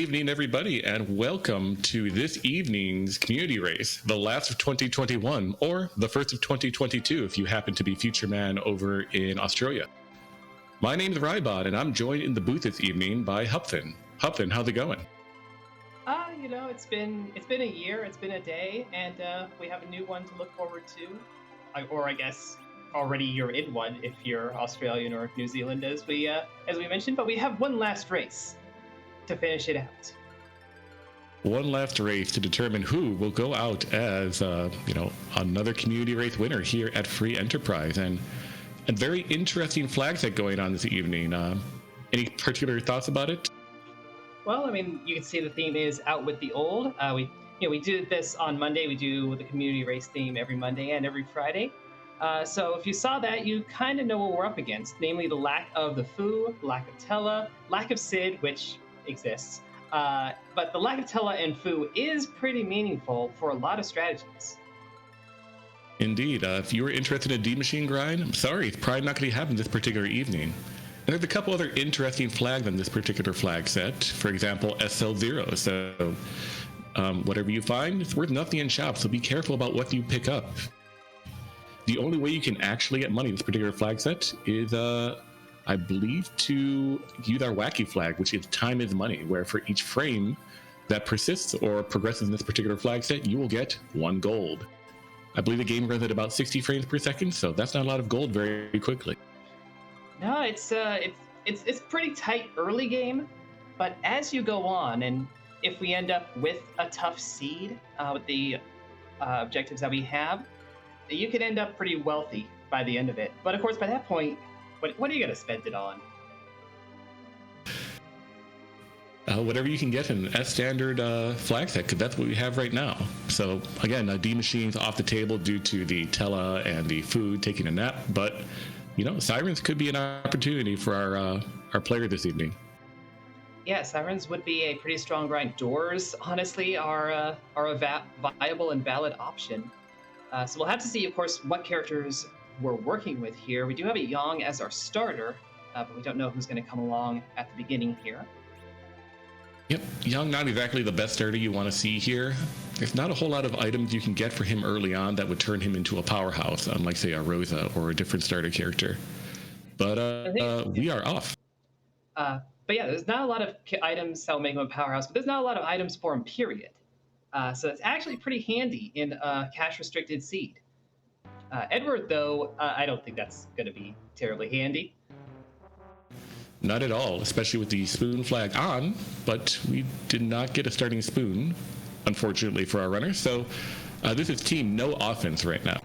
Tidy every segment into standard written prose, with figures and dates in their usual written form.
evening, everybody, and welcome to this evening's community race, the last of 2021, or the first of 2022 if you happen to be Future Man over in Australia. My name is Rybot, and I'm joined in the booth this evening by Hupfin. Hupfin, how's it going? It's been a year, it's been a day, and we have a new one to look forward to. I guess already you're in one if you're Australian or New Zealand, as we mentioned. But we have one last race to finish it out. One last race to determine who will go out as another community race winner here at Free Enterprise, and a very interesting flag set going on this evening. Any particular thoughts about it? Well, I mean, you can see the theme is out with the old. We do this on Monday. We do the community race theme every Monday and every Friday. So if you saw that, you kind of know what we're up against, namely the lack of the Foo, lack of Tella, lack of Sid, which exists. But the lack of Tella and Foo is pretty meaningful for a lot of strategies. Indeed. If you were interested in a D-Machine grind, I'm sorry, it's probably not going to happen this particular evening. And there's a couple other interesting flags on this particular flag set. For example, SL0. So whatever you find, it's worth nothing in shop, so be careful about what you pick up. The only way you can actually get money in this particular flag set is, I believe, to use our wacky flag, which is time is money, where for each frame that persists or progresses in this particular flag set, you will get 1 gold. I believe the game runs at about 60 frames per second, so that's not a lot of gold very quickly. No, it's pretty tight early game, but as you go on, and if we end up with a tough seed with the objectives that we have, you could end up pretty wealthy by the end of it. But of course, by that point, what are you going to spend it on? Whatever you can get in an S-standard flag set, because that's what we have right now. So again, D-Machine's off the table due to the Tella and the food taking a nap, but Sirens could be an opportunity for our player this evening. Yeah, Sirens would be a pretty strong grind. Doors, honestly, are a viable and valid option. So we'll have to see, of course, what characters we're working with here. We do have a Yang as our starter, but we don't know who's going to come along at the beginning here. Yep, Yang not exactly the best starter you want to see here. There's not a whole lot of items you can get for him early on that would turn him into a powerhouse, unlike, say, a Rosa or a different starter character. But we are off. But yeah, there's not a lot of items that will make him a powerhouse, but there's not a lot of items for him, period. So it's actually pretty handy in a cash-restricted seed. Edward, though, I don't think that's going to be terribly handy. Not at all, especially with the spoon flag on, but we did not get a starting spoon, unfortunately, for our runner. So this is team no offense right now.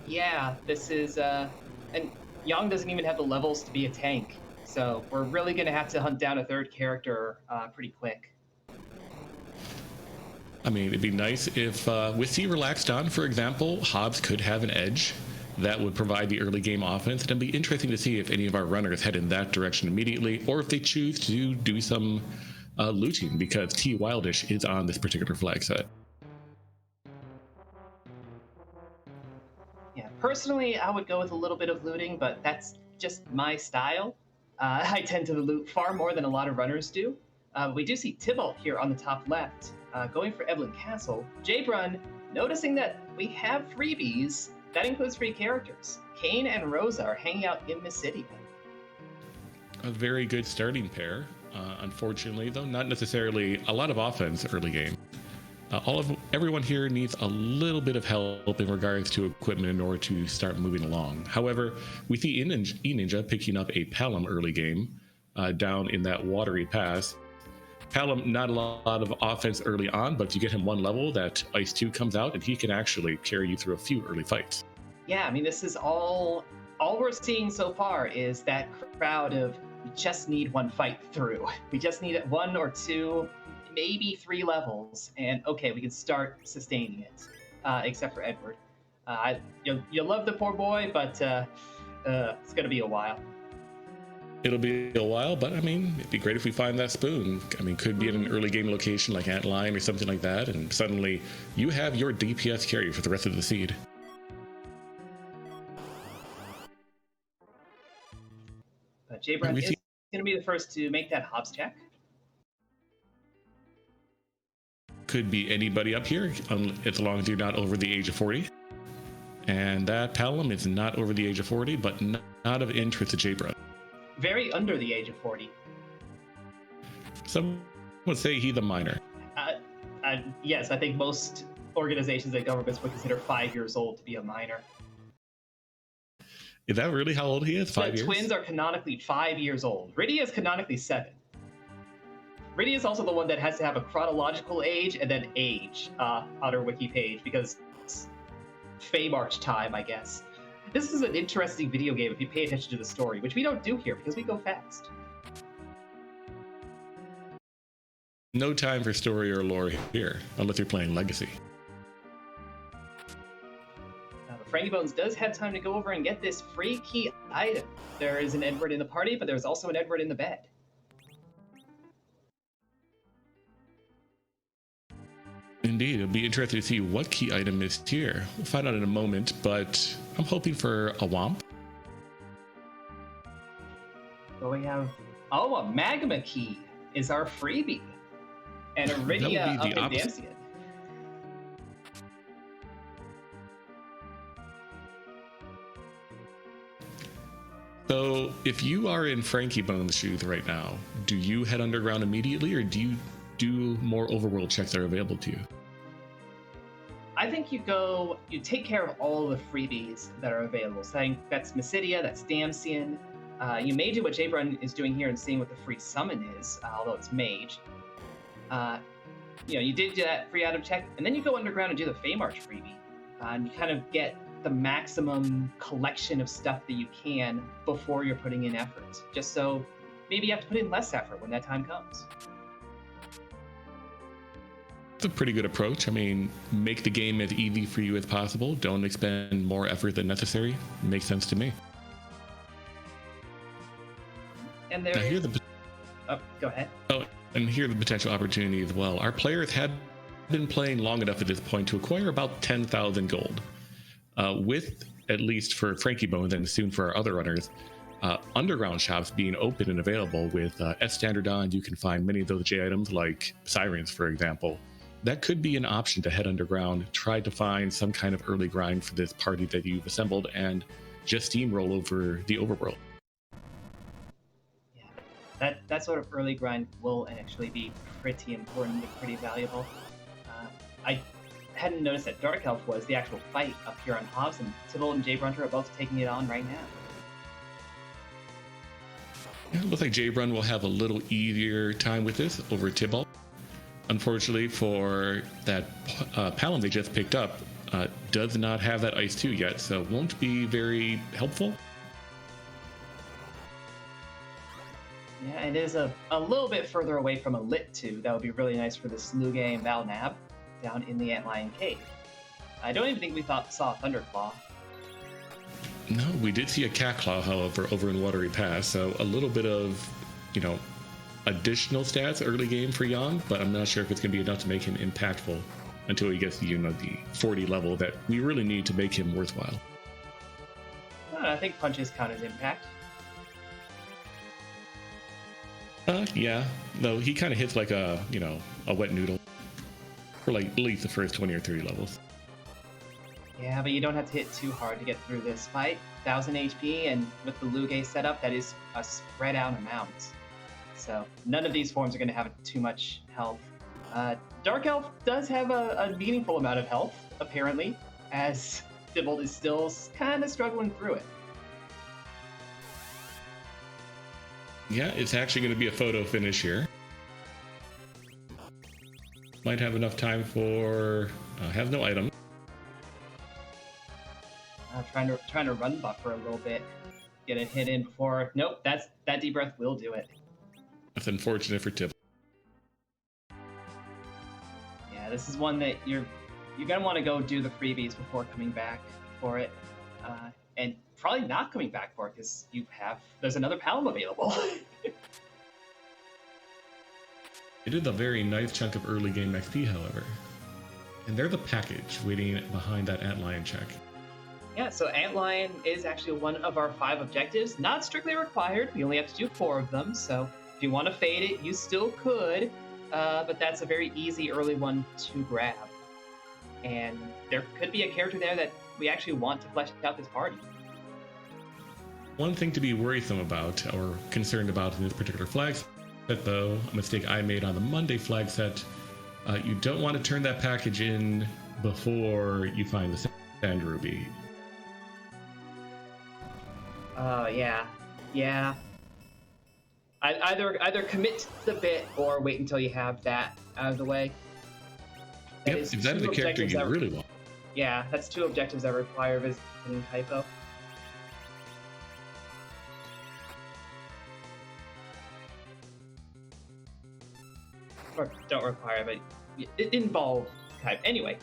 Yeah, this is... and Yang doesn't even have the levels to be a tank. So we're really going to have to hunt down a third character pretty quick. I mean, it'd be nice if, with C relaxed on, for example, Hobbs could have an edge that would provide the early game offense. And it'd be interesting to see if any of our runners head in that direction immediately, or if they choose to do some looting, because T Wildish is on this particular flag set. Yeah, personally, I would go with a little bit of looting, but that's just my style. I tend to loot far more than a lot of runners do. We do see Tybalt here on the top left, going for Dwarf Castle. Jbrun, noticing that we have freebies. That includes free characters. Kane and Rosa are hanging out in the city. A very good starting pair. Unfortunately, though, not necessarily a lot of offense early game. Everyone here needs a little bit of help in regards to equipment in order to start moving along. However, we see E-Ninja picking up a Palom early game down in that watery pass. Palom, not a lot of offense early on, but if you get him 1 level, that Ice 2 comes out, and he can actually carry you through a few early fights. Yeah, I mean, this is all we're seeing so far is that crowd of, we just need 1 fight through. We just need 1 or 2, maybe 3 levels, and okay, we can start sustaining it, except for Edward. You love the poor boy, but it's going to be a while. It'll be a while, but I mean, it'd be great if we find that spoon. I mean, could be in an early game location like Antlion or something like that, and suddenly you have your DPS carry for the rest of the seed. Jbrun is going to be the first to make that Hobbs check. could be anybody up here, as long as you're not over the age of 40. And that Palom is not over the age of 40, but not of interest to Jabra. Very under the age of 40. Some would say he's a minor. Yes, I think most organizations and governments would consider 5 years old to be a minor. Is that really how old he is? 5 years? The twins are canonically 5 years old. Riddy is canonically 7. Riddy is also the one that has to have a chronological age and then age on her wiki page, because it's Feymarch time, I guess. This is an interesting video game if you pay attention to the story, which we don't do here because we go fast. No time for story or lore here, unless you're playing Legacy. Now, the Frankie Bones does have time to go over and get this free key item. There is an Edward in the party, but there's also an Edward in the bed. Indeed, it'll be interesting to see what key item is here. We'll find out in a moment, but I'm hoping for a Womp. So we have, a Magma Key is our freebie. And Iridia up in Damsian. So, if you are in Frankie Bones' shoes right now, do you head underground immediately, or do you do more overworld checks that are available to you? I think you take care of all the freebies that are available. So that's Mysidia, that's Damsian. You may do what Jabrun is doing here and seeing what the free summon is, although it's Mage. You did do that free item check, and then you go underground and do the Feymarch freebie. And you kind of get the maximum collection of stuff that you can before you're putting in effort. Just so maybe you have to put in less effort when that time comes. It's a pretty good approach. I mean, make the game as easy for you as possible. Don't expend more effort than necessary. Makes sense to me. And there. Go ahead. Oh, and here are the potential opportunity as well. Our players had been playing long enough at this point to acquire about 10,000 gold. With, at least for Frankie Bones and soon for our other runners, underground shops being open and available with S standard on, you can find many of those J items like sirens, for example. That could be an option to head underground, try to find some kind of early grind for this party that you've assembled, and just steamroll over the overworld. Yeah, that sort of early grind will actually be pretty important and pretty valuable. I hadn't noticed that Dark Elf was the actual fight up here on Hobbs, and Tybalt and Jabrunter are both taking it on right now. Yeah, it looks like Jabrun will have a little easier time with this over Tybalt. Unfortunately for that Palom they just picked up, does not have that Ice 2 yet, so won't be very helpful. Yeah, it is a little bit further away from a Lit 2. That would be really nice for the Sluge and Valnab down in the Antlion Cave. I don't even think we saw a Thunderclaw. No, we did see a Catclaw, however, over in Watery Pass, so a little bit of, additional stats early game for Yang, but I'm not sure if it's going to be enough to make him impactful until he gets to, the 40 level that we really need to make him worthwhile. I think punches count as impact. Yeah, though he kind of hits like a wet noodle for like at least the first 20 or 30 levels. Yeah, but you don't have to hit too hard to get through this fight. 1000 HP, and with the Luge setup, that is a spread out amount. So none of these forms are going to have too much health. Dark Elf does have a meaningful amount of health, apparently, as Tybalt is still kind of struggling through it. Yeah, it's actually going to be a photo finish here. Might have enough time for... has no item. Trying to run buffer a little bit. Get a hit in before... Nope, that deep breath will do it. That's unfortunate for Tip. Yeah, this is one that you're going to want to go do the freebies before coming back for it. And probably not coming back for it because there's another Palom available. It is a very nice chunk of early game XP, however. And there's a package waiting behind that Antlion check. Yeah, so Antlion is actually one of our 5 objectives. Not strictly required. We only have to do 4 of them, so if you want to fade it, you still could. but that's a very easy early one to grab. And there could be a character there that we actually want to flesh out this party. One thing to be worrisome about or concerned about in this particular flag set, though, a mistake I made on the Monday flag set, you don't want to turn that package in before you find the sand ruby. Oh, yeah. Either commit to the bit or wait until you have that out of the way. Yep, if that is the character you really want. Yeah, that's 2 objectives that require visiting typo. Or don't require, but it involve type. Anyway,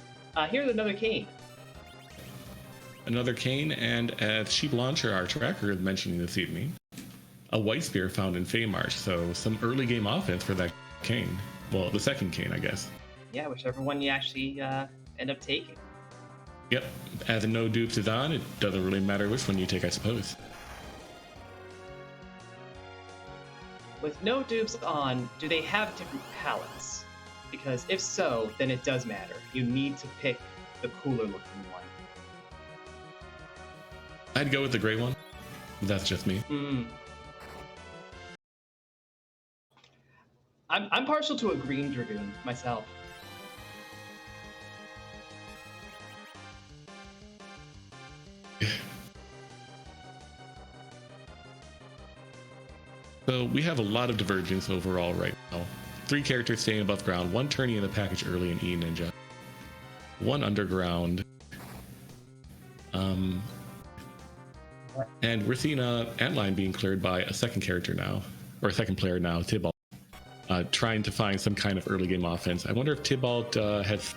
here's another cane. Another cane, and as Sheep Launcher, our tracker, is mentioning this evening, a white spear found in Feymarsh, so some early game offense for that cane. Well, the second cane, I guess. Yeah, whichever one you actually end up taking. Yep, as the no dupes is on, it doesn't really matter which one you take, I suppose. With no dupes on, do they have different palettes? Because if so, then it does matter. You need to pick the cooler looking one. I'd go with the gray one. That's just me. I'm partial to a green dragoon myself. So we have a lot of divergence overall right now. 3 characters staying above ground, 1 turning in the package early in E Ninja, 1 underground. And we're seeing an antline being cleared by a second character now, or a second player now, Tybalt, trying to find some kind of early game offense. I wonder if Tybalt has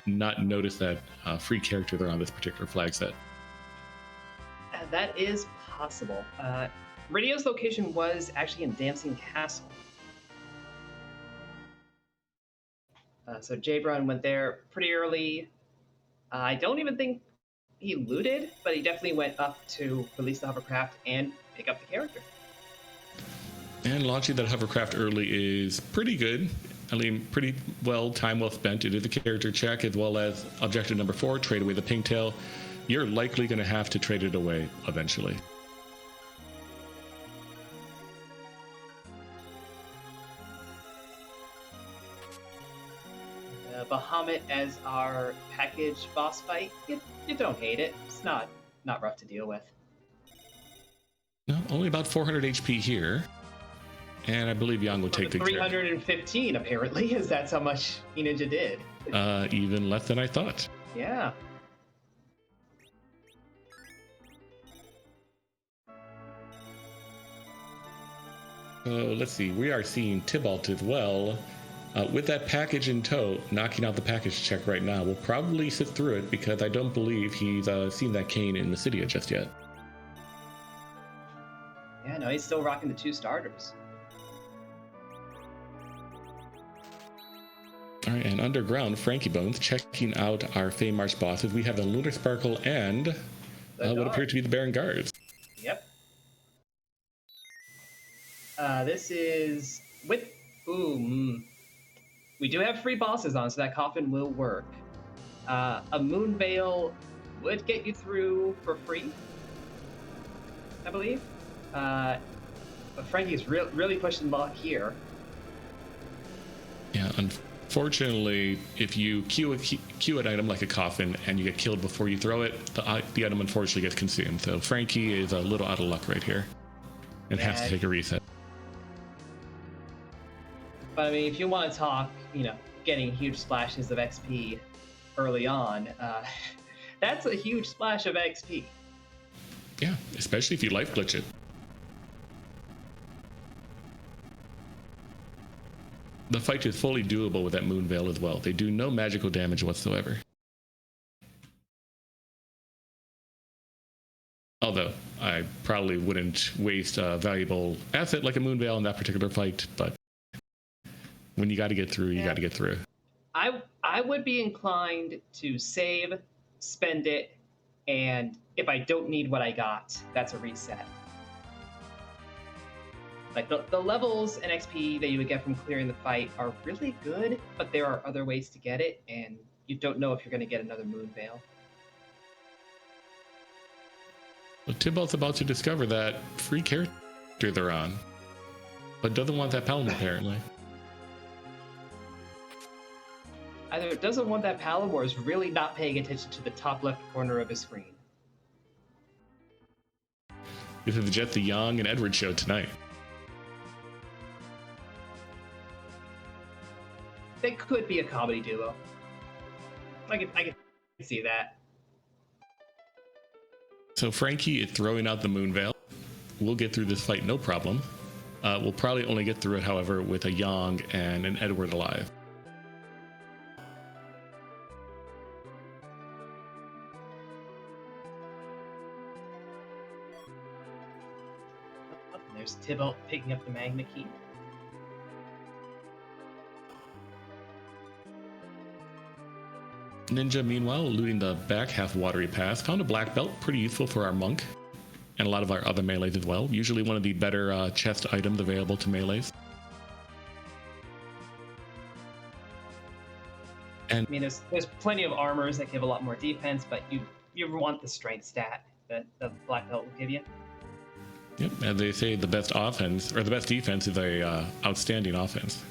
not noticed that free character there on this particular flag set. That is possible. Radio's location was actually in Dancing Castle. So Jabron went there pretty early. I don't even think he looted, but he definitely went up to release the hovercraft and pick up the character. And launching that hovercraft early is pretty good. I mean, pretty well, time well spent. It is a character check, as well as objective number 4, trade away the pigtail. You're likely going to have to trade it away eventually. Bahamut as our package boss fight, you don't hate it. It's not rough to deal with. No, only about 400 HP here. And I believe Yang will take the 315 apparently, as that's how much Ninja did. Even less than I thought. Yeah. So let's see, we are seeing Tybalt as well. With that package in tow, knocking out the package check right now, we'll probably sit through it because I don't believe he's seen that cane in the city just yet. Yeah, no, he's still rocking the 2 starters. All right, and underground, Frankie Bones checking out our Feymarsh bosses. We have the Lunar Sparkle and what appear to be the Baron Guards. Yep. This is with we do have free bosses on, so that coffin will work. A Moon Veil would get you through for free, I believe. But Frankie's really pushing luck here. Yeah, unfortunately, if you queue an item like a coffin and you get killed before you throw it, the item unfortunately gets consumed. So Frankie is a little out of luck right here and has to take a reset. But I mean, if you want to talk, getting huge splashes of XP early on, that's a huge splash of XP. Yeah, especially if you life glitch it. The fight is fully doable with that Moon Veil as well. They do no magical damage whatsoever. Although, I probably wouldn't waste a valuable asset like a Moon Veil in that particular fight, but when you got to get through, you got to get through. I would be inclined to save, spend it, and if I don't need what I got, that's a reset. Like the levels and XP that you would get from clearing the fight are really good, but there are other ways to get it, and you don't know if you're going to get another Moon Veil. Well, Tybalt's about to discover that free character they're on, but doesn't want that Paladin apparently. Either it doesn't want that Paladin or is really not paying attention to the top left corner of his screen. This is just the Young and Edward show tonight. They could be a comedy duo. I can see that. So Frankie is throwing out the Moon Veil. We'll get through this fight no problem. We'll probably only get through it, however, with a Yang and an Edward alive. Oh, there's Tybalt picking up the Magma Key. Ninja, meanwhile, looting the back half watery pass, found a black belt, pretty useful for our monk, and a lot of our other melees as well. Usually one of the better chest items available to melees. And I mean, there's plenty of armors that give a lot more defense, but you want the strength stat that the black belt will give you. Yep, as they say, the best offense or the best defense is a outstanding offense.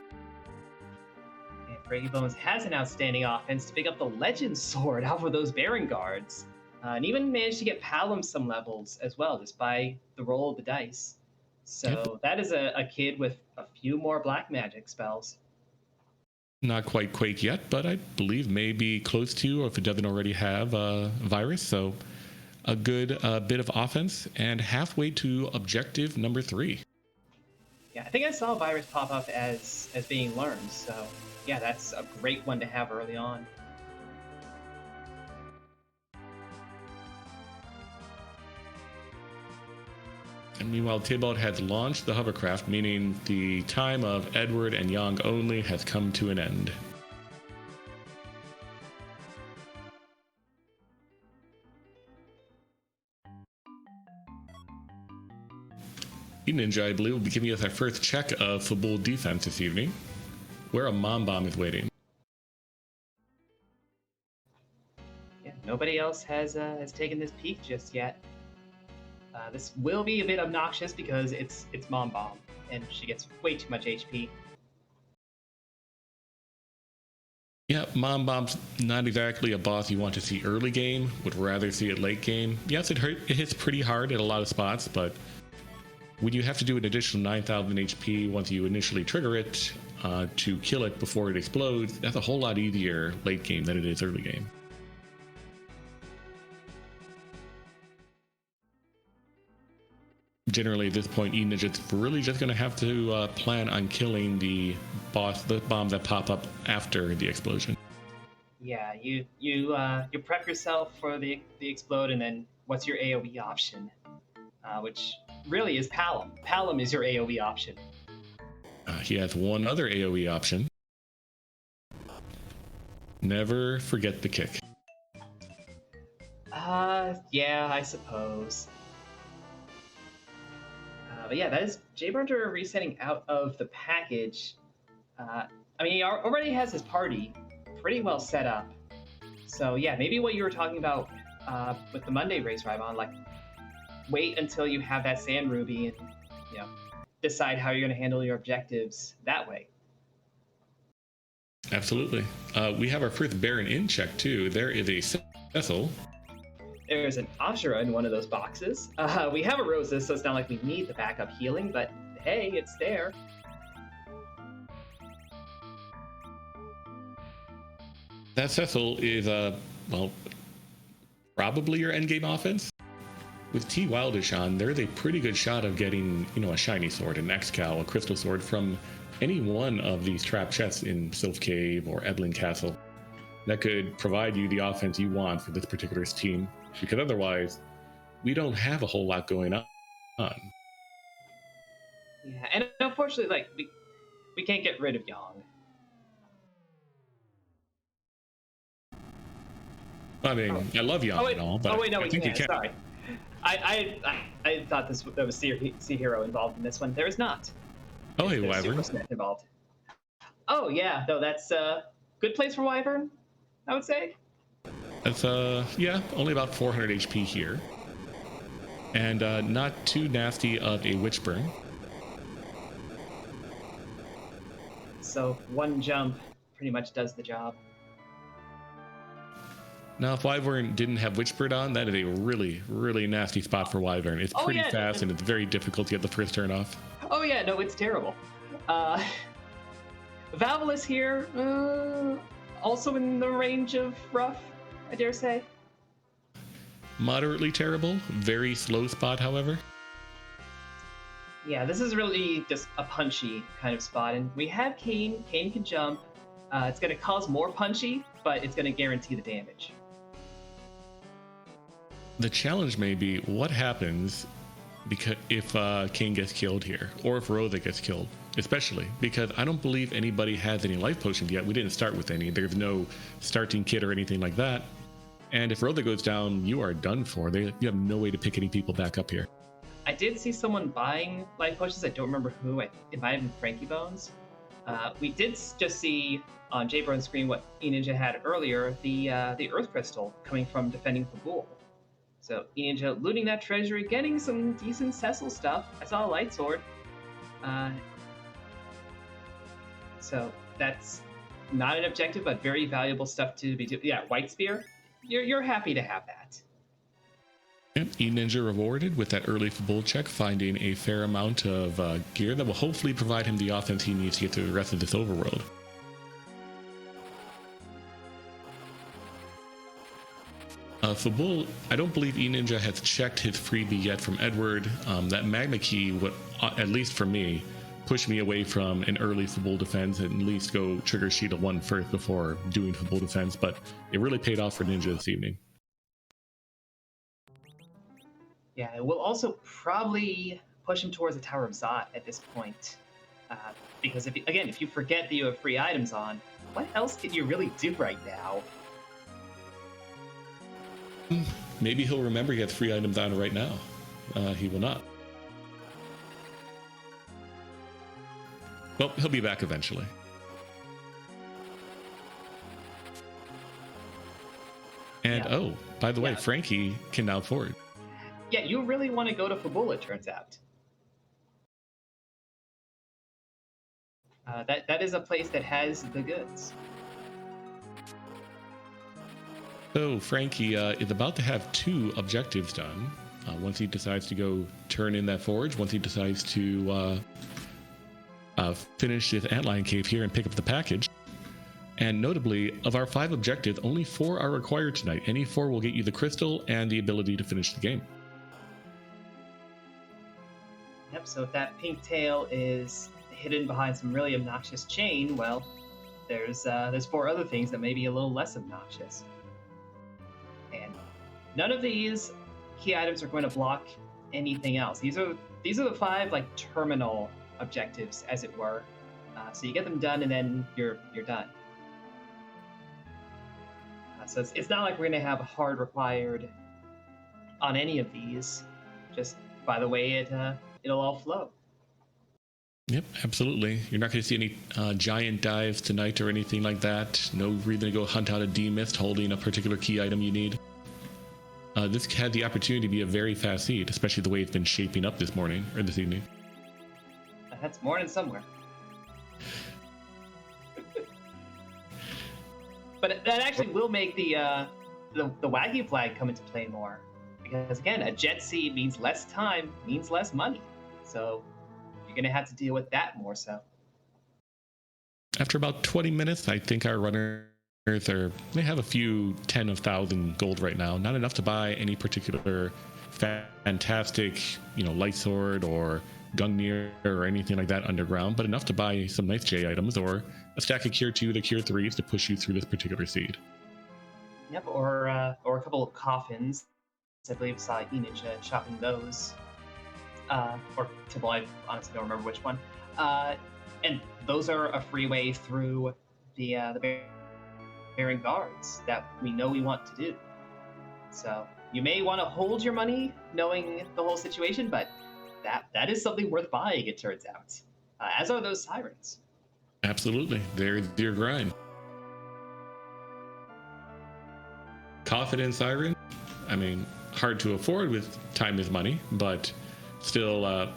Brady Bones has an outstanding offense to pick up the Legend Sword out of those Baron Guards. And even managed to get Palom some levels as well, just by the roll of the dice. So that is a kid with a few more black magic spells. Not quite Quake yet, but I believe maybe close to, or if it doesn't already have Virus. So a good bit of offense and halfway to objective number 3. Yeah, I think I saw Virus pop up as being learned, so yeah, that's a great one to have early on. And meanwhile, Tybalt has launched the hovercraft, meaning the time of Edward and Yang only has come to an end. Ninja, I believe, will be giving us our first check of Fabul defense this evening, where a Mom Bomb is waiting. Yeah, nobody else has taken this peek just yet. This will be a bit obnoxious because it's Mom Bomb, and she gets way too much HP. Yeah, Mom Bomb's not exactly a boss you want to see early game, would rather see it late game. Yes, it hits pretty hard at a lot of spots, but when you have to do an additional 9,000 HP once you initially trigger it to kill it before it explodes, that's a whole lot easier late game than it is early game. Generally, at this point, Eden is just really just going to have to plan on killing the bombs that pop up after the explosion. Yeah, you prep yourself for the explode, and then what's your AoE option? Which really is Palom. Palom is your AoE option. He has one other AoE option. Never forget the kick. Yeah, I suppose. But yeah, that is Jay Burner resetting out of the package. I mean, he already has his party pretty well set up. So yeah, maybe what you were talking about with the Monday race, Rybon, like wait until you have that Sand Ruby and, you know, decide how you're going to handle your objectives that way. Absolutely. We have our first Baron in check too. There is a Cecil. There's an Ashura in one of those boxes. We have a Roses, so it's not like we need the backup healing, but hey, it's there. That Cecil is, well, probably your endgame offense. With T. Wildish on, there's a pretty good shot of getting, you know, a shiny sword, an X-Cal, a crystal sword from any one of these trap chests in Sylph Cave or Eblin Castle. That could provide you the offense you want for this particular team, because otherwise, we don't have a whole lot going on. Yeah, and unfortunately, like, we can't get rid of Yang. I mean, I love Yang and all, but no, I think you can. Sorry. I thought that was Sea Hero involved in this one. There is not. Oh, hey, There's super Wyvern. cement involved. Oh yeah, no, that's a good place for Wyvern, I would say. That's, yeah, only about 400 HP here. And not too nasty of a witch burn. So one jump pretty much does the job. Now, if Wyvern didn't have Witchbird on, that is a really, really nasty spot for Wyvern. It's Oh, pretty yeah. fast and it's very difficult to get the first turn off. Oh yeah, no, it's terrible. Valvelus here, also in the range of rough, I dare say. Moderately terrible, very slow spot, however. Yeah, this is really just a punchy kind of spot, and we have Kane. Kane can jump. It's going to cause more punchy, but it's going to guarantee the damage. The challenge may be what happens because if Kane gets killed here, or if Rosa gets killed, especially because I don't believe anybody has any life potions yet. We didn't start with any. There's no starting kit or anything like that. And if Rosa goes down, you are done for. You have no way to pick any people back up here. I did see someone buying life potions. I don't remember who. It might have been Frankie Bones. We did just see on Jay Brown's screen what E-Ninja had earlier, the Earth Crystal coming from defending Fabul. So E-Ninja looting that treasury, getting some decent Cecil stuff. I saw a light sword. So that's not an objective, but very valuable stuff to be doing. Yeah, White Spear. You're happy to have that. Yep, E-Ninja rewarded with that early Fabul check, finding a fair amount of gear that will hopefully provide him the offense he needs to get through the rest of this overworld. Fabul, I don't believe E-Ninja has checked his freebie yet from Edward. That Magma Key would, at least for me, push me away from an early Fabul defense and at least go trigger Sheet of 1 first before doing Fabul defense, but it really paid off for Ninja this evening. Yeah, it will also probably push him towards the Tower of Zot at this point. Because, if you forget that you have free items on, what else can you really do right now? Maybe he'll remember he has free items on right now. He will not. Well, he'll be back eventually. And, oh, by the way, Frankie can now forward. Yeah, you really want to go to Fabul, it turns out. That is a place that has the goods. So Frankie is about to have 2 objectives done. Once he decides to go turn in that forge, once he decides to finish his antlion cave here and pick up the package. And notably, of our 5 objectives, only 4 are required tonight. Any 4 will get you the crystal and the ability to finish the game. Yep, so if that pink tail is hidden behind some really obnoxious chain, well, there's 4 other things that may be a little less obnoxious. And none of these key items are going to block anything else. These are the 5 like terminal objectives, as it were. So you get them done, and then you're done. So it's not like we're going to have a hard required on any of these. Just by the way it'll all flow. Yep, absolutely. You're not going to see any giant dives tonight or anything like that. No reason to go hunt out a D-Mist holding a particular key item you need. This had the opportunity to be a very fast seed, especially the way it's been shaping up this morning or this evening. That's morning somewhere. But that actually will make the Wagyu flag come into play more. Because again, a jet seed means less time, means less money. So you're going to have to deal with that more so. After about 20 minutes, I think our runners they have a few 10 of 1,000 gold right now. Not enough to buy any particular fantastic, light sword or Gungnir or anything like that underground, but enough to buy some nice J items or a stack of Cure 2 to Cure 3s to push you through this particular seed. Yep, or a couple of coffins. I believe I saw E-Ninja shopping those. Or Tibble, I honestly don't remember which one. And those are a free way through the Bearing Guards that we know we want to do. So you may want to hold your money knowing the whole situation, but that is something worth buying, it turns out. as are those sirens. Absolutely. There's your grind. Confident siren. I mean, hard to afford with time is money, but still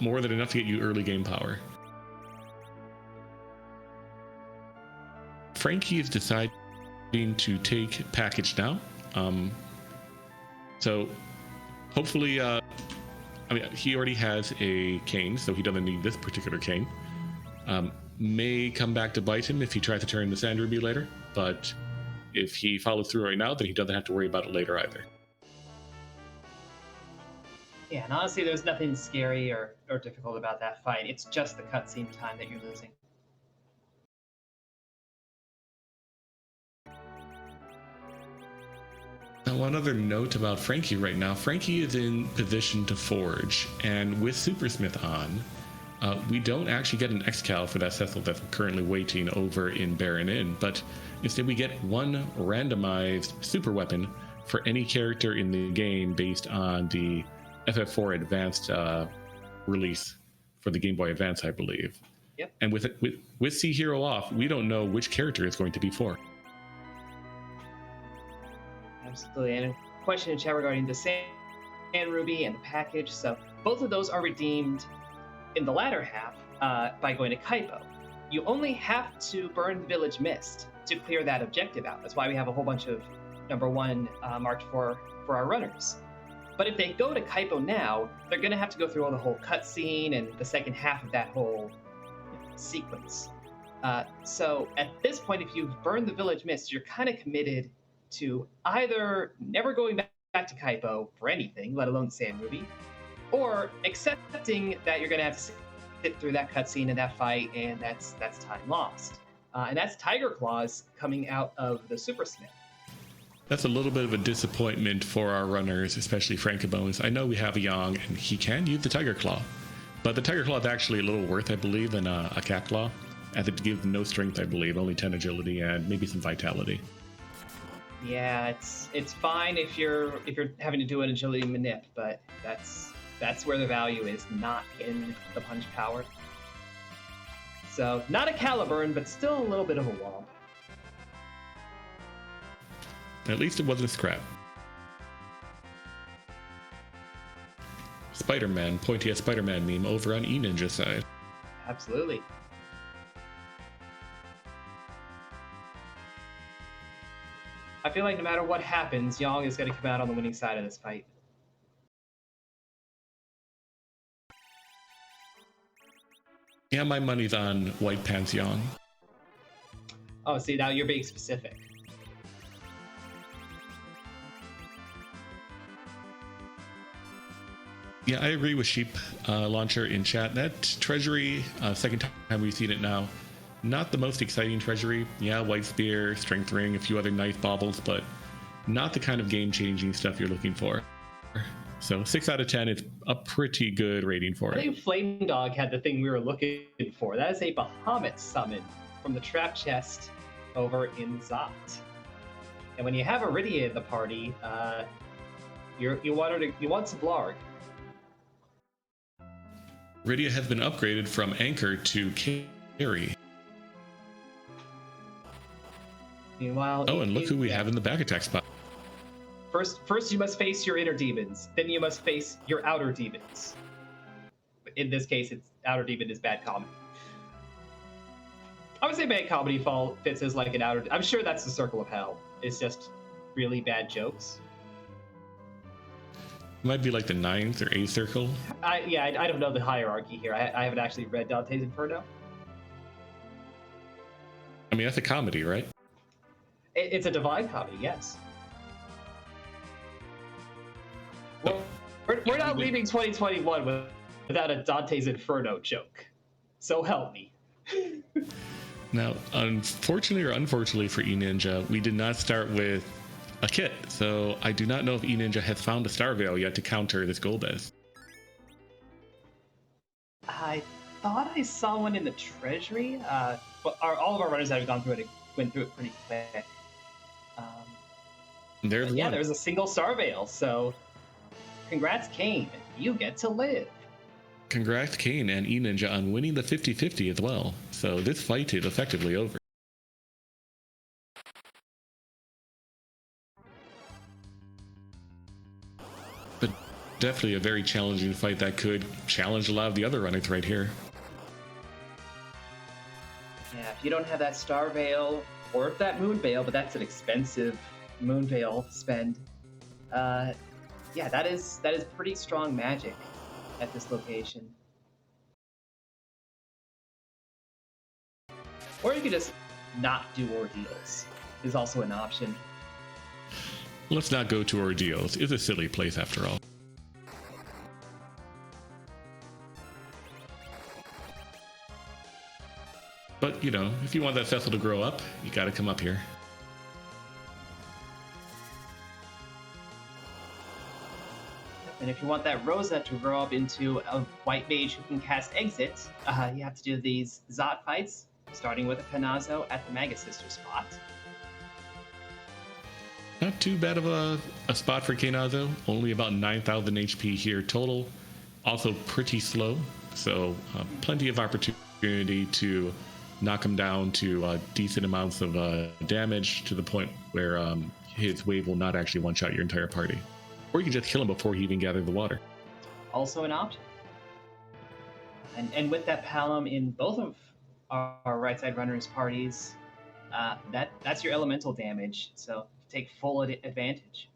more than enough to get you early game power. Frankie is deciding to take package now. So hopefully, I mean, he already has a cane, so he doesn't need this particular cane. May come back to bite him if he tries to turn the Sand Ruby later, but if he follows through right now, then he doesn't have to worry about it later either. Yeah, and honestly, there's nothing scary or difficult about that fight. It's just the cutscene time that you're losing. Now, one other note about Frankie right now. Frankie is in position to forge, and with Supersmith on, we don't actually get an Excal for that Cecil that's currently waiting over in Baron Inn, but instead we get one randomized super weapon for any character in the game based on the FF4 Advanced release for the Game Boy Advance, I believe. Yep. And with Sea Hero off, we don't know which character it's going to be for. Absolutely. And a question in chat regarding the Sand Ruby and the package. So both of those are redeemed in the latter half by going to Kaipo. You only have to burn the Village Mist to clear that objective out. That's why we have a whole bunch of number 1 marked for our runners. But if they go to Kaipo now, they're going to have to go through all the whole cutscene and the second half of that whole sequence. So at this point, if you've burned the Village Mist, you're kind of committed to either never going back to Kaipo for anything, let alone Sand Ruby, or accepting that you're going to have to sit through that cutscene and that fight, and that's time lost. And that's Tiger Claws coming out of the Supersmith. That's a little bit of a disappointment for our runners, especially Frankabones. I know we have Yang, and he can use the Tiger Claw, but the Tiger Claw is actually a little worse, I believe, than a Cat Claw, as it gives no strength, I believe, only 10 agility and maybe some vitality. Yeah, it's fine if you're having to do an agility manip, but that's where the value is, not in the punch power. So not a Caliburn, but still a little bit of a womp. At least it wasn't a scrap. Spider-Man, pointy at Spider-Man meme over on E-Ninja side. Absolutely. I feel like no matter what happens, Yang is going to come out on the winning side of this fight. Yeah, my money's on White Pants Yang. Oh, see, now you're being specific. Yeah, I agree with Sheep Launcher in chat. That treasury, second time we've seen it now, not the most exciting treasury. Yeah, White Spear, Strength Ring, a few other nice baubles, but not the kind of game-changing stuff you're looking for. So 6 out of 10 is a pretty good rating for it. I think Flame Dog had the thing we were looking for. That is a Bahamut summon from the trap chest over in Zot. And when you have Iridia in the party, you want some Blarg. Iridia has been upgraded from Anchor to Carry. Meanwhile, oh, and look who we have in the back attack spot. First, you must face your inner demons. Then you must face your outer demons. In this case, it's outer demon is bad comedy. I would say bad comedy fits as like an outer. I'm sure that's the circle of hell. It's just really bad jokes. It might be like the 9th or 8th circle. I don't know the hierarchy here. I haven't actually read Dante's Inferno. I mean, that's a comedy, right? It's a divine comedy, yes. We're not leaving 2021 without a Dante's Inferno joke. So help me. Now, unfortunately or unfortunately for E-Ninja, we did not start with a kit, so I do not know if E-Ninja has found a Star Veil yet to counter this Golbez. I thought I saw one in the treasury, but all of our runners that have gone through it went through it pretty quick. There's one. There's a single Star Veil, so congrats, Kane. You get to live. congrats Kane and E-Ninja on winning the 50-50 as well. So this fight is effectively over. But definitely a very challenging fight that could challenge a lot of the other runners right here. Yeah, if you don't have that Star Veil or that Moon Veil, but that's an expensive Moon Veil spend. Yeah, that is pretty strong magic at this location. Or you could just not do ordeals. Is also an option. Let's not go to ordeals. It's a silly place after all. But, you know, if you want that Cecil to grow up, you gotta come up here. And if you want that Rosa to grow up into a white mage who can cast Exit, you have to do these Zot fights, starting with a Panazzo at the Maga Sister spot. Not too bad of a spot for Kenazo. Only about 9,000 HP here total. Also pretty slow, so plenty of opportunity to knock him down to decent amounts of damage to the point where his wave will not actually one-shot your entire party. Or you can just kill him before he even gathers the water. Also an option. And with that Palom in both of our right side runners' parties, that's your elemental damage, so take full advantage.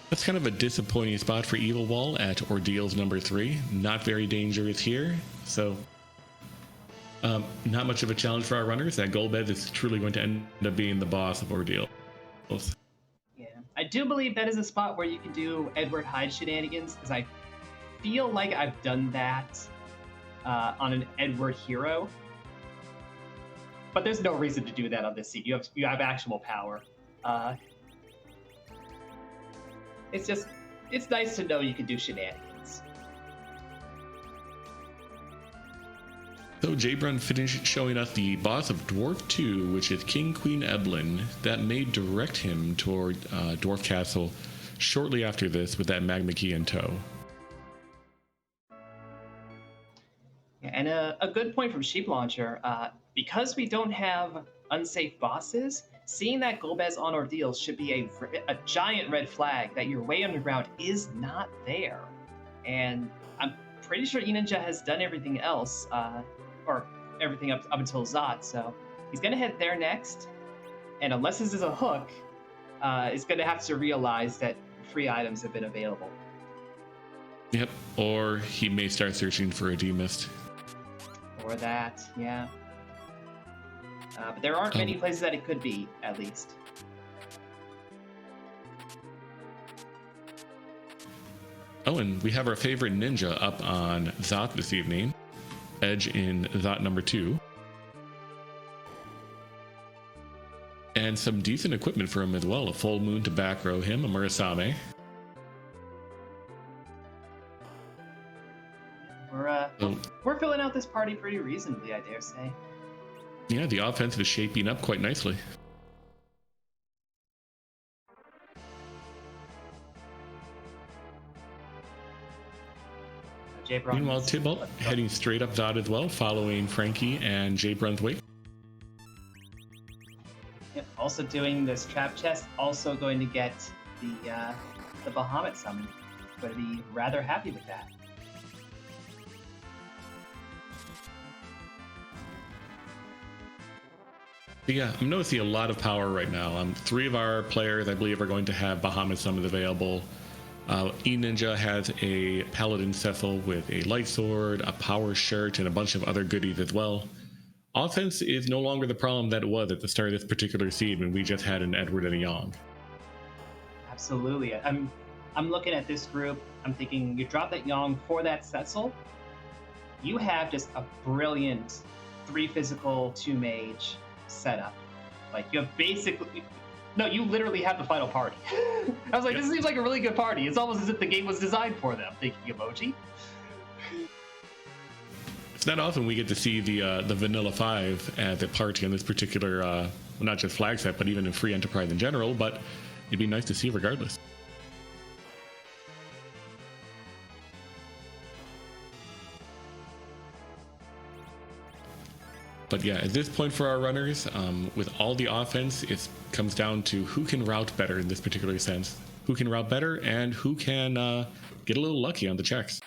That's kind of a disappointing spot for Evil Wall at Ordeals number 3. Not very dangerous here, so not much of a challenge for our runners. That Golbez is truly going to end up being the boss of Ordeals. Yeah, I do believe that is a spot where you can do Edward Hyde shenanigans, because I feel like I've done that on an Edward hero. But there's no reason to do that on this seat. You have actual power. It's nice to know you can do shenanigans. So Jaybrun finished showing us the boss of Dwarf 2, which is King Queen Eblin. That may direct him toward Dwarf Castle shortly after this with that Magma Key in tow. Yeah, and a good point from Sheep Launcher, because we don't have unsafe bosses, seeing that Golbez on Ordeals should be a giant red flag that your way underground is not there. And I'm pretty sure E-Ninja has done everything else, or everything up until Zot, so he's going to head there next, and unless this is a hook, is going to have to realize that free items have been available. Yep, or he may start searching for a D-Mist. Or that, yeah. But there aren't many places that it could be, at least. Oh, and we have our favorite ninja up on Zot this evening. Edge in Zot number 2. And some decent equipment for him as well. A full moon to back row him, a Murasame. We're filling out this party pretty reasonably, I dare say. Yeah, the offense is shaping up quite nicely. Meanwhile, Tybalt heading straight up Zod as well, following Frankie and Jaybrun's wake. Yep, also doing this trap chest, also going to get the Bahamut summon. Going to be rather happy with that. Yeah, I'm noticing a lot of power right now. 3 of our players, I believe, are going to have Bahamut summons available. E-Ninja has a Paladin Cecil with a light sword, a power shirt, and a bunch of other goodies as well. Offense is no longer the problem that it was at the start of this particular seed when we just had an Edward and a Yong. Absolutely. I'm looking at this group. I'm thinking you drop that Yong for that Cecil. You have just a brilliant 3 physical, 2 mage setup. Like, you have basically... No, you literally have the final party. I was like, This seems like a really good party. It's almost as if the game was designed for them. Thinking emoji. It's not often we get to see the Vanilla 5 at the party in this particular, well, not just flag set, but even in Free Enterprise in general, but it'd be nice to see regardless. But yeah, at this point for our runners, with all the offense, it comes down to who can route better in this particular sense. Who can route better and who can get a little lucky on the checks.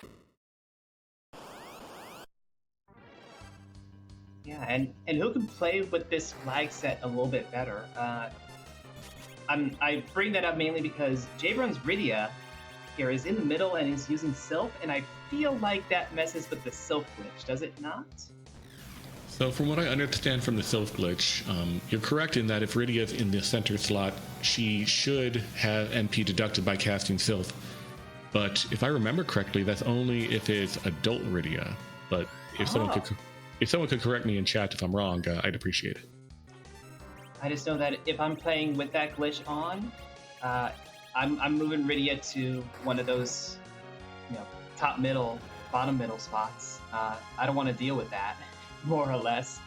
Yeah, and who can play with this flag set a little bit better? I bring that up mainly because Jabron's Rydia here is in the middle and is using Sylph, and I feel like that messes with the Sylph glitch, does it not? So from what I understand from the Sylph glitch, you're correct in that if Rydia's in the center slot, she should have NP deducted by casting Sylph. But if I remember correctly, that's only if it's adult Rydia. But if someone could correct me in chat if I'm wrong, I'd appreciate it. I just know that if I'm playing with that glitch on, I'm moving Rydia to one of those, top middle, bottom middle spots. I don't want to deal with that, more or less.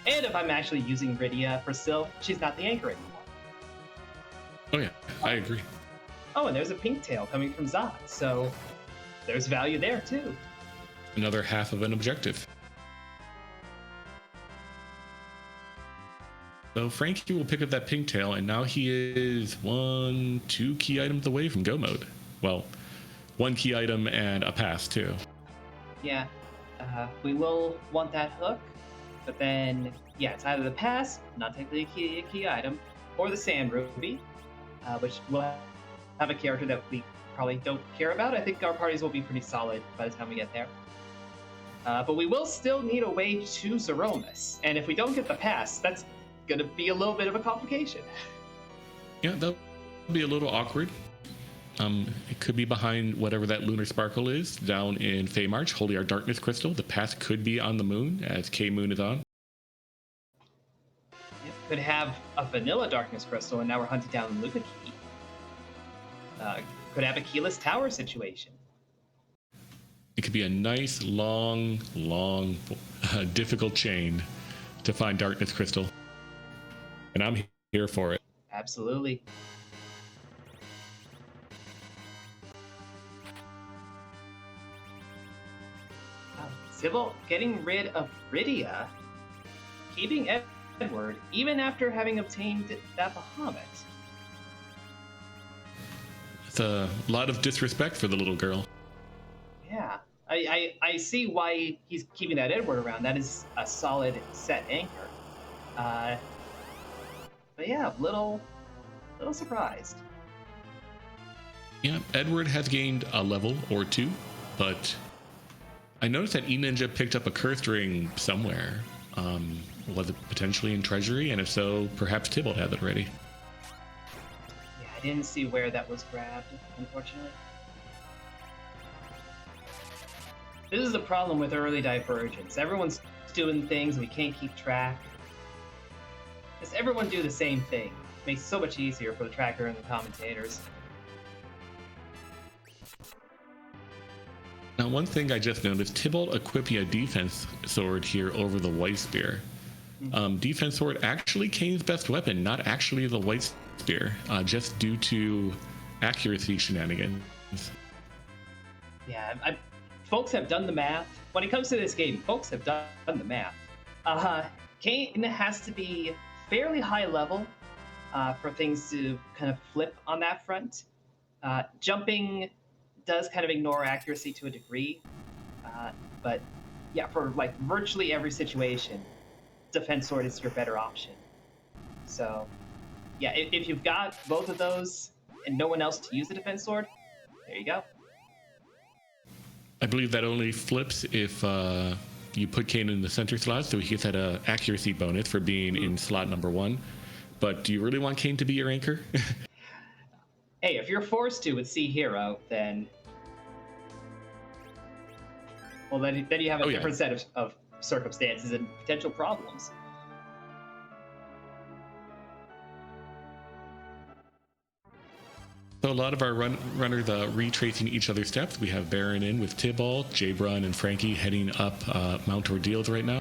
And if I'm actually using Rydia for Sylph, she's not the anchor anymore. Oh yeah, I agree. Oh, and there's a pink tail coming from Zod, so there's value there too. Another half of an objective. So Frankie will pick up that pink tail, and now he is 2 key items away from go mode. Well, 1 key item and a pass too. Yeah, we will want that hook, but then, yeah, it's either the pass, not technically a key item, or the Sand Ruby, which will have a character that we probably don't care about. I think our parties will be pretty solid by the time we get there. But we will still need a way to Zeromus, and if we don't get the pass, that's going to be a little bit of a complication. Yeah, that'll be a little awkward. It could be behind whatever that lunar sparkle is down in Feymarch, Holy Art Darkness Crystal. The path could be on the moon, as K-Moon is on. Yep, could have a vanilla Darkness Crystal, and now we're hunting down Luca Key. Could have a keyless tower situation. It could be a nice, long, difficult chain to find Darkness Crystal. And I'm here for it. Absolutely. Sybil getting rid of Rydia, keeping Edward, even after having obtained that Bahamut. It's a lot of disrespect for the little girl. Yeah, I see why he's keeping that Edward around. That is a solid set anchor. But yeah, little surprised. Yeah, Edward has gained a level or 2, but I noticed that E-Ninja picked up a cursed ring somewhere. Was it potentially in Treasury? And if so, perhaps Tybalt had it already. Yeah, I didn't see where that was grabbed, unfortunately. This is the problem with early Divergence. Everyone's doing things we can't keep track. Just everyone do the same thing. It makes it so much easier for the tracker and the commentators. Now, one thing I just noticed, Tybalt equipping a defense sword here over the White Spear. Defense sword actually Kane's best weapon, not actually the White Spear, just due to accuracy shenanigans. Yeah, folks have done the math. When it comes to this game, folks have done the math. Kane has to be fairly high level for things to kind of flip on that front. Jumping does kind of ignore accuracy to a degree, but yeah, for like virtually every situation, defense sword is your better option. So yeah, if you've got both of those and no one else to use the defense sword, there you go. I believe that only flips if you put Kane in the center slot, so he gets that accuracy bonus for being in slot number 1. But do you really want Kane to be your anchor? Hey, if you're forced to with C Hero, then you have a different set of circumstances and potential problems. So a lot of our runners retracing each other's steps. We have Baron in with Tybalt, Jbrun, and Frankie heading up Mount Ordeals right now.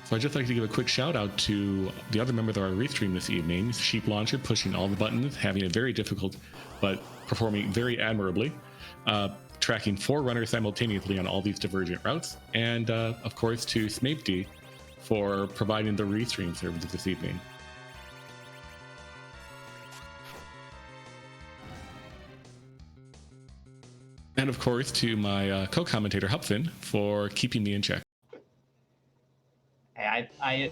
So I'd just like to give a quick shout out to the other members of our restream this evening. Sheep Launcher pushing all the buttons, having it very difficult, but performing very admirably. Tracking 4 runners simultaneously on all these divergent routes. And of course to Smaped for providing the restream services this evening. And of course to my co-commentator Hupfin for keeping me in check. I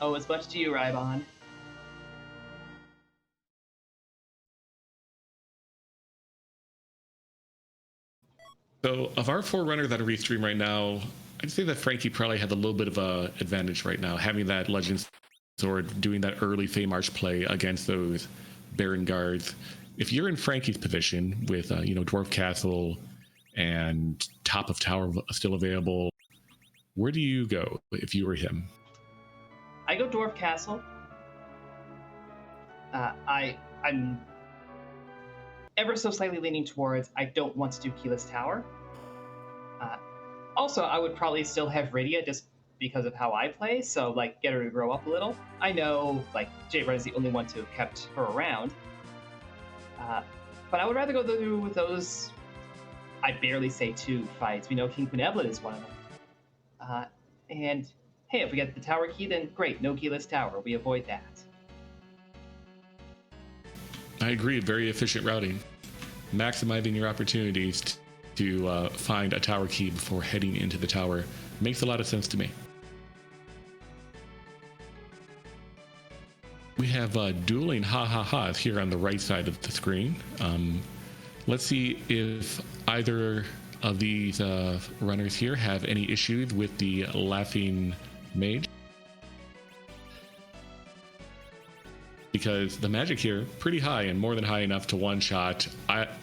owe as much to you, Rybon. So of our 4 runners that are restream right now, I'd say that Frankie probably had a little bit of a advantage right now, having that Legends Sword, doing that early Fey March play against those Baron guards. If you're in Frankie's position with Dwarf Castle and top of tower still available, where do you go if you were him? I go Dwarf Castle. I'm ever so slightly leaning towards I don't want to do Keyless Tower. Also, I would probably still have Rydia just because of how I play, so like get her to grow up a little. I know like Jbrun is the only one to have kept her around. But I would rather go through with those, I barely say 2 fights. We know King Benevolent is one of them. And hey, if we get the tower key, then great, no keyless tower. We avoid that. I agree, very efficient routing. Maximizing your opportunities to find a tower key before heading into the tower makes a lot of sense to me. We have dueling ha-ha-has here on the right side of the screen. Let's see if either of these runners here have any issues with the laughing mage. Because the magic here, pretty high and more than high enough to one-shot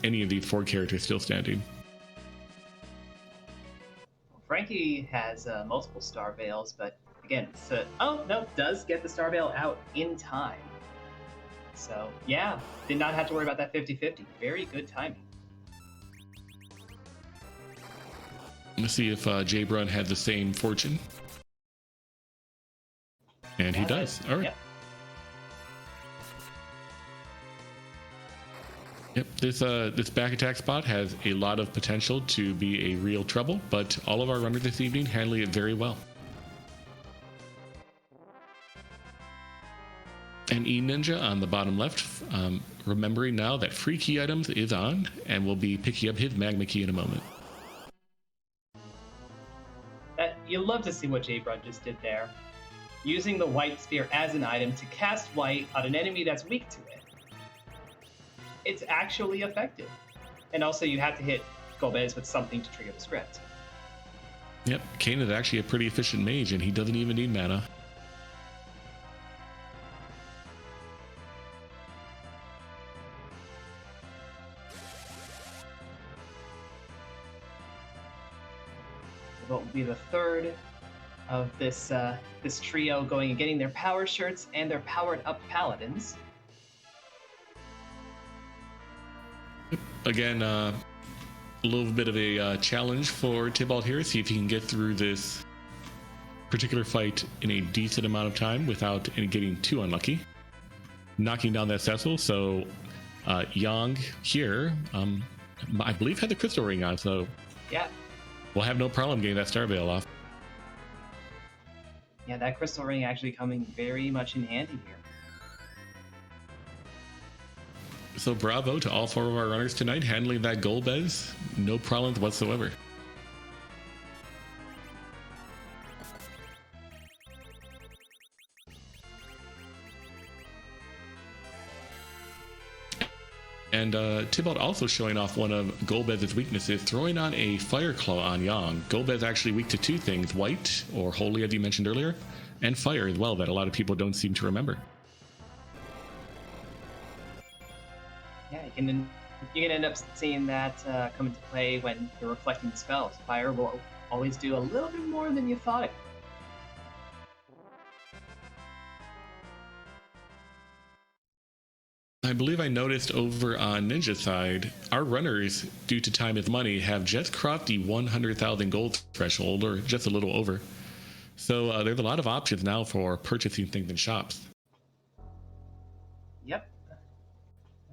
any of these 4 characters still standing. Frankie has multiple Star Veils, but again, does get the Star Veil out in time. So yeah, did not have to worry about that 50-50. Very good timing. Let's see if Jbrun had the same fortune. And he does. All right. Yep, this back attack spot has a lot of potential to be a real trouble, but all of our runners this evening handling it very well. And E-Ninja on the bottom left, remembering now that free key items is on, and will be picking up his magma key in a moment. You'll love to see what Jbrun just did there. Using the white sphere as an item to cast white on an enemy that's weak to it. It's actually effective. And also you have to hit Golbez with something to trigger the script. Yep, Kane is actually a pretty efficient mage, and he doesn't even need mana. What will be the third of this this trio going and getting their power shirts and their powered up paladins. Again, a little bit of a challenge for Tybalt here. See if he can get through this particular fight in a decent amount of time without getting too unlucky. Knocking down that Cecil. So Yang here, I believe, had the crystal ring on. So yeah, we'll have no problem getting that Star Veil off. Yeah, that crystal ring actually coming very much in handy here. So bravo to all 4 of our runners tonight, handling that Golbez, no problems whatsoever. And Tybalt also showing off one of Golbez's weaknesses, throwing on a Fire Claw on Yang. Golbez actually weak to 2 things, white, or holy as you mentioned earlier, and fire as well, that a lot of people don't seem to remember. Yeah, you can end up seeing that come into play when you're reflecting the spells. Fire will always do a little bit more than you thought it would. I believe I noticed over on Ninja side, our runners, due to time is money, have just crossed the 100,000 gold threshold, or just a little over. So there's a lot of options now for purchasing things in shops. Yep.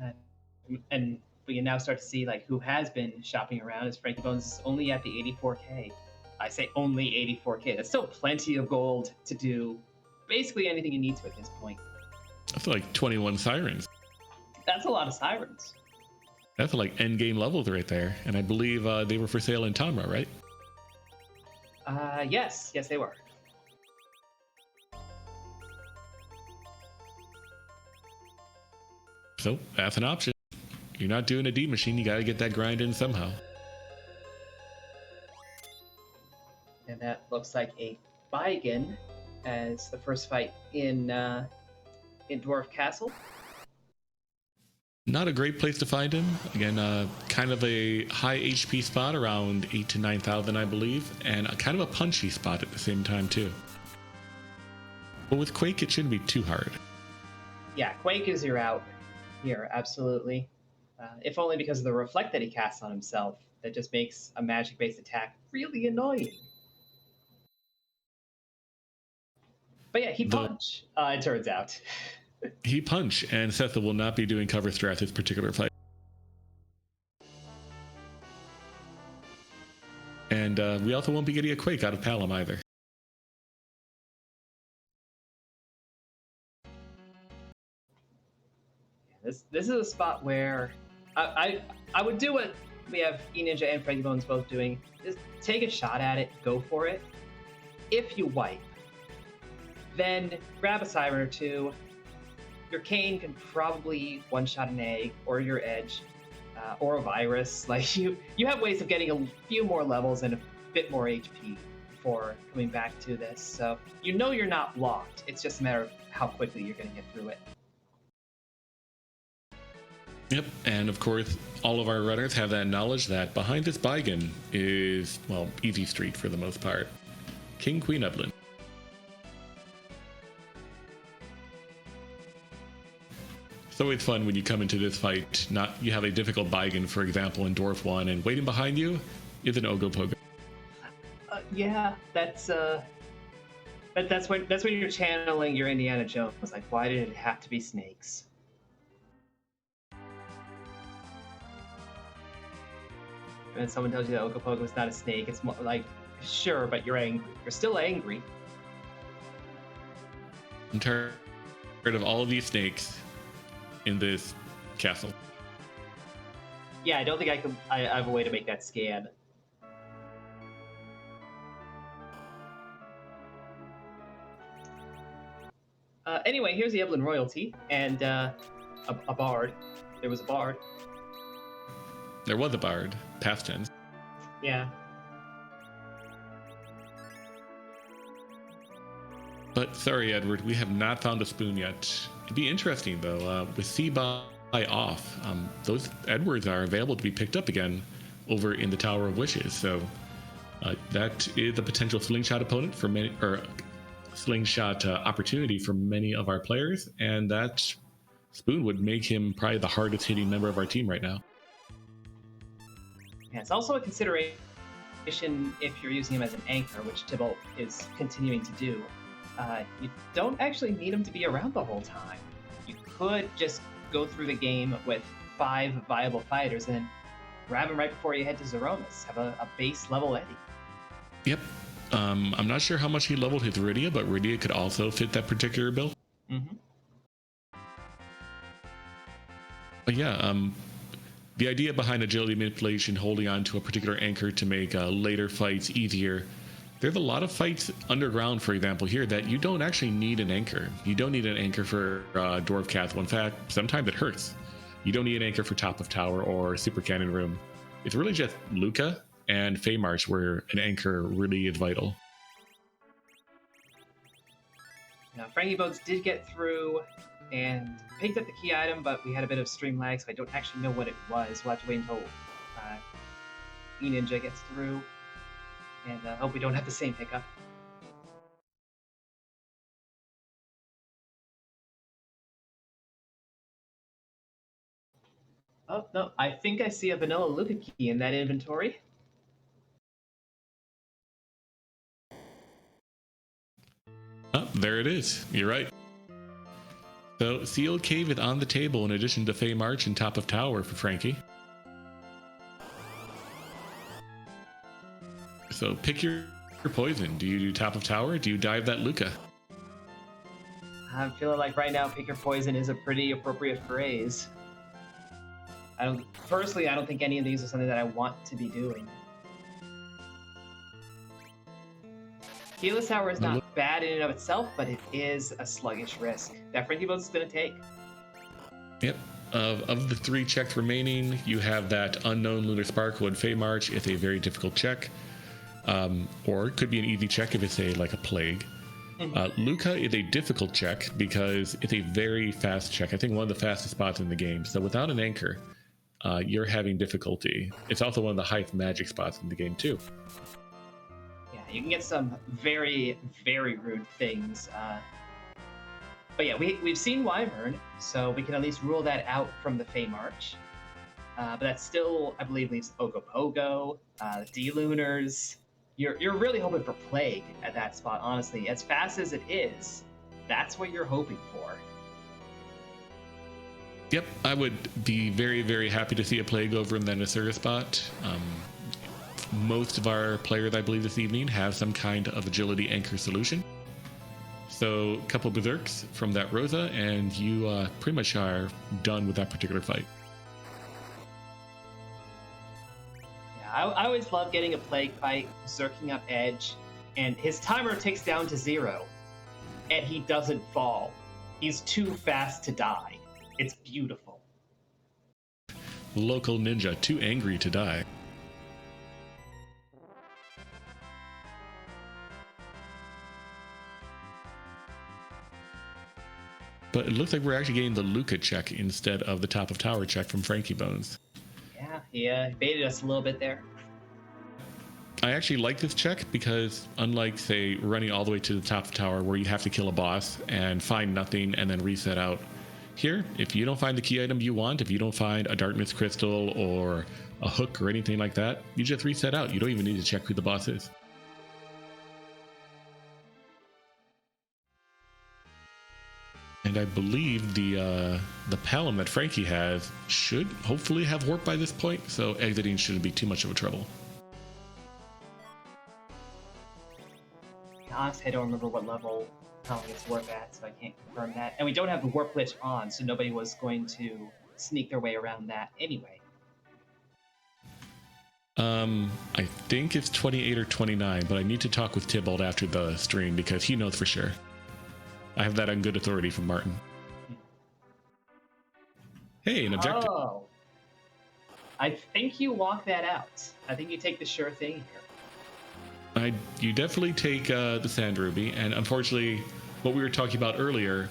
Uh, and we can now start to see like who has been shopping around. As Frankie Bones is only at the 84k. I say only 84k. That's still plenty of gold to do basically anything you need to at this point. That's like 21 sirens. That's a lot of sirens. That's like endgame levels right there. And I believe they were for sale in Tamra, right? Yes, they were. So that's an option. You're not doing a D machine, you gotta get that grind in somehow. And that looks like a Baigen as the first fight in Dwarf Castle. Not a great place to find him. Again, kind of a high HP spot, around 8 to 9,000, I believe, and kind of a punchy spot at the same time too. But with Quake, it shouldn't be too hard. Yeah, Quake is your out here, absolutely. If only because of the reflect that he casts on himself, that just makes a magic-based attack really annoying. But yeah, he punch. It turns out. He punch, and Setha will not be doing cover strat this particular fight. And we also won't be getting a Quake out of Palom either. This is a spot where I would do what we have E-Ninja and Frankie Bones both doing. Just take a shot at it, go for it. If you wipe, then grab a siren or two. Your cane can probably one-shot an egg, or your edge, or a virus. Like you have ways of getting a few more levels and a bit more HP before coming back to this. So you know you're not locked. It's just a matter of how quickly you're going to get through it. Yep, and of course, all of our runners have that knowledge that behind this Baigen is, well, easy street for the most part. King Queen Evelyn. It's always fun when you come into this fight, you have a difficult Baigen, for example, in Dwarf 1, and waiting behind you is an Ogopogo. Yeah, that's when you're channeling your Indiana Jones. Like, why did it have to be snakes? And someone tells you that Ogopogo is not a snake, it's more like, sure, but you're angry. You're still angry. I'm tired of all of these snakes in this castle. Yeah, I don't think I have a way to make that scan. Anyway, here's the Evelyn royalty and a bard. There was a bard. There was a bard, past tense. Yeah. But sorry, Edward, we have not found a spoon yet. It'd be interesting, though. With C-Buy off, those Edwards are available to be picked up again over in the Tower of Wishes. So that is a potential slingshot opponent for many, or slingshot opportunity for many of our players. And that spoon would make him probably the hardest hitting member of our team right now. Yeah, it's also a consideration if you're using him as an anchor, which Tybalt is continuing to do. You don't actually need him to be around the whole time. You could just go through the game with 5 viable fighters and then grab him right before you head to Zeronis. Have a base level Eddie. Yep. I'm not sure how much he leveled his Rydia, but Rydia could also fit that particular build. Mm-hmm. But yeah, the idea behind agility manipulation, holding on to a particular anchor to make later fights easier. There's a lot of fights underground, for example, here that you don't actually need an anchor. You don't need an anchor for Dwarf Castle. In fact, sometimes it hurts. You don't need an anchor for Top of Tower or Super Cannon Room. It's really just Luca and Feymarch where an anchor really is vital. Now, Frankie Bones did get through and picked up the key item, but we had a bit of stream lag, so I don't actually know what it was. We'll have to wait until E-Ninja gets through, and hope we don't have the same hiccup. Oh, no, I think I see a vanilla Luca key in that inventory. Oh, there it is. You're right. So, Sealed Cave is on the table in addition to Fey March and Top of Tower for Frankie. So, pick your poison. Do you do Top of Tower? Do you dive that Luca? I'm feeling like right now, pick your poison is a pretty appropriate phrase. I don't think any of these are something that I want to be doing. Keyless Tower is not bad in and of itself, but it is a sluggish risk that Frankie Bones is going to take. Yep. Of the 3 checks remaining, you have that unknown Lunar Sparkle and Fey March. It's a very difficult check. Or it could be an easy check if it's like a plague. Luca is a difficult check because it's a very fast check. I think one of the fastest spots in the game. So without an anchor, you're having difficulty. It's also one of the highest magic spots in the game too. Yeah, you can get some very, very rude things. But yeah, we've seen Wyvern, so we can at least rule that out from the Fey March. But that still, I believe, leaves Ogopogo, D-Lunars. You're really hoping for Plague at that spot, honestly. As fast as it is, that's what you're hoping for. Yep, I would be very, very happy to see a Plague over in the Nasura spot. Most of our players, I believe, this evening have some kind of agility anchor solution. So a couple Berserks from that Rosa, and you pretty much are done with that particular fight. I always love getting a Plague fight, Zerking up Edge, and his timer ticks down to 0, and he doesn't fall. He's too fast to die. It's beautiful. Local ninja, too angry to die. But it looks like we're actually getting the Luca check instead of the Top of Tower check from Frankie Bones. Yeah, he baited us a little bit there. I actually like this check because unlike, say, running all the way to the Top of Tower where you have to kill a boss and find nothing and then reset out, here, if you don't find the key item you want, if you don't find a Darkness Crystal or a hook or anything like that, you just reset out. You don't even need to check who the boss is. And I believe the Palom that Frankie has should hopefully have warp by this point, so exiting shouldn't be too much of a trouble. Honestly, I don't remember what level Palom gets warp at, so I can't confirm that. And we don't have the warp glitch on, so nobody was going to sneak their way around that anyway. I think it's 28 or 29, but I need to talk with Tybalt after the stream because he knows for sure. I have that on good authority from Martin. Hey, an objective. Oh. I think you walk that out. I think you take the sure thing here. You definitely take the Sand Ruby, and unfortunately, what we were talking about earlier,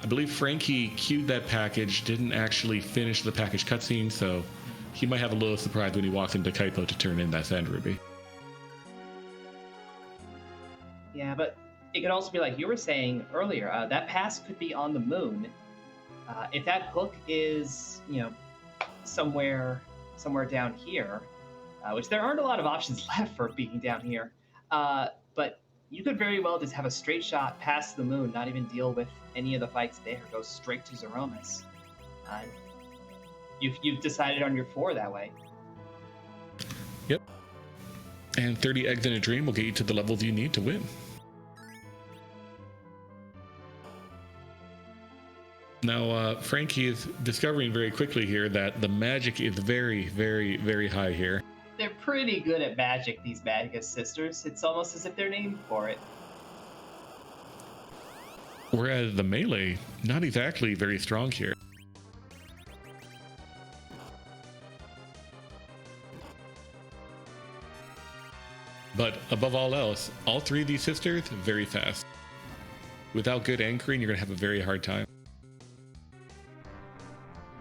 I believe Frankie queued that package, didn't actually finish the package cutscene, so he might have a little surprise when he walks into Kaipo to turn in that Sand Ruby. Yeah, but it could also be like you were saying earlier, that pass could be on the moon. If that hook is, somewhere down here, which there aren't a lot of options left for being down here, but you could very well just have a straight shot past the moon, not even deal with any of the fights there, go straight to Zeromus. You've decided on your 4 that way. Yep. And 30 eggs in a dream will get you to the levels you need to win. Now, Frankie is discovering very quickly here that the magic is very, very, very high here. They're pretty good at magic, these Magus sisters. It's almost as if they're named for it. Whereas the melee, not exactly very strong here. But above all else, all 3 of these sisters, very fast. Without good anchoring, you're going to have a very hard time.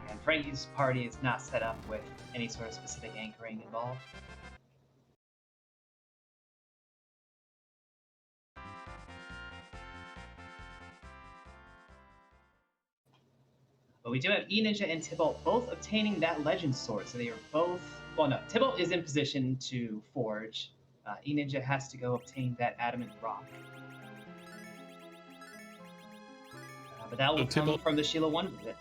And Frankie's party is not set up with any sort of specific anchoring involved. But we do have E-Ninja and Tybalt both obtaining that Legend Sword, so they are both. Well, no, Tybalt is in position to forge. E-Ninja has to go obtain that Adamant Rock. But that will come from the Sheila 1 visit.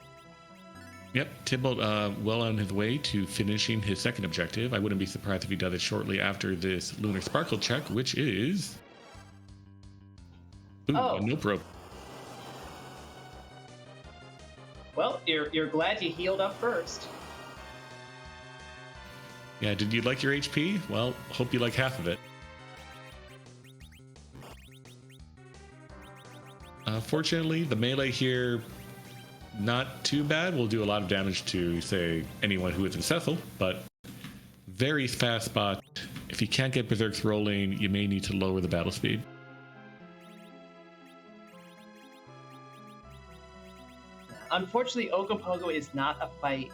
Yep, Tybalt well on his way to finishing his second objective. I wouldn't be surprised if he does it shortly after this Lunar Sparkle check, which is... Ooh, no probe. Well, you're glad you healed up first. Yeah, did you like your HP? Well, hope you like half of it. Fortunately, the melee here, not too bad. Will do a lot of damage to, say, anyone who is in Cecil, but very fast spot. If you can't get Berserks rolling, you may need to lower the battle speed. Unfortunately, Ogopogo is not a fight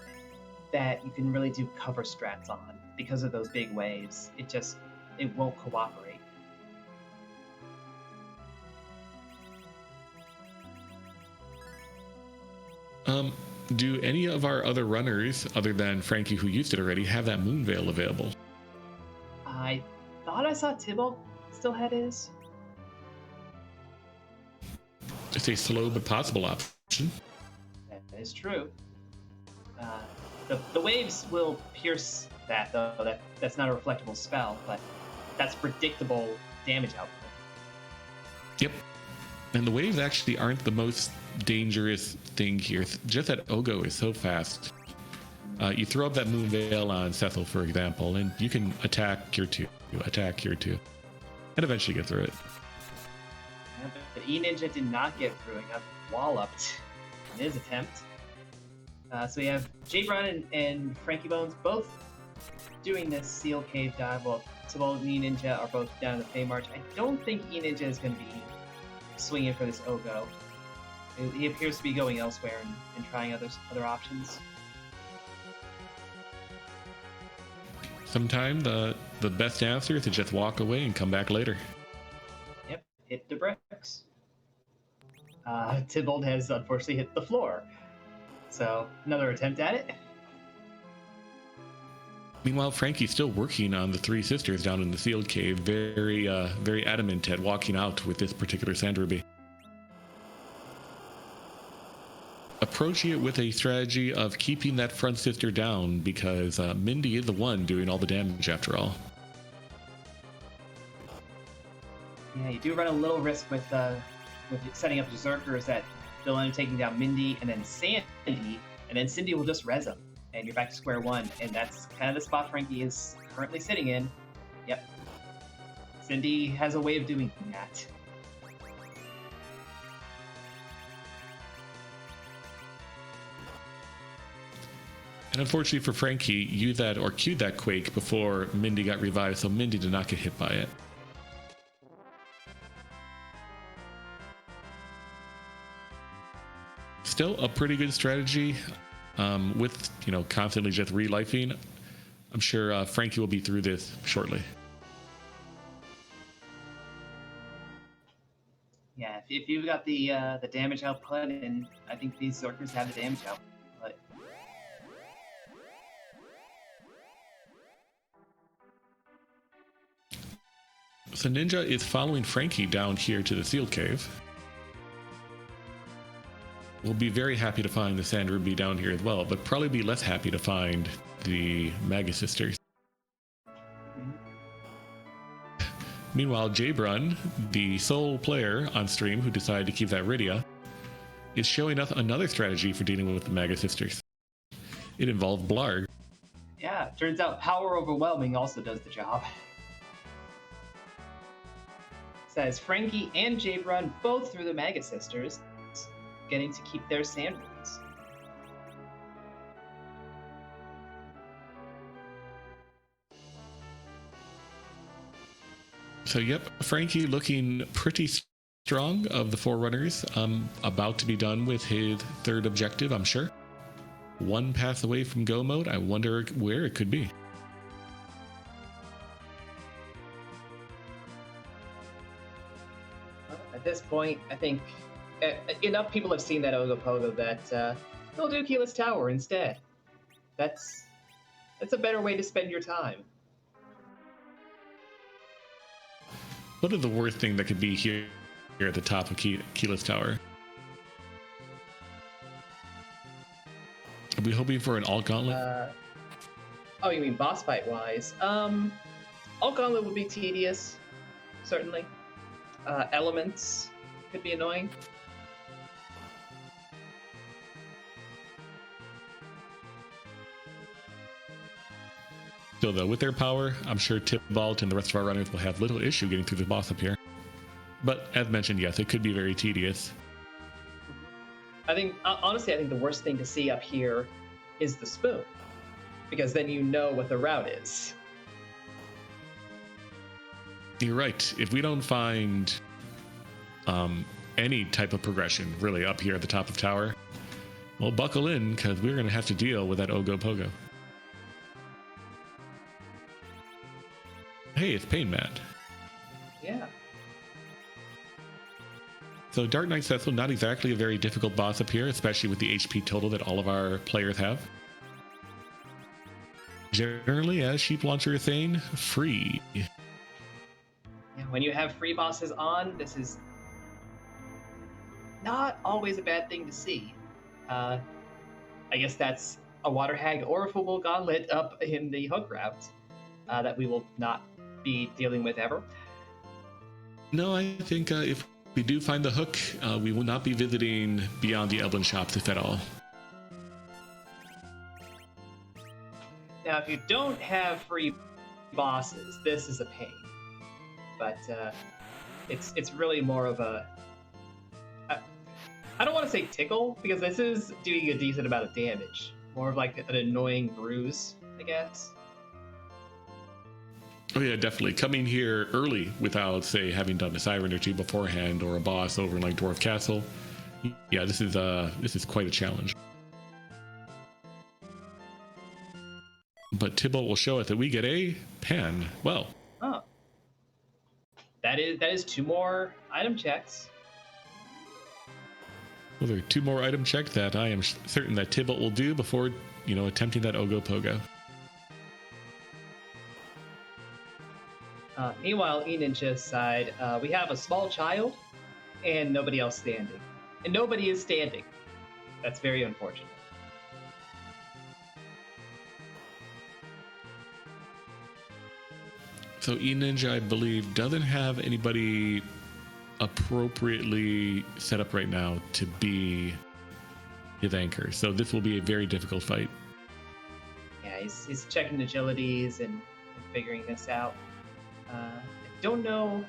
that you can really do cover strats on because of those big waves. It won't cooperate. Do any of our other runners, other than Frankie who used it already, have that Moon Veil available? I thought I saw Tybalt still had his. It's a slow but possible option. That is true. The waves will pierce that, though. That's not a reflectable spell, but that's predictable damage output. Yep. And the waves actually aren't the most dangerous thing here. Just that Ogo is so fast. You throw up that Moon Veil on Cecil, for example, and you can attack your 2, and eventually get through it. Yeah, but E-Ninja did not get through it. Got walloped in his attempt. So we have J-Brun and Frankie Bones both doing this Seal Cave dive, while Tybalt and E-Ninja are both down in the Fey March. I don't think E-Ninja is going to be swinging for this Ogo. He appears to be going elsewhere and trying other options. Sometimes the best answer is to just walk away and come back later. Yep, hit the bricks. Tybalt has unfortunately hit the floor. So, another attempt at it. Meanwhile, Frankie's still working on the 3 sisters down in the sealed cave, very adamant at walking out with this particular sand ruby. Approaching it with a strategy of keeping that front sister down, because Mindy is the one doing all the damage after all. Yeah, you do run a little risk with setting up Berserkers that they'll end up taking down Mindy and then Sandy, and then Cindy will just res them, and you're back to square one, and that's kind of the spot Frankie is currently sitting in. Yep. Cindy has a way of doing that. And unfortunately for Frankie, used that or queued that Quake before Mindy got revived, so Mindy did not get hit by it. Still a pretty good strategy with, constantly just relifing. I'm sure Frankie will be through this shortly. Yeah, if you've got the damage output, and I think these Zerkers have the damage output. So Ninja is following Frankie down here to the sealed cave. We'll be very happy to find the Sand Ruby down here as well, but probably be less happy to find the Maga Sisters. Meanwhile, J-Brun, the sole player on stream who decided to keep that Rydia, is showing us another strategy for dealing with the Maga Sisters. It involved Blarg. Yeah, turns out Power Overwhelming also does the job. Says Frankie and J-Brun both through the Maga Sisters, getting to keep their sand rubies. So yep, Frankie looking pretty strong of the Forerunners. About to be done with his third objective, I'm sure. One pass away from go mode. I wonder where it could be. At this point, I think enough people have seen that Ogopogo that You'll do Keyless Tower instead. That's a better way to spend your time. What is the worst thing that could be here at the top of Keyless Tower? Are we hoping for an alt gauntlet? Oh, you mean boss fight wise? Alt gauntlet would be tedious, certainly. Elements could be annoying. Still, though, with their power, I'm sure Tybalt and the rest of our runners will have little issue getting through the boss up here. But as mentioned, yes, it could be very tedious. I think, honestly, I think the worst thing to see up here is the spoon, because then you know what the route is. You're right. If we don't find any type of progression really up here at the top of tower, well, buckle in, because we're going to have to deal with that Ogopogo. Hey, it's Pain Man. Yeah. So Dark Knight Cecil, not exactly a very difficult boss up here, especially with the HP total that all of our players have. Generally, as Sheep Launcher is saying, free. Yeah, when you have free bosses on, this is not always a bad thing to see. I guess that's a Water Hag or a Full Gauntlet up in the hook route that we will not be dealing with ever. No, I think if we do find the hook, we will not be visiting beyond the Elven shops, if at all. Now, if you don't have free bosses, this is a pain. But it's really more of a... I don't want to say tickle, because this is doing a decent amount of damage. More of like an annoying bruise, I guess. Oh yeah, definitely. Coming here early without, say, having done a siren or two beforehand, or a boss over in like Dwarf Castle. Yeah, this is quite a challenge. But Tybalt will show us that we get a pen. Well. Oh. That is 2 more item checks. Well, there are 2 more item checks that I am certain that Tybalt will do before, attempting that Ogopogo. Meanwhile, E-Ninja's side, we have a small child and nobody else standing. And nobody is standing. That's very unfortunate. So E-Ninja, I believe, doesn't have anybody appropriately set up right now to be his anchor. So this will be a very difficult fight. Yeah, he's checking agilities and figuring this out. I don't know.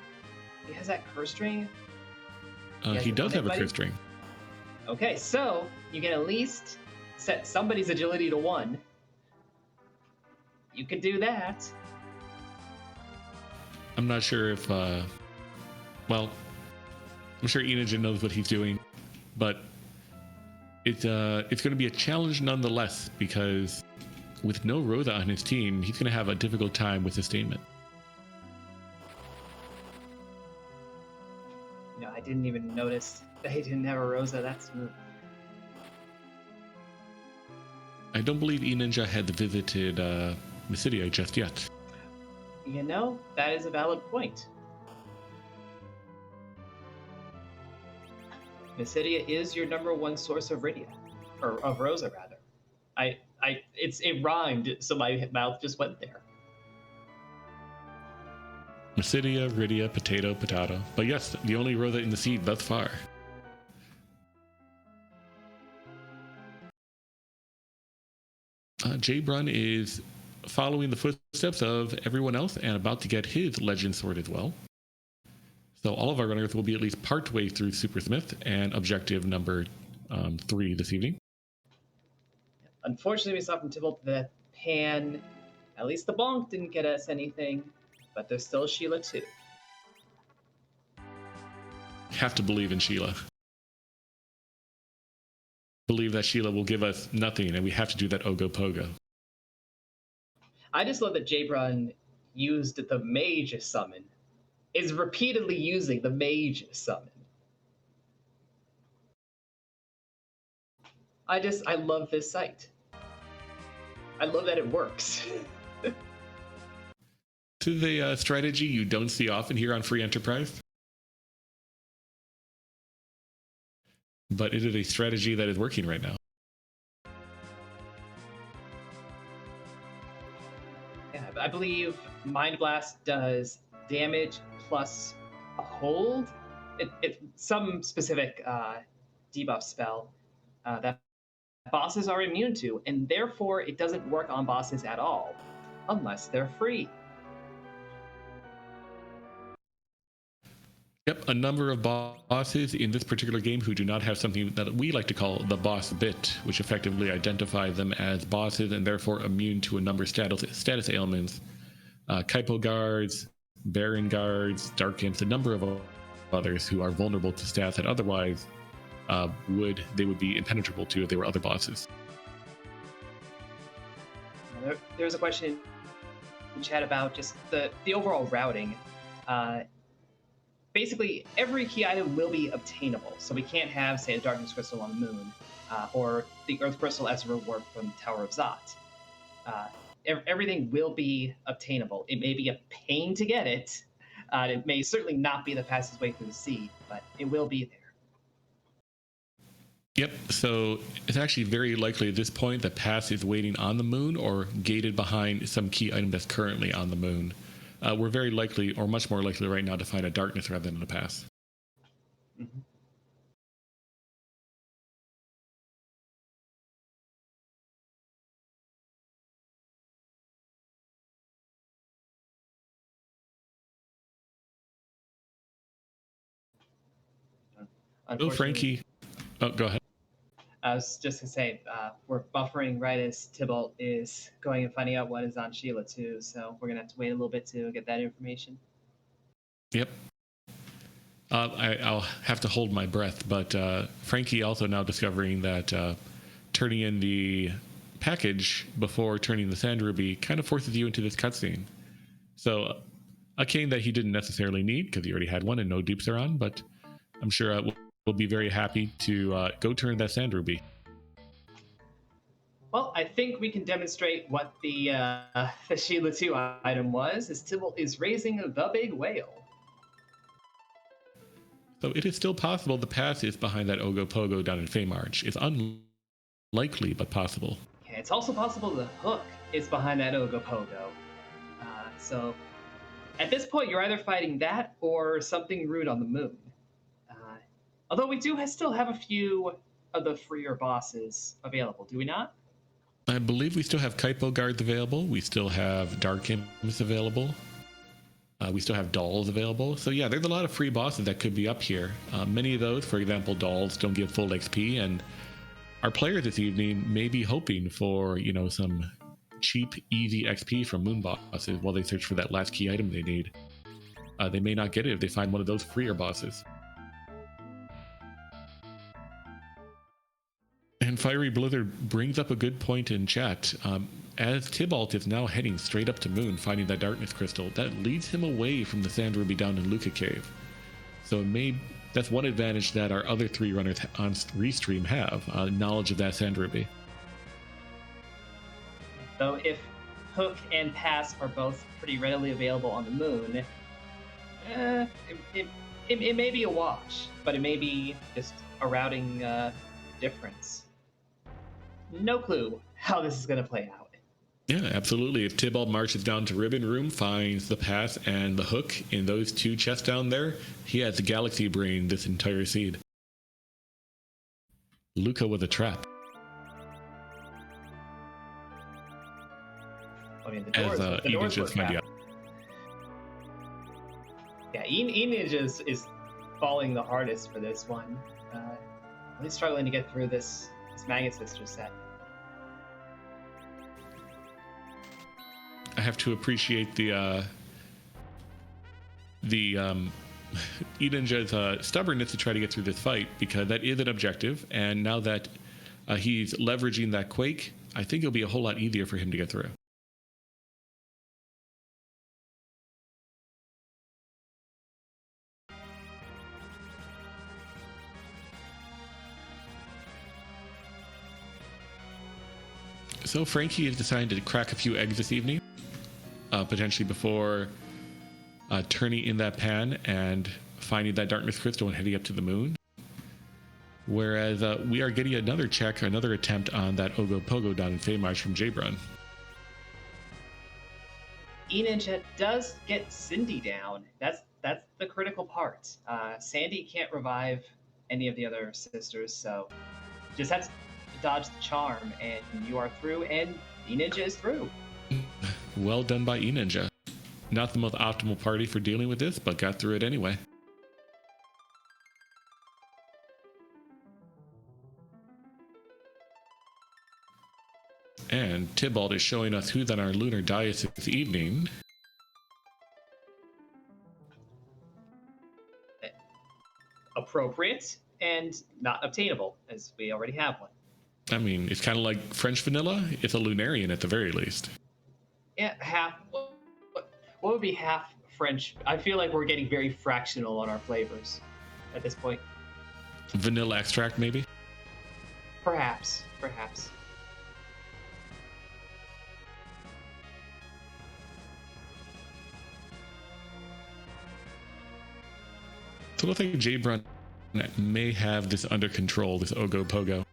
He has that curse string. He does have a curse string. Okay, so you can at least set somebody's agility to 1. You could do that. I'm not sure if, I'm sure E-Ninja knows what he's doing, but it's going to be a challenge nonetheless, because with no Rosa on his team, he's going to have a difficult time with sustainment. I didn't even notice that he didn't have a Rosa. That's... I don't believe E-Ninja had visited Mysidia just yet. That is a valid point. Mysidia is your number 1 source of Rydia, or of Rosa rather. It rhymed, so my mouth just went there. Mysidia, Rydia, potato. But yes, the only Rosa in the seed thus far. J-Brun is following the footsteps of everyone else and about to get his Legend Sword as well. So all of our runners will be at least part way through Super Smith and objective number 3 this evening. Unfortunately, we saw from Tybalt that Pan, at least the bonk didn't get us anything, but there's still Sheila too. Have to believe in Sheila. Believe that Sheila will give us nothing, and we have to do that Ogopogo. I just love that J-Brun used the Mage Summon, is repeatedly using the Mage Summon. I love this site. I love that it works. To the strategy you don't see often here on Free Enterprise, but it is a strategy that is working right now. Yeah, I believe Mind Blast does damage plus a hold. It's some specific debuff spell that bosses are immune to, and therefore it doesn't work on bosses at all, unless they're free. Yep, a number of bosses in this particular game who do not have something that we like to call the boss bit, which effectively identifies them as bosses and therefore immune to a number of status ailments. Kaipo guards, Baron guards, Dark Imps, a number of others who are vulnerable to stats that otherwise would be impenetrable to if they were other bosses. There's a question in chat about just the overall routing. Basically, every key item will be obtainable, so we can't have, say, a Darkness Crystal on the Moon, or the Earth Crystal as a reward from Tower of Zot. Everything will be obtainable. It may be a pain to get it. It may certainly not be the fastest way through the sea, but it will be there. Yep, so it's actually very likely at this point that pass is waiting on the moon or gated behind some key item that's currently on the moon. We're very likely, or much more likely right now, to find a darkness rather than a pass. Mm-hmm. Oh, Frankie. Oh, go ahead. I was just going to say, we're buffering right as Tybalt is going and finding out what is on Sheila, too. So we're going to have to wait a little bit to get that information. Yep. I'll have to hold my breath, but Frankie also now discovering that turning in the package before turning the Sand Ruby kind of forces you into this cutscene. So a cane that he didn't necessarily need because he already had one and no dupes are on, but I'm sure we'll be very happy to go turn that Sand Ruby. Well, I think we can demonstrate what the Sheila 2 item was, as Tybalt is raising the big whale. So it is still possible the pass is behind that Ogopogo down in Feymarch. It's unlikely, but possible. Yeah, it's also possible the hook is behind that Ogopogo. So at this point, you're either fighting that or something rude on the moon. Although we do still have a few of the freer bosses available, do we not? I believe we still have Kaipo guards available. We still have Dark Imps available. We still have dolls available. So yeah, there's a lot of free bosses that could be up here. Many of those, for example, dolls don't give full XP, and our players this evening may be hoping for, some cheap, easy XP from moon bosses while they search for that last key item they need. They may not get it if they find one of those freer bosses. And Fiery Blizzard brings up a good point in chat. As Tybalt is now heading straight up to Moon, finding that Darkness Crystal, that leads him away from the Sand Ruby down in Luca Cave. So that's one advantage that our other three runners on Restream have, knowledge of that Sand Ruby. Though if Hook and Pass are both pretty readily available on the Moon, it may be a wash, but it may be just a routing difference. No clue how this is going to play out. Yeah, absolutely. If Tybalt marches down to Ribbon Room, finds the Pass and the Hook in those two chests down there, he has the Galaxy Brain this entire seed. Luca with a trap. I mean, the doors work out. Yeah, E-Ninja is falling the hardest for this one. Really struggling to get through this Maggot Sister set. I have to appreciate the E-Ninja's stubbornness to try to get through this fight, because that is an objective, and now that he's leveraging that Quake, I think it'll be a whole lot easier for him to get through. So Frankie is deciding to crack a few eggs this evening, potentially before turning in that pan and finding that darkness crystal and heading up to the moon. Whereas we are getting another attempt on that Ogopogo down in Feymarsh from Jbrun. E-Ninja does get Cindy down. That's the critical part. Sandy can't revive any of the other sisters, so just has to dodge the charm, and you are through, and E-Ninja is through. Well done by E-Ninja. Not the most optimal party for dealing with this, but got through it anyway. And Tybalt is showing us who's on our lunar dais this evening. Appropriate and not obtainable, as we already have one. I mean, it's kind of like French vanilla. It's a lunarian at the very least. Yeah, half. What would be half French? I feel like we're getting very fractional on our flavors at this point. Vanilla extract, maybe? Perhaps. So it looks like Jbrun may have this under control, this Ogopogo.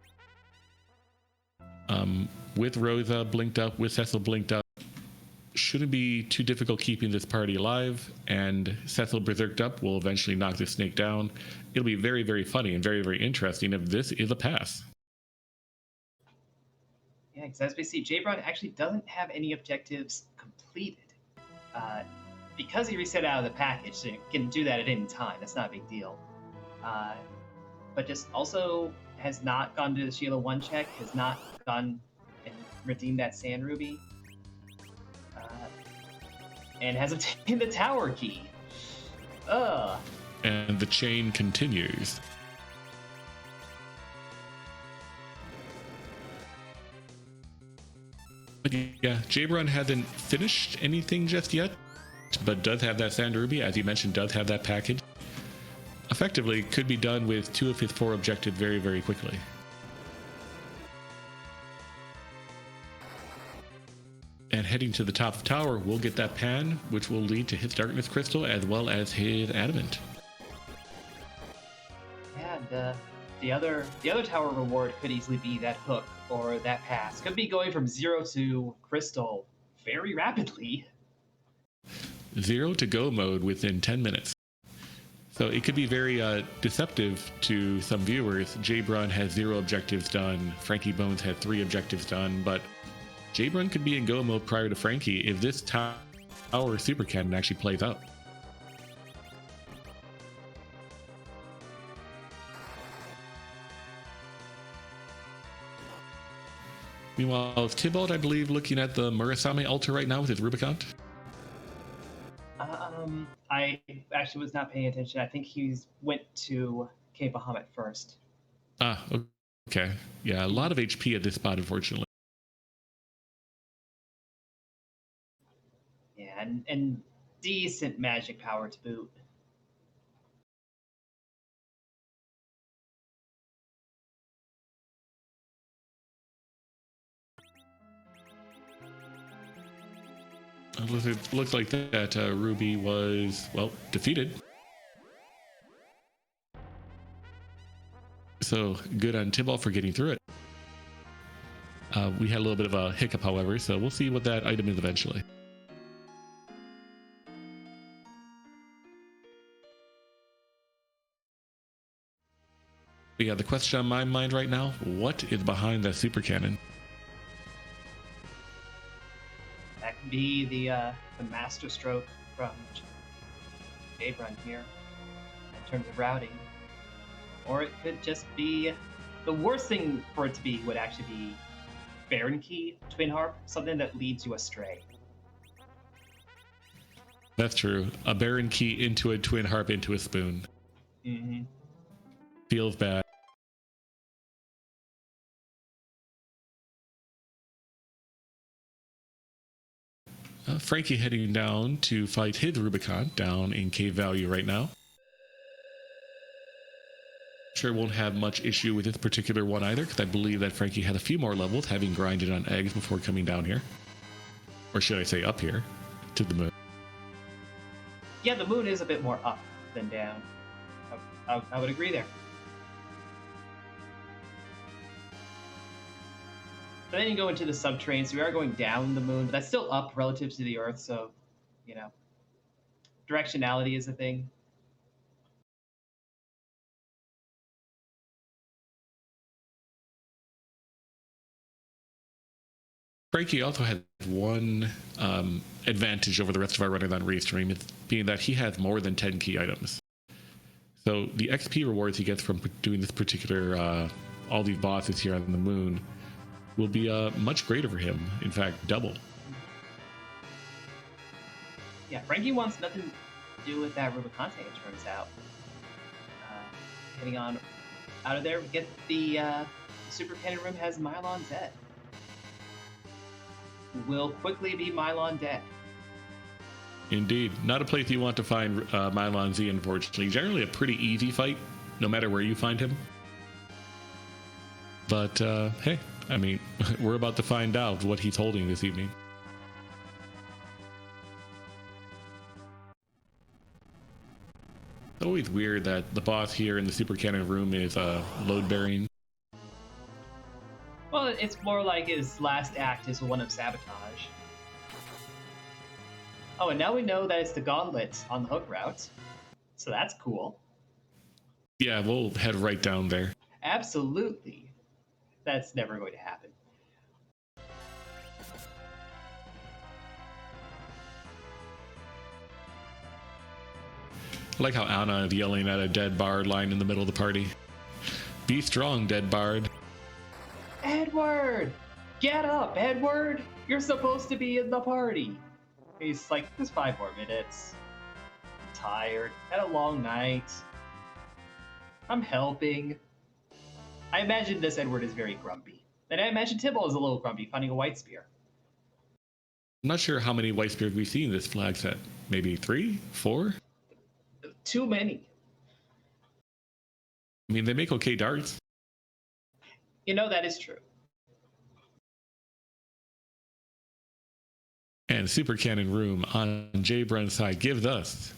With Rosa blinked up, with Cecil blinked up, shouldn't be too difficult keeping this party alive, and Cecil berserked up will eventually knock this snake down. It'll be very, very funny and very, very interesting if this is a pass. Yeah, because as we see, Jbrun actually doesn't have any objectives completed. Because he reset out of the package, so you can do that at any time. That's not a big deal. But just also has not gone to the Sheila 1 check, has not gone and redeemed that Sand Ruby, and has obtained the tower key. And the chain continues. But yeah, Jbrun hasn't finished anything just yet, but does have that Sand Ruby, as you mentioned, does have that package. Effectively, could be done with 2 of his 4 objectives very, very quickly. And heading to the top of the tower, we'll get that pan, which will lead to his darkness crystal as well as his adamant. Yeah, the other tower reward could easily be that hook or that pass. Could be going from 0 to crystal very rapidly. 0 to go mode within 10 minutes. So it could be very deceptive to some viewers. Jbrun has 0 objectives done. Frankie Bones had 3 objectives done, but Jbrun could be in go mode prior to Frankie if this tower super cannon actually plays out. Meanwhile, is Tybalt, I believe, looking at the Murasame altar right now with his Rubicon? I actually was not paying attention. I think he went to Cape Bahamut first. Ah, okay. Yeah, a lot of HP at this spot, unfortunately. Yeah, and decent magic power to boot. It looks like that Ruby was, well, defeated. So good on Tybalt for getting through it. We had a little bit of a hiccup, however, so we'll see what that item is eventually. But yeah, the question on my mind right now, what is behind that super cannon? That could be the master stroke from Jbrun here in terms of routing. Or it could just be, the worst thing for it to be would actually be Baron Key, Twin Harp, something that leads you astray. That's true. A Baron Key into a Twin Harp into a spoon. Mm-hmm. Feels bad. Frankie heading down to fight his Rubicon down in Cave Value right now. sure won't have much issue with this particular one either, because I believe that Frankie had a few more levels, having grinded on eggs before coming down here. Or should I say up here, to the moon. Yeah, the moon is a bit more up than down. I would agree there. But then you go into the subterranean, so we are going down the moon, but that's still up relative to the Earth, so, you know, directionality is a thing. Frankie also has one advantage over the rest of our running on Restream, being that he has more than 10 key items. So the XP rewards he gets from doing this particular, all these bosses here on the moon, will be much greater for him. In fact, double. Yeah, Frankie wants nothing to do with that Rubicante, it turns out. Getting on out of there, we get the Super Cannon Room has Mylon Z. Will quickly be Mylon dead. Indeed. Not a place you want to find Mylon Z, unfortunately. Generally a pretty easy fight, no matter where you find him. But, hey, I mean, we're about to find out what he's holding this evening. It's always weird that the boss here in the Super Cannon Room is load-bearing. Well, it's more like his last act is one of sabotage. Oh, and now we know that it's the gauntlet on the hook route. So that's cool. Yeah, we'll head right down there. Absolutely. That's never going to happen. I like how Anna is yelling at a dead bard lying in the middle of the party. Be strong, dead bard. Edward! Get up, Edward! You're supposed to be in the party. He's like, just 5 more minutes. I'm tired. Had a long night. I'm helping. I imagine this Edward is very grumpy. And I imagine Tibble is a little grumpy, finding a white spear. I'm not sure how many white spears we've seen in this flag set. Maybe 3? 4? Too many. I mean, they make okay darts. You know, that is true. And Super Cannon Room on J Brun's side gives us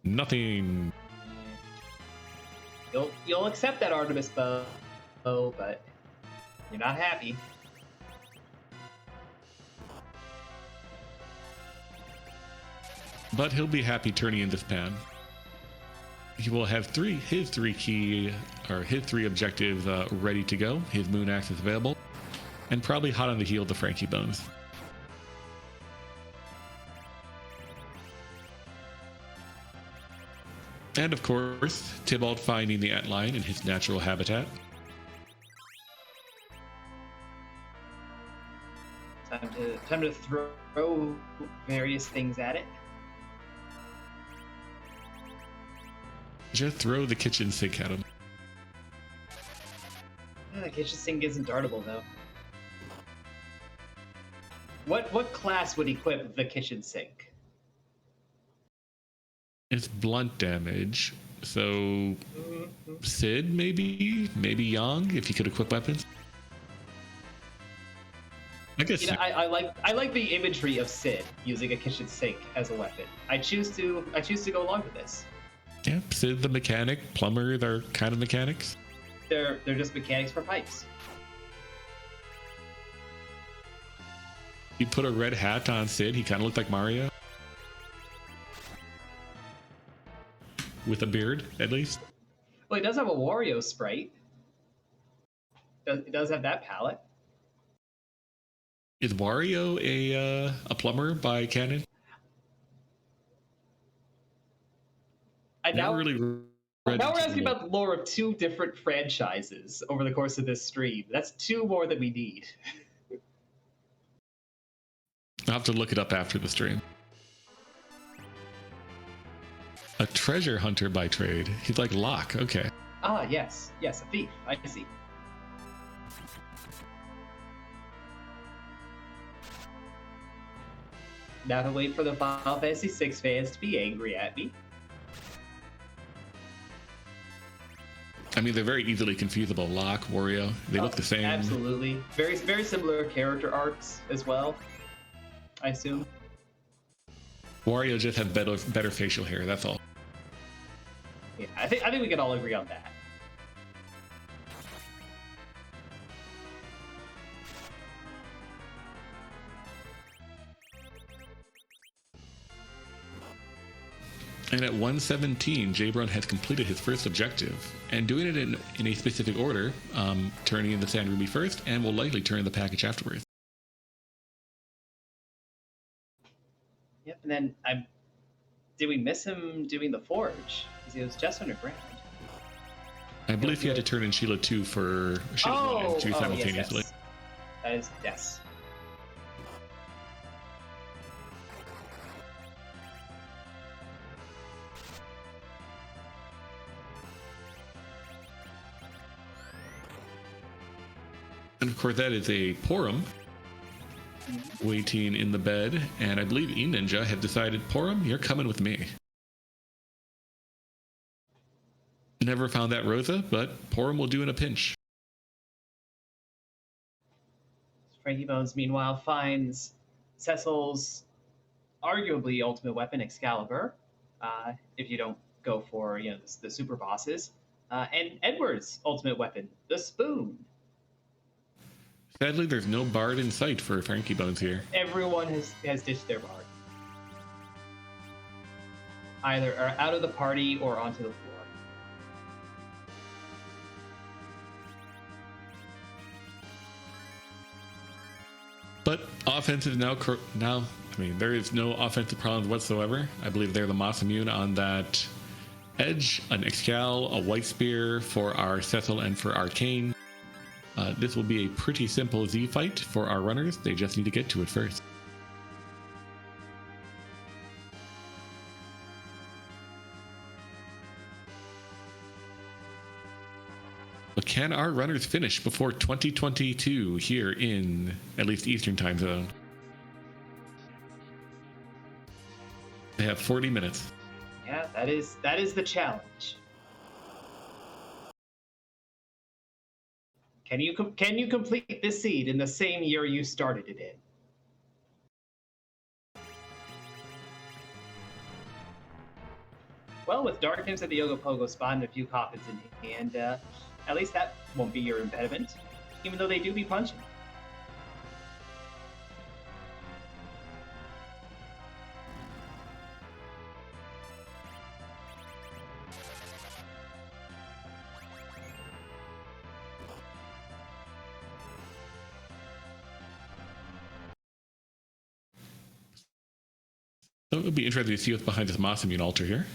nothing. You'll accept that Artemis bow, but you're not happy. But he'll be happy turning in this pan. He will have his three objectives ready to go. His moon axe is available, and probably hot on the heel of the Frankie bones. And of course, Tybalt finding the antlion in his natural habitat. Time to throw various things at it. Just throw the kitchen sink at him. The kitchen sink isn't dartable though. What class would equip the kitchen sink? It's blunt damage, so Sid maybe Yang if he could equip weapons. I guess you know, I like the imagery of Sid using a kitchen sink as a weapon. I choose to go along with this. Yeah, Sid the mechanic, plumber, they're kind of mechanics. They're just mechanics for pipes. You put a red hat on Sid, he kind of looked like Mario. With a beard, at least. Well, he does have a Wario sprite. It does have that palette. Is Wario a plumber by canon? Now we're asking about the lore of 2 different franchises over the course of this stream. That's 2 more than we need. I'll have to look it up after the stream. A treasure hunter by trade. He's like Locke, okay. Ah, yes, a thief. I see. Now to wait for the Final Fantasy VI fans to be angry at me. I mean, they're very easily confusable. Locke, Wario, they look the same. Absolutely. Very, very similar character arcs as well, I assume. Wario just has better facial hair, that's all. Yeah, I think we can all agree on that. And at 117, Jabron has completed his first objective, and doing it in a specific order, turning in the Sand Ruby first, and will likely turn in the package afterwards. Yep, and then did we miss him doing the Forge? Because he was just underground. I believe he had to turn in Sheila 2 for Sheila 1 and 2 simultaneously. Yes. That is, yes. And of course, that is a Porum waiting in the bed, and I believe E-Ninja have decided, Porum, you're coming with me. Never found that Rosa, but Porum will do in a pinch. Frankie Bones, meanwhile, finds Cecil's arguably ultimate weapon, Excalibur, if you don't go for the super bosses, and Edward's ultimate weapon, the Spoon. Sadly, there's no bard in sight for Frankie Bones here. Everyone has ditched their bard. Either are out of the party or onto the floor. But offense is now, I mean, there is no offensive problems whatsoever. I believe they're the Masamune on that Edge, an Excal, a White Spear for our Cecil and for Arcane. This will be a pretty simple Z fight for our runners. They just need to get to it first. But can our runners finish before 2022 here in at least Eastern Time Zone? They have 40 minutes. Yeah, that is the challenge. Can you complete this seed in the same year you started it in? Well, with Darkness at the Ogopogo spot and a few coffins in hand, at least that won't be your impediment, even though they do be punching. So it'll be interesting to see what's behind this Masamune altar here.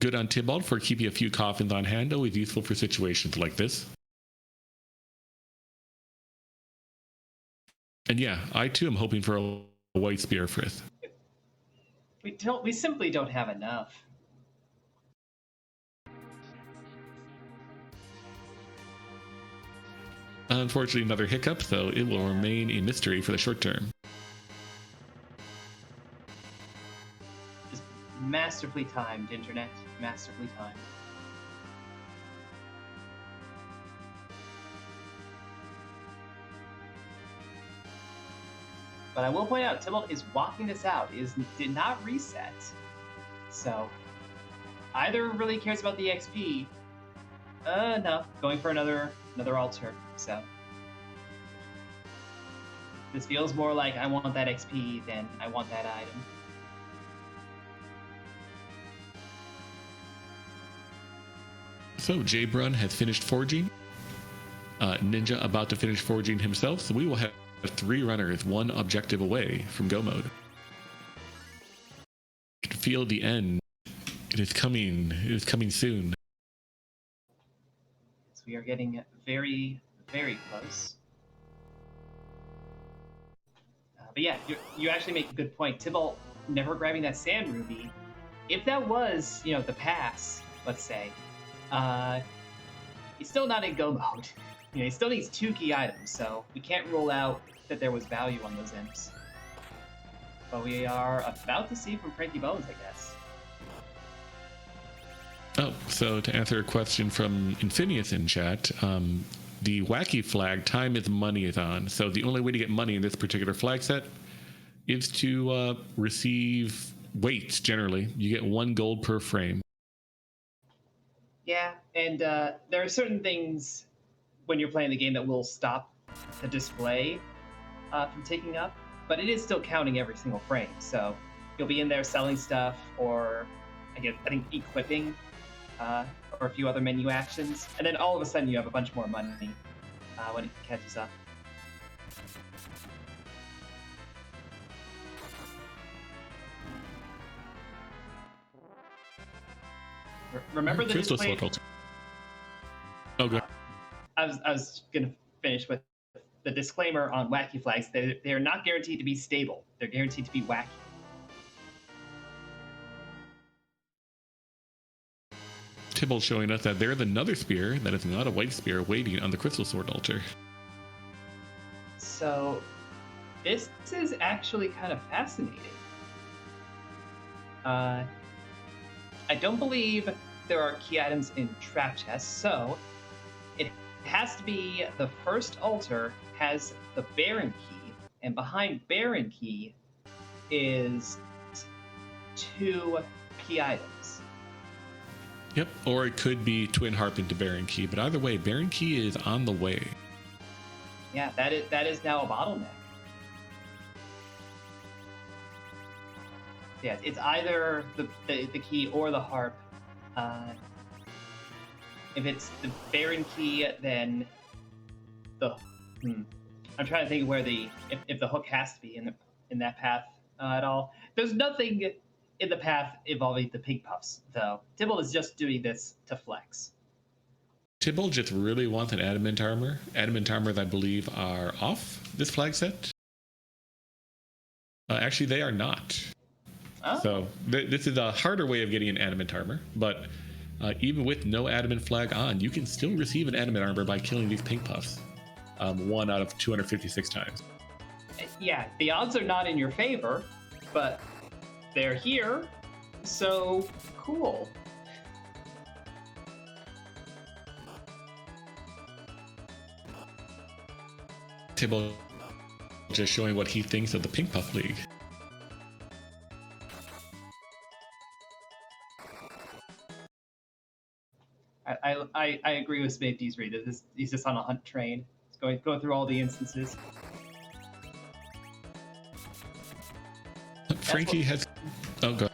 Good on Tybalt for keeping a few coffins on hand, always useful for situations like this. And yeah, I too am hoping for a White Spear Frith. We simply don't have enough. Unfortunately, another hiccup, so it will remain a mystery for the short term. Just masterfully timed, internet. Masterfully timed. But I will point out, Tybalt is walking this out. Did not reset. So, either really cares about the XP. No, going for another altar. So, this feels more like I want that XP than I want that item. So Jbrun has finished forging. Ninja about to finish forging himself. So we will have 3 runners, 1 objective away from go mode. You can feel the end. It is coming. It is coming soon. So we are getting very, very close. But yeah, you actually make a good point. Tybalt never grabbing that Sand Ruby. If that was, the pass, let's say, he's still not in go mode. He still needs 2 key items, so we can't rule out that there was value on those imps. But we are about to see from Frankie Bones, I guess. Oh, so to answer a question from Infinius in chat, the wacky flag, time is money is on. So the only way to get money in this particular flag set is to receive weights, generally. You get 1 gold per frame. Yeah, and there are certain things when you're playing the game that will stop the display from taking up, but it is still counting every single frame. So you'll be in there selling stuff, or I think equipping, or a few other menu actions, and then all of a sudden you have a bunch more money when it catches up. Remember the Crystal display? Sword. Oh, good. I was gonna finish with the disclaimer on wacky flags. They are not guaranteed to be stable. They're guaranteed to be wacky. Tybalt showing us that there's another spear that is not a white spear waiting on the Crystal Sword altar. So this is actually kind of fascinating. I don't believe there are key items in trap chests, so it has to be the first altar has the Baron key, and behind Baron key is 2 key items. Yep, or it could be Twin Harp into Baron Key, but either way, Baron Key is on the way. Yeah, that is now a bottleneck. Yeah, it's either the key or the harp. If it's the Baron key, then the I'm trying to think where if the hook has to be in that path at all. There's nothing in the path involving the pig puffs, though. Tybalt is just doing this to flex. Tybalt just really wants an adamant armor. Adamant armors, I believe, are off this flag set. Actually, they are not. Oh. So this is a harder way of getting an adamant armor, but even with no adamant flag on, you can still receive an adamant armor by killing these pink puffs 1 out of 256 times. Yeah, the odds are not in your favor, but they're here, so cool. Tybalt just showing what he thinks of the Pink Puff League. I agree with Spade Reed. He's just on a hunt train. He's going through all the instances. Frankie has... Oh, go ahead.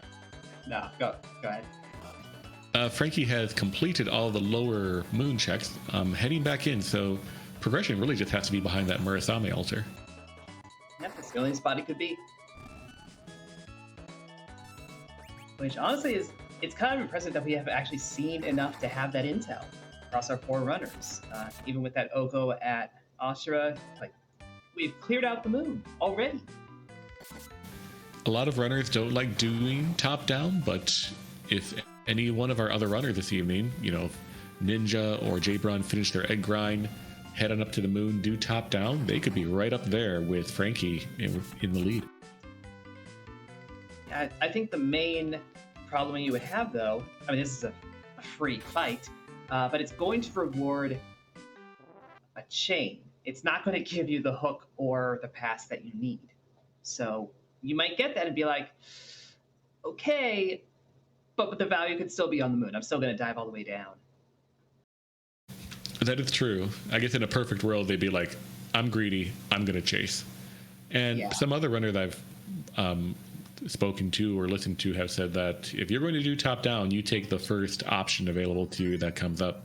No, go ahead. Frankie has completed all the lower moon checks, heading back in, so progression really just has to be behind that Murasame altar. Yep, that's the only spot it could be. Which honestly it's kind of impressive that we have actually seen enough to have that intel across our 4 runners. Even with that Oko at Ashura, like, we've cleared out the moon already. A lot of runners don't like doing top down, but if any one of our other runners this evening, Ninja or Jabron finish their egg grind, head on up to the moon, do top down, they could be right up there with Frankie in the lead. I think the main problem you would have, though, I mean, this is a free fight, but it's going to reward a chain. It's not going to give you the hook or the pass that you need. So you might get that and be like, okay, but the value could still be on the moon. I'm still going to dive all the way down. That is true. I guess in a perfect world, they'd be like, I'm greedy, I'm going to chase. And some other runners I've spoken to or listened to have said that if you're going to do top down, you take the first option available to you that comes up.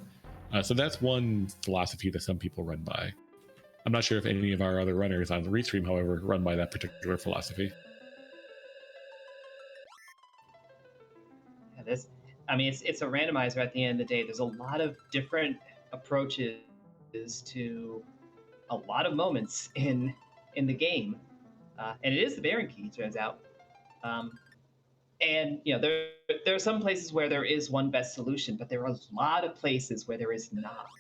So that's one philosophy that some people run by. I'm not sure if any of our other runners on the Restream, however, run by that particular philosophy. Yeah, it's a randomizer at the end of the day. There's a lot of different approaches to a lot of moments in the game, and it is the Baron key, turns out. And there are some places where there is one best solution, but there are a lot of places where there is not,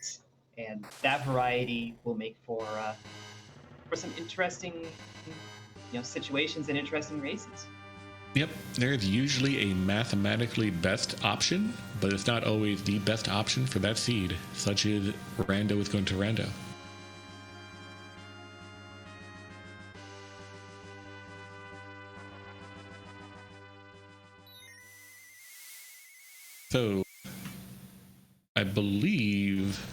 and that variety will make for some interesting situations and interesting races. Yep, there's usually a mathematically best option, but it's not always the best option for that seed, such as Rando is going to Rando. So, I believe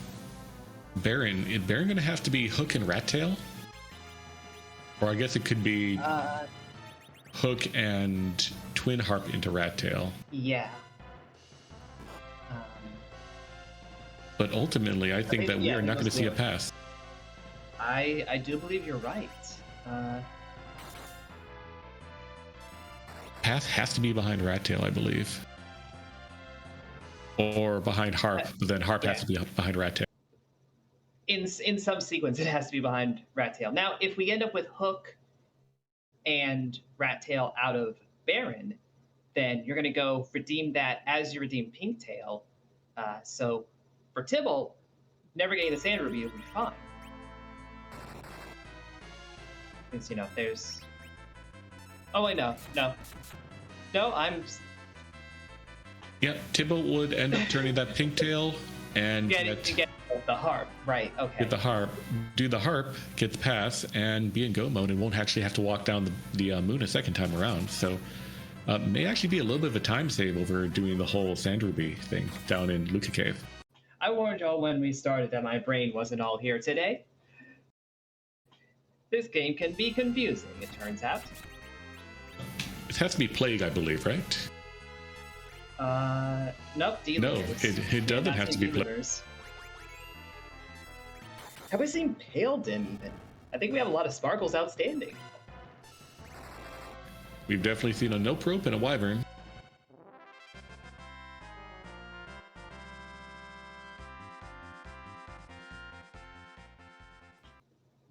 is Baron going to have to be Hook and Rat Tail? Or I guess it could be Hook and Twin Harp into Rat Tail. Yeah. But ultimately, I think that we are not going to see a pass. I do believe you're right. Pass has to be behind Rat Tail, I believe. Or behind Harp, but then Harp has to be behind Rat Tail. In some sequence, it has to be behind Rat Tail. Now, if we end up with Hook and Rat Tail out of Baron, then you're going to go redeem that as you redeem Pink Tail. So for Tibble, never getting the Sand Ruby will be fine. Because, there's... Oh, wait, no. I'm... Yeah, Tibble would end up turning that Pink Tail and get the Harp, right, okay. Get the Harp, do the Harp, get the pass, and be in go mode and won't actually have to walk down the moon a second time around. So may actually be a little bit of a time save over doing the whole Sand Ruby thing down in Luca Cave. I warned y'all when we started that my brain wasn't all here today. This game can be confusing, it turns out. It has to be Plague, I believe, right? Nope, D-Lunars. No, it doesn't have to be Plague. Have we seen Pale Dim even? I think we have a lot of sparkles outstanding. We've definitely seen a Nope Rope and a Wyvern.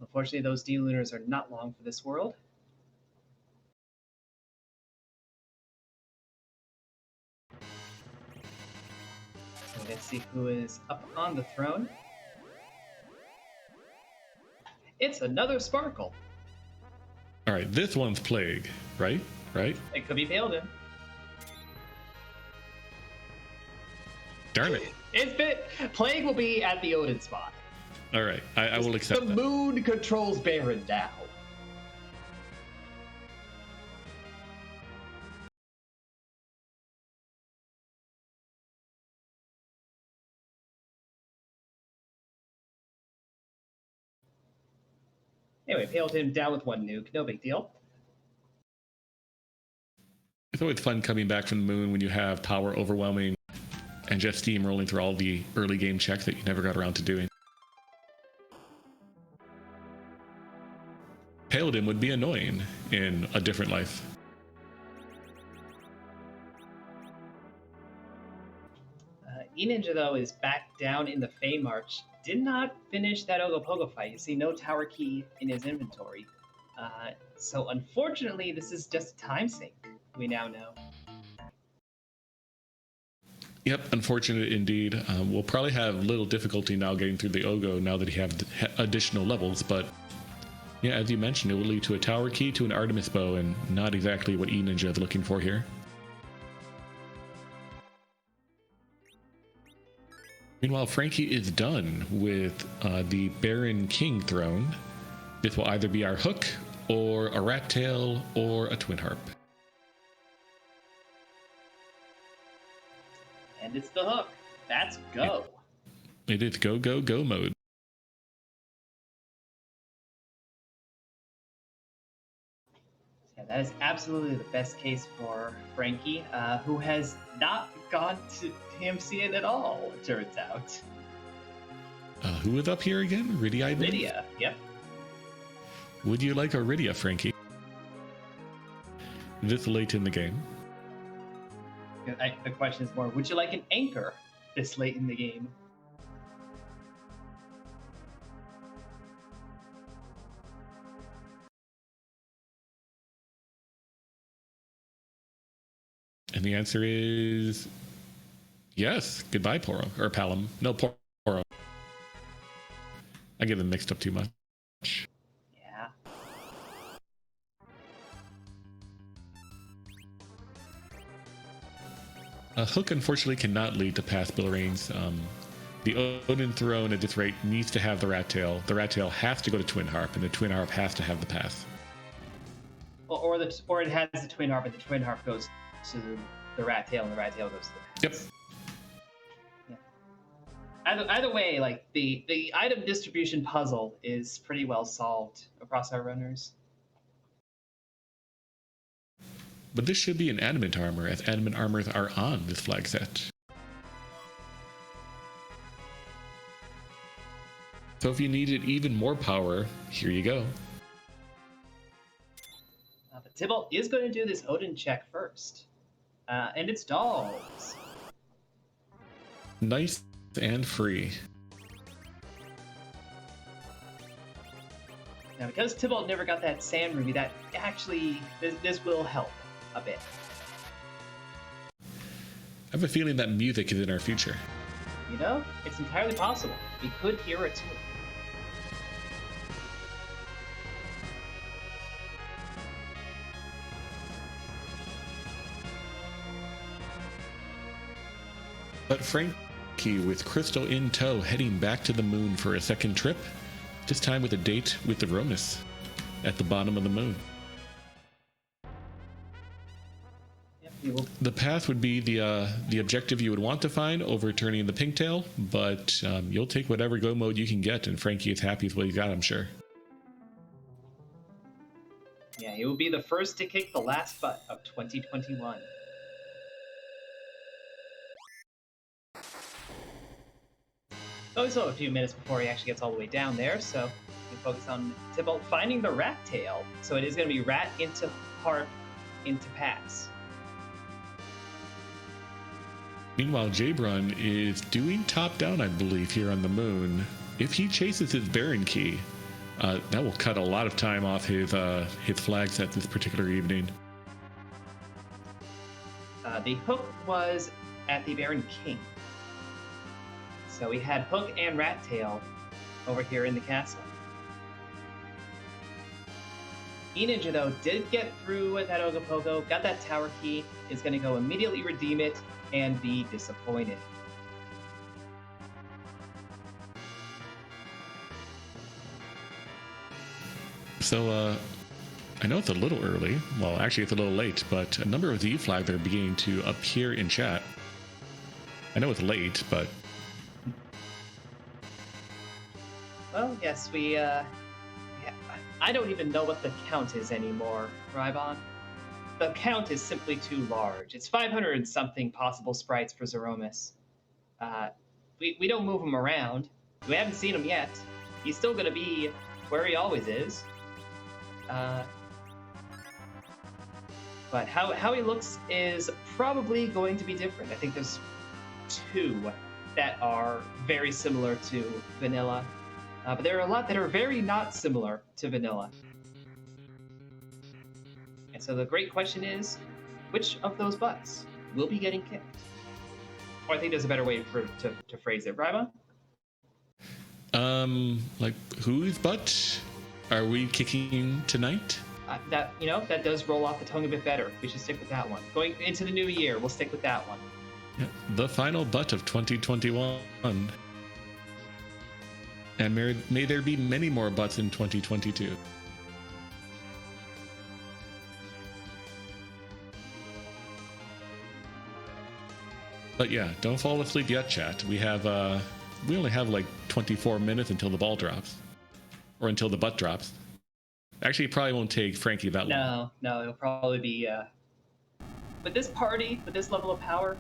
Unfortunately, those D-Lunars are not long for this world. So let's see who is up on the throne. It's another Sparkle. All right, this one's Plague, right? Right? It could be Pale Dim. Darn it. Plague will be at the Odin spot. All right, I will accept that. The moon controls Baron now. Anyway, Pale Dim down with one nuke. No big deal. It's always fun coming back from the moon when you have power overwhelming and just steamrolling through all the early game checks that you never got around to doing. Paladin would be annoying in a different life. E-Ninja, though, is back down in the Fey March. Did not finish that Ogopogo fight. You see no tower key in his inventory. So unfortunately, this is just a time sink, we now know. Yep, unfortunate indeed. We'll probably have little difficulty now getting through the Ogo now that he have additional levels, but yeah, as you mentioned, it will lead to a tower key to an Artemis bow, and not exactly what E-Ninja is looking for here. Meanwhile, Frankie is done with the Baron King throne. This will either be our Hook, or a Rat Tail, or a Twin Harp. And it's the Hook. That's go. It is go, go, go mode. Yeah, that is absolutely the best case for Frankie, who has not gone to TMCN at all, it turns out. Who was up here again? Rydia, I believe? Rydia, yep. Would you like a Rydia, Frankie? This late in the game? The question is more, would you like an anchor this late in the game? And the answer is yes. Goodbye, Poro. Or Palom. No, Poro. I get them mixed up too much. Yeah. A hook, unfortunately, cannot lead to pass Billrains. The Odin Throne at this rate needs to have the Rat Tail. The Rat Tail has to go to Twin Harp, and the Twin Harp has to have the pass. Or it has the Twin Harp, and the Twin Harp goes to the Rat Tail, and the Rat Tail goes to the pass. Yep. Yeah. Either way, like the item distribution puzzle is pretty well solved across our runners. But this should be an adamant armor, as adamant armors are on this flag set. So if you needed even more power, here you go. But Tybalt is going to do this Odin check first. And it's dolls. Nice and free. Now, because Tybalt never got that Sand Ruby, that actually, this will help a bit. I have a feeling that music is in our future. You know, it's entirely possible. We could hear it too. But Frankie, with Crystal in tow, heading back to the moon for a second trip, this time with a date with the Romus at the bottom of the moon. Yep, the path would be the objective you would want to find, overturning the Pinktail, but you'll take whatever go mode you can get, and Frankie is happy with what he got, I'm sure. Yeah, he will be the first to kick the last butt of 2021. Oh, we still have a few minutes before he actually gets all the way down there, so we can focus on Tybalt finding the Rat Tail. So it is going to be Rat into Harp into Pass. Meanwhile, Jabron is doing top down, I believe, here on the moon. If he chases his Baron Key, that will cut a lot of time off his flag set this particular evening. The hook was at the Baron King. So we had Hook and Rat Tail over here in the castle. E-Ninja, though, did get through with that Ogopogo, got that tower key, is going to go immediately redeem it and be disappointed. So, I know it's a little early. Well, actually, it's a little late, but a number of Z flags are beginning to appear in chat. I know it's late, but... Well, yes, I don't even know what the count is anymore, Rybon. The count is simply too large. It's 500 and something possible sprites for Zeromus. We don't move him around. We haven't seen him yet. He's still going to be where he always is. But how he looks is probably going to be different. I think there's two that are very similar to Vanilla. But there are a lot that are very not similar to Vanilla. And so the great question is, which of those butts will be getting kicked? Or I think there's a better way to phrase it. Rybon? Like, whose butt are we kicking tonight? That does roll off the tongue a bit better. We should stick with that one. Going into the new year, we'll stick with that one. Yeah, the final butt of 2021. And may there be many more butts in 2022. But yeah, don't fall asleep yet, chat. We only have like 24 minutes until the ball drops. Or until the butt drops. Actually, it probably won't take Frankie that long. No, it'll probably be... With this party, with this level of power,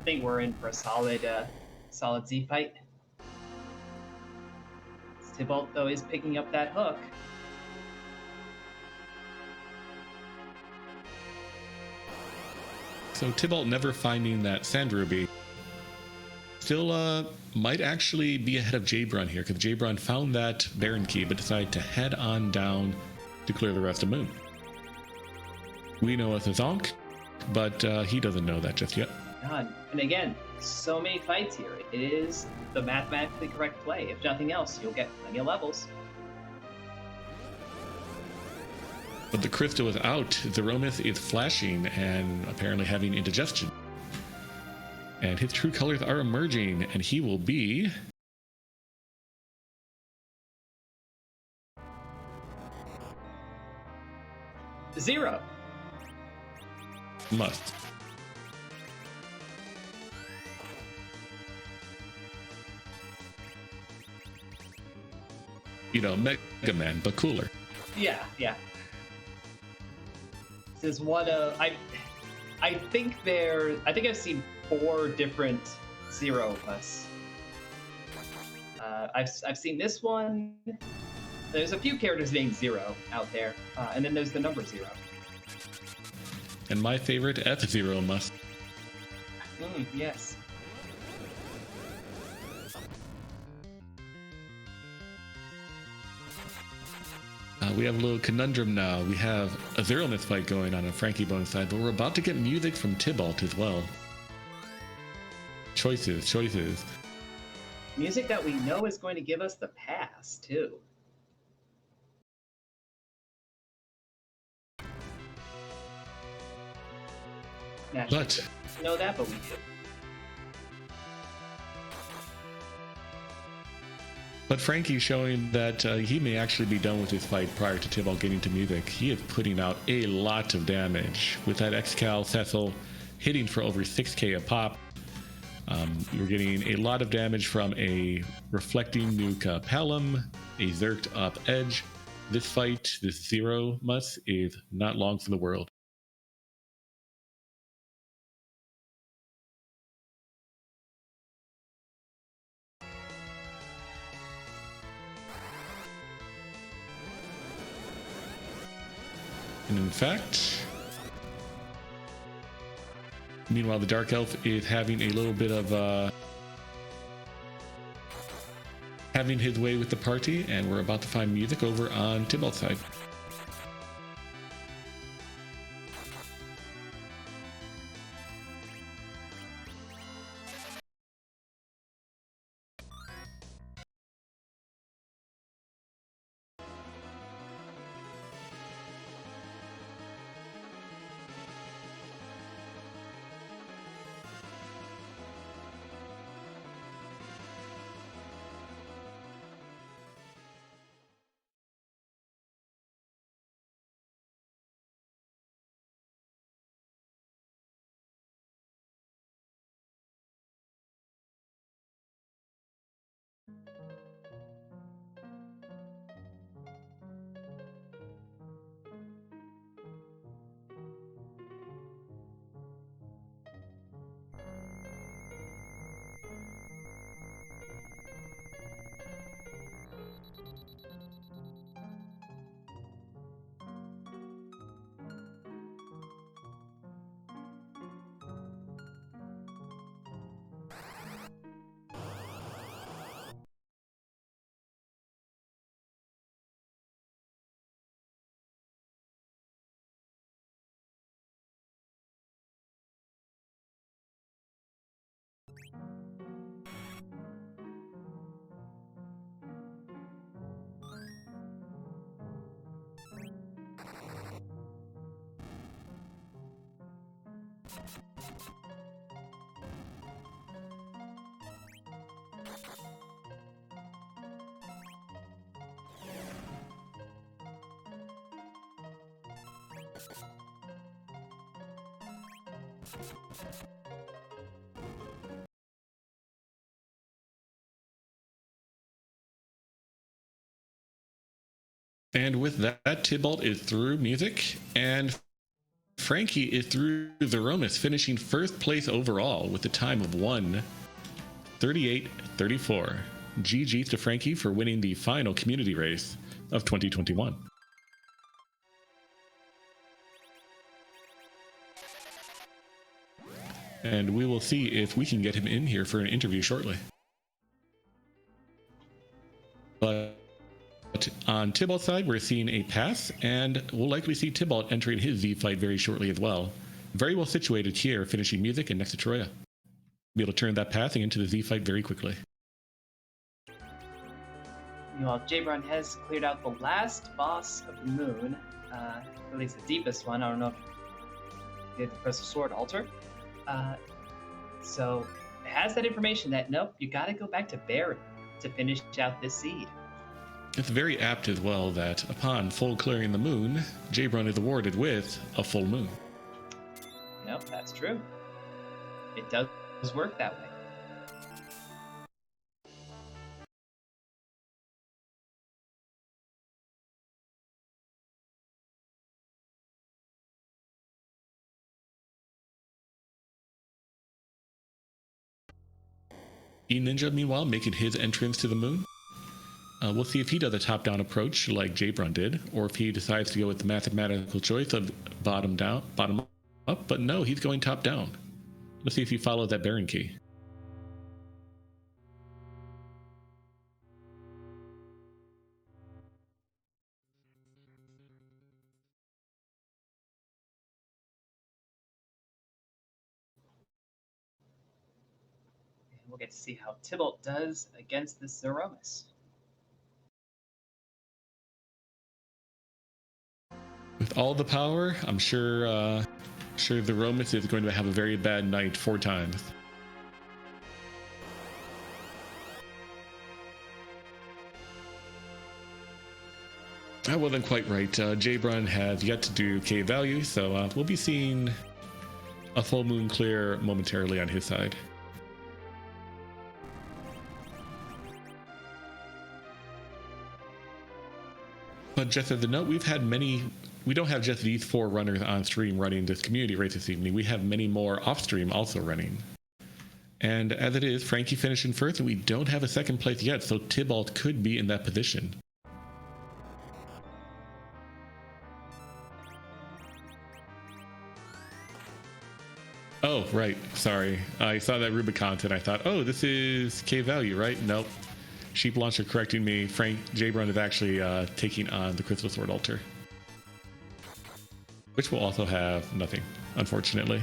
I think we're in for a solid Z fight. Tybalt, though, is picking up that hook. So Tybalt never finding that Sand Ruby still might actually be ahead of Jabron here, because Jabron found that Baron Key but decided to head on down to clear the rest of Moon. We know it's a Zonk, but he doesn't know that just yet. God. And again, so many fights here. It is the mathematically correct play. If nothing else, you'll get plenty of levels. But the crystal is out. The Romus is flashing and apparently having indigestion. And his true colors are emerging, and he will be... Zero. Must. You know, Mega Man, but cooler. Yeah. This is one of I think I've seen 4 different Zero of us. I've seen this one. There's a few characters named Zero out there, and then there's the number 0. And my favorite, F-Zero must. Yes. We have a little conundrum now. We have a Zero Myth fight going on Frankie Bone's side, but we're about to get music from Tybalt as well. Choices. Music that we know is going to give us the pass, too. Naturally, But we know that, but we do. But Frankie's showing that he may actually be done with his fight prior to Tybalt getting to music. He is putting out a lot of damage. With that X-Cal Cecil hitting for over 6k a pop. You're getting a lot of damage from a Reflecting Nuka Palom, a Zerked up Edge. This fight, this Zero Must, is not long for the world. And in fact, meanwhile, the Dark Elf is having a little bit of having his way with the party, and we're about to find music over on Tybalt's side. And with that, Tybalt is through music, and Frankie is through Zeromus, finishing first place overall with a time of 1:38:34. GG's to Frankie for winning the final community race of 2021. And we will see if we can get him in here for an interview shortly. But on Tybalt's side, we're seeing a pass, and we'll likely see Tybalt entering his Z fight very shortly as well. Very well situated here, finishing music and next to Troya. Be able to turn that passing into the Z fight very quickly. Meanwhile, Jabron has cleared out the last boss of the moon, at least the deepest one. I don't know if you had to press the sword altar. So it has that information that nope, you got to go back to Baron to finish out this seed. It's very apt as well that upon full clearing the moon, Jabron is awarded with a full moon. Nope, that's true. It does work that way. E-Ninja, meanwhile, making his entrance to the moon. We'll see if he does a top-down approach like Jabron did, or if he decides to go with the mathematical choice of bottom up. But no, he's going top down. Let's see if he follows that Baron key. And we'll get to see how Tybalt does against this Zeromus. With all the power, I'm sure the Romus is going to have a very bad night 4 times. I wasn't quite right. Jabron has yet to do K value, so we'll be seeing a full moon clear momentarily on his side. But just as a note, we don't have just these 4 runners on stream running this community race this evening. We have many more off stream also running. And as it is, Frankie finished in first, and we don't have a second place yet, so Tybalt could be in that position. Oh, right. Sorry. I saw that Rubicon and I thought, oh, this is K value, right? Nope. Sheep Launcher correcting me. Jabron is actually taking on the Crystal Sword Altar, which will also have nothing, unfortunately.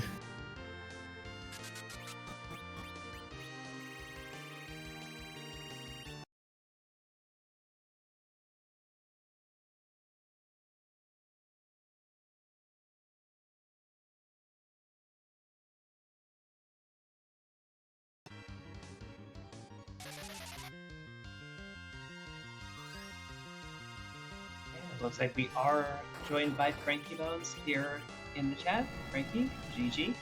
Looks like we are joined by Frankie Bones here in the chat. Frankie, GG.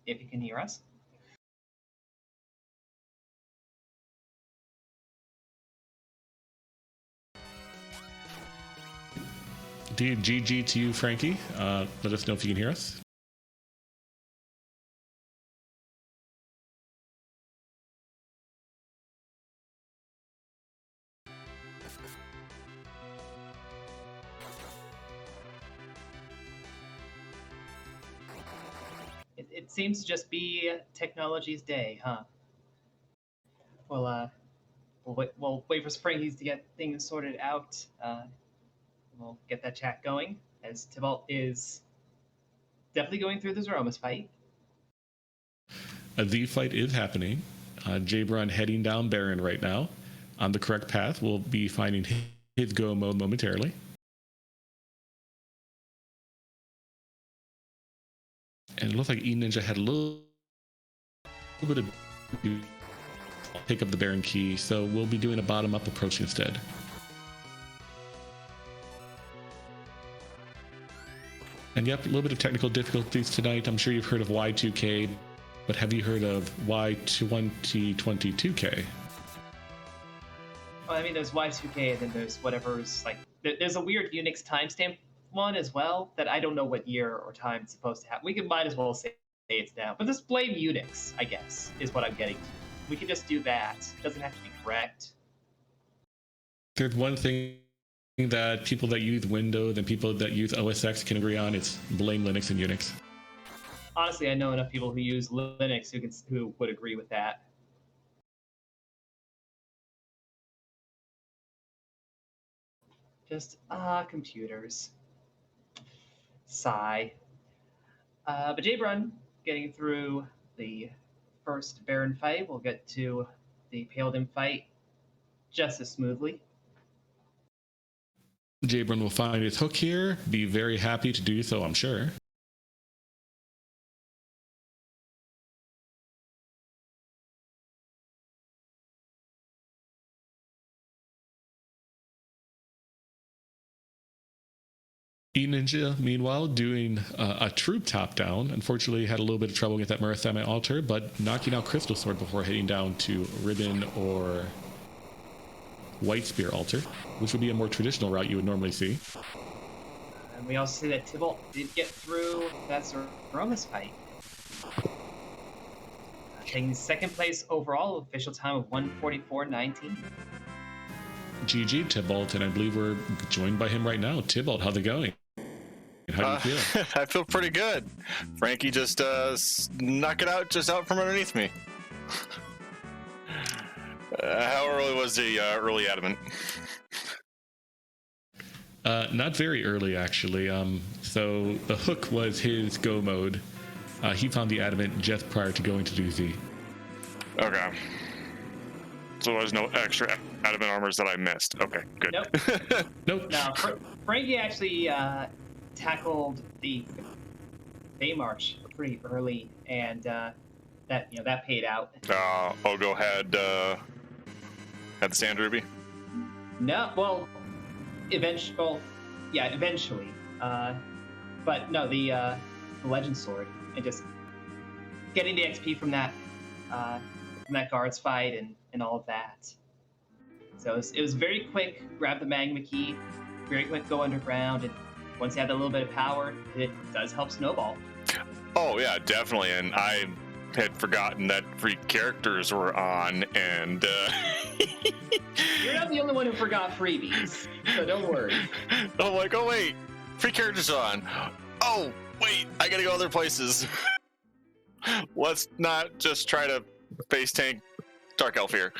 If you can hear us. Indeed, GG to you, Frankie. Let us know if you can hear us. It seems to just be technology's day, huh? Well, we'll wait for Frankies to get things sorted out. We'll get that chat going, as Tybalt is definitely going through the Zeromus fight. A Z fight is happening. Jabron heading down Baron right now on the correct path. We'll be finding his go mode momentarily. And it looks like E-Ninja had a little bit of pick up the Baron key, so we'll be doing a bottom-up approach instead. And yep, a little bit of technical difficulties tonight. I'm sure you've heard of Y2K, but have you heard of Y2022K? Well, I mean, there's Y2K, and then there's whatever's like. There's a weird Unix timestamp one as well that I don't know what year or time it's supposed to have. We might as well say it's now, but just blame Unix, I guess, is what I'm getting to. We can just do that. It doesn't have to be correct. There's one thing that people that use Windows and people that use OS X can agree on. It's blame Linux and Unix. Honestly, I know enough people who use Linux who would agree with that. Just, computers. Sigh. But Jabron getting through the first Baron fight. We'll get to the Paladin fight just as smoothly. Jabron will find his hook here. Be very happy to do so, I'm sure. E-Ninja, meanwhile, doing a troop top-down. Unfortunately, had a little bit of trouble with that Murasame altar, but knocking out Crystal Sword before heading down to Ribbon or White Spear altar, which would be a more traditional route you would normally see. And we also see that Tybalt did get through that Zeromus fight. Taking second place overall, official time of 1:44:19. GG, Tybalt, and I believe we're joined by him right now. Tybalt, how's it going? How do you feel? I feel pretty good. Frankie just knocked it out just out from underneath me. How early was the early adamant? Not very early, actually. So the hook was his go mode. He found the adamant just prior to going to do Z. Okay. So there's no extra adamant armors that I missed. Okay, good. Nope. Nope. Now, Frankie actually tackled the Bay March pretty early, and that paid out. Ogo had the Sand Ruby? No, well, eventually. But no, the Legend Sword, and just getting the XP from that guards fight and all of that. So it was very quick. Grab the magma key, very quick go underground, and once you have a little bit of power, it does help snowball. Oh yeah, definitely. And I had forgotten that free characters were on, and You're not the only one who forgot freebies, so don't worry. I'm like, oh wait, free characters are on. Oh wait, I gotta go other places. Let's not just try to face tank Dark Elf here.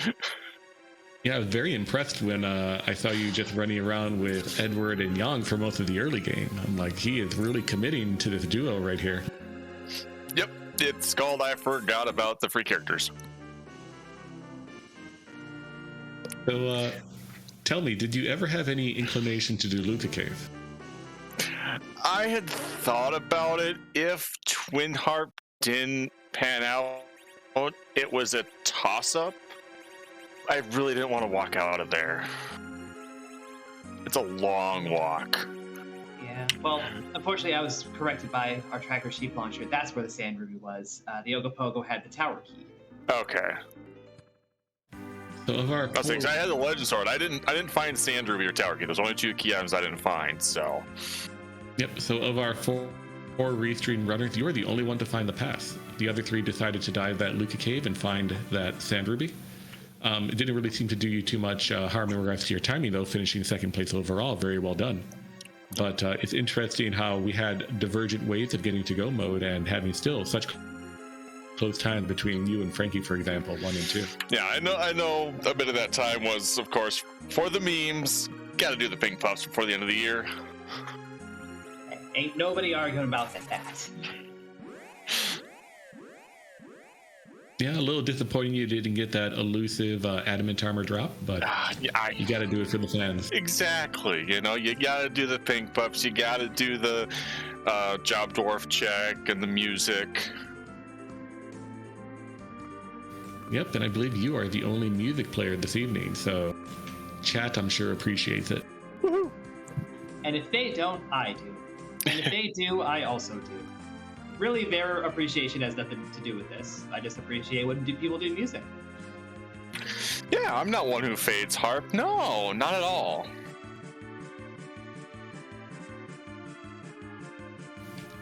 Yeah, I was very impressed when I saw you just running around with Edward and Yang for most of the early game. I'm like, he is really committing to this duo right here. Yep, it's called I Forgot About the Free Characters. So, tell me, did you ever have any inclination to do Luca Cave? I had thought about it. If Twin Harp didn't pan out, it was a toss-up. I really didn't want to walk out of there. It's a long walk. Yeah, well, unfortunately, I was corrected by our tracker sheep launcher. That's where the Sand Ruby was. The Ogopogo had the tower key. Okay. So of our I was saying, 'cause I had the Legend Sword. I didn't find Sand Ruby or Tower Key. There's only two key items I didn't find. So. Yep. So of our four restream runners, you were the only one to find the pass. The other three decided to dive that Luca Cave and find that Sand Ruby. It didn't really seem to do you too much harm in regards to your timing, though, finishing second place overall. Very well done. But it's interesting how we had divergent ways of getting to go mode and having still such close time between you and Frankie, for example, 1 and 2. Yeah, I know a bit of that time was, of course, for the memes. Got to do the pink puffs before the end of the year. Ain't nobody arguing about that. Yeah, a little disappointing you didn't get that elusive adamant armor drop, but you got to do it for the fans. Exactly. You know, you got to do the pink puffs. You got to do the job dwarf check and the music. Yep, and I believe you are the only music player this evening, so chat, I'm sure, appreciates it. Woohoo! And if they don't, I do. And if they do, I also do. Really, their appreciation has nothing to do with this. I just appreciate when people do music. Yeah, I'm not one who fades harp. No, not at all.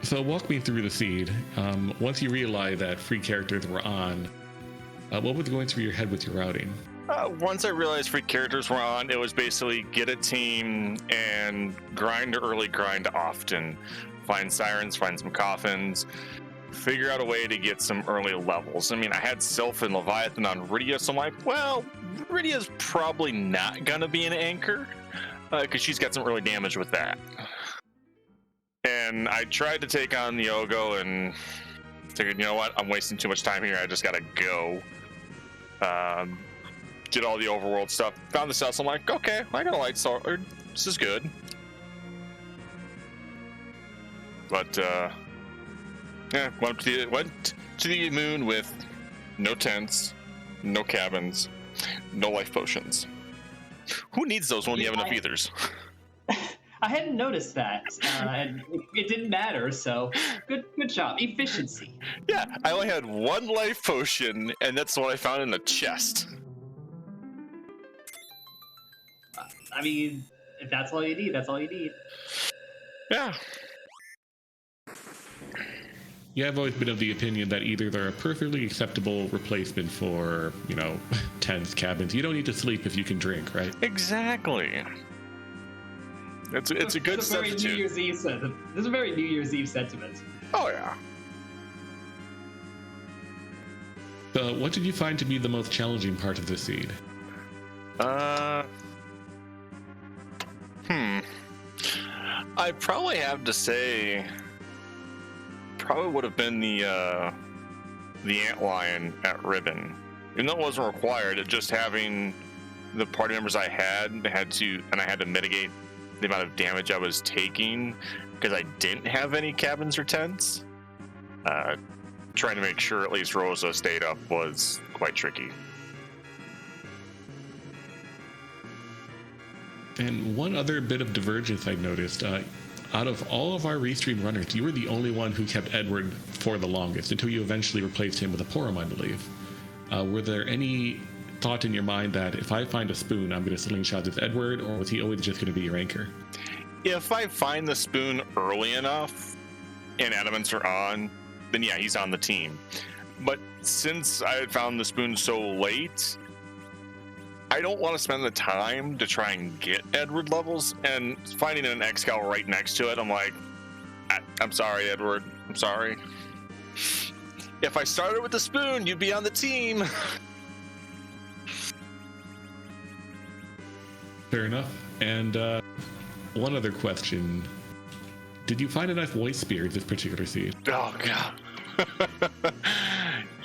So walk me through the seed. Once you realized that free characters were on, what was going through your head with your routing? Once I realized free characters were on, it was basically get a team and grind early, grind often. Find sirens, find some coffins, figure out a way to get some early levels. I mean, I had Sylph and Leviathan on Rydia, so I'm like, well, Rydia's probably not gonna be an anchor, because she's got some early damage with that. And I tried to take on the Ogo and figured, you know what, I'm wasting too much time here, I just gotta go. Did all the overworld stuff, found the cells, I'm like, okay, I got a light sword, this is good. But yeah, went to the moon with no tents, no cabins, no life potions. Who needs those when you have enough ethers? I hadn't noticed that, and it didn't matter. So good job, efficiency. Yeah, I only had one life potion, and that's what I found in the chest. I mean, if that's all you need, that's all you need. Yeah. Yeah, I've always been of the opinion that either they're a perfectly acceptable replacement for, tents, cabins. You don't need to sleep if you can drink, right? Exactly. It's a good This is a very substitute. New Year's Eve sentiment. This is a very New Year's Eve sentiment. Oh yeah. So, what did you find to be the most challenging part of the seed? I'd probably have to say, probably would have been the antlion at Ribbon. Even though it wasn't required, it just having the party members I had to mitigate the amount of damage I was taking because I didn't have any cabins or tents. Trying to make sure at least Rosa stayed up was quite tricky. And one other bit of divergence I noticed, out of all of our restream runners, you were the only one who kept Edward for the longest, until you eventually replaced him with a Porum, I believe. Were there any thought in your mind that if I find a spoon, I'm going to slingshot this Edward, or was he always just going to be your anchor? If I find the spoon early enough and adamants are on, then yeah, he's on the team. But since I had found the spoon so late, I don't want to spend the time to try and get Edward levels, and finding an Excal right next to it, I'm like, I'm sorry, Edward. I'm sorry. If I started with the spoon, you'd be on the team. Fair enough. And one other question. Did you find enough voice spears this particular seed? Oh, God.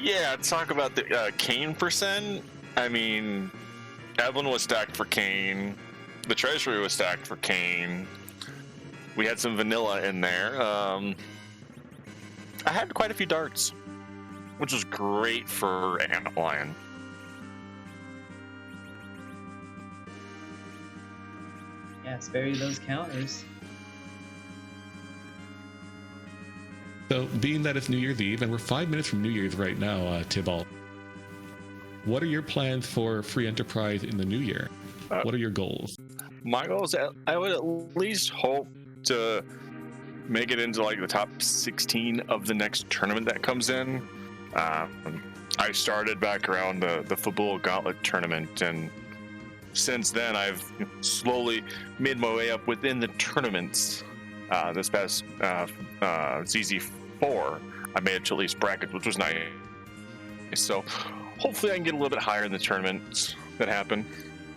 Yeah, talk about the Kane percent. I mean, Evelyn was stacked for Kane. The treasury was stacked for Kane. We had some vanilla in there. I had quite a few darts, which was great for Antlion. Yeah, spare you those counters. So, being that it's New Year's Eve, and we're 5 minutes from New Year's right now, Tybalt, what are your plans for Free Enterprise in the new year? What are your goals? My goals, I would at least hope to make it into like the top 16 of the next tournament that comes in. I started back around the Fabula Gauntlet tournament, and since then I've slowly made my way up within the tournaments. This past ZZ4, I made it to at least brackets, which was nice. So hopefully I can get a little bit higher in the tournaments that happen.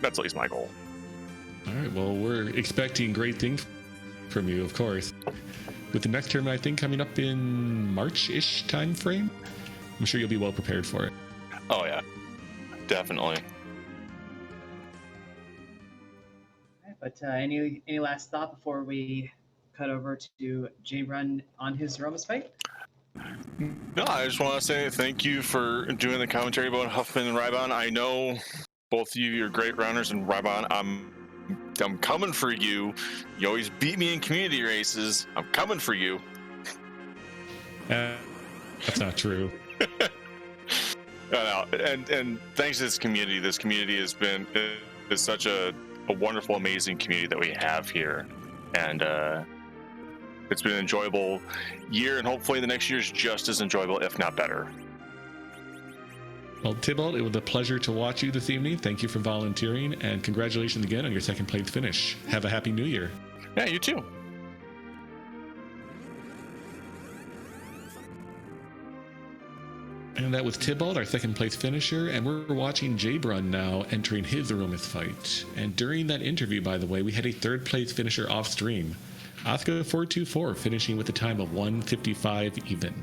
That's at least my goal. All right, well, we're expecting great things from you, of course. With the next tournament, I think, coming up in March-ish time frame, I'm sure you'll be well prepared for it. Oh, yeah. Definitely. But any last thought before we cut over to J Run on his Romus fight? No, I just want to say thank you for doing the commentary about Huffman and Rybon. I know both of you are great runners, and Rybon, I'm coming for you. You always beat me in community races. I'm coming for you. That's not true. No, and thanks to this community has been is such a wonderful, amazing community that we have here, and it's been an enjoyable year, and hopefully the next year is just as enjoyable, if not better. Well, Tybalt, it was a pleasure to watch you this evening. Thank you for volunteering, and congratulations again on your second place finish. Have a happy new year. Yeah, you too. And that was Tybalt, our second place finisher, and we're watching Jabrun now entering his Romus fight. And during that interview, by the way, we had a third place finisher off stream. Asuka424 finishing with a time of 1:55 even.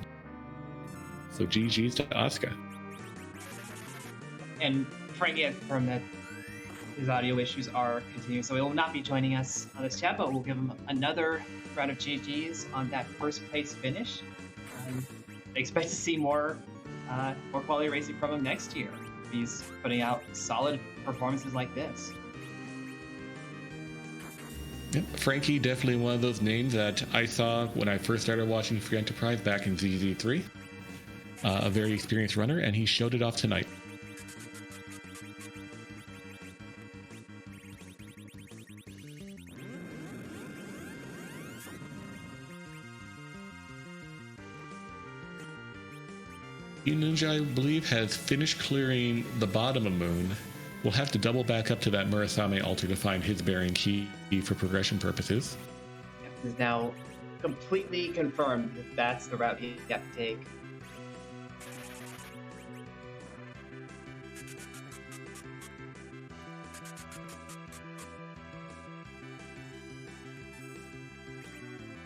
So GG's to Asuka. And Frankie from that, his audio issues are continuing, so he will not be joining us on this chat, but we'll give him another round of GG's on that first place finish. Expect to see more quality racing from him next year. He's putting out solid performances like this. Yep. Frankie, definitely one of those names that I saw when I first started watching Free Enterprise back in ZZ3. A very experienced runner, and he showed it off tonight. Ninja, I believe, has finished clearing the bottom of Moon. We'll have to double back up to that Murasame altar to find his bearing key for progression purposes. It is now completely confirmed that that's the route you have to take.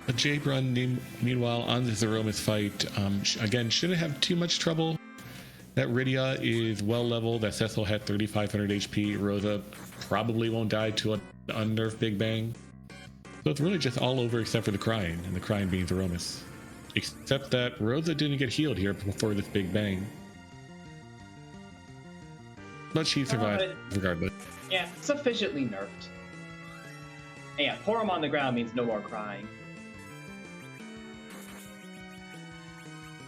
Jabrun, meanwhile, on the Zeromus fight, again, shouldn't have too much trouble. That Rydia is well leveled. That Cecil had 3,500 HP. Rosa probably won't die to an unnerved Big Bang. So it's really just all over except for the Crying, and the Crying being Zeromus. Except that Rosa didn't get healed here before this Big Bang. But she survived regardless. Yeah, sufficiently nerfed. And yeah, pour him on the ground means no more crying.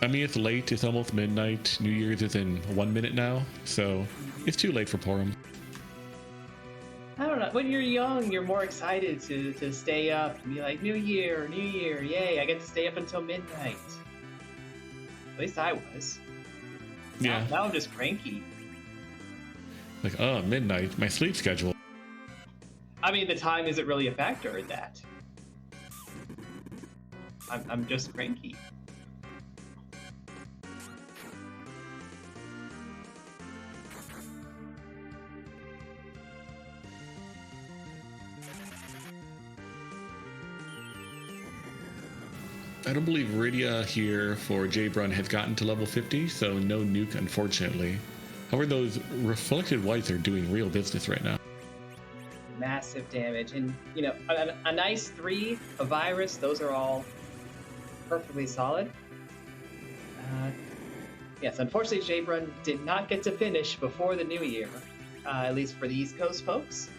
I mean, it's late. It's almost midnight. New Year's is in 1 minute now, so it's too late for Porum. I don't know. When you're young, you're more excited to stay up and be like, New Year, yay, I get to stay up until midnight. At least I was. Yeah. Now I'm just cranky. Like, oh, midnight, my sleep schedule. I mean, the time isn't really a factor in that. I'm just cranky. I don't believe Rydia here for Jabrun has gotten to level 50, so no nuke, unfortunately. However, those reflected whites are doing real business right now. Massive damage, and you know, a nice 3, a virus, those are all perfectly solid. Yes, unfortunately, Jabrun did not get to finish before the new year, at least for the East Coast folks.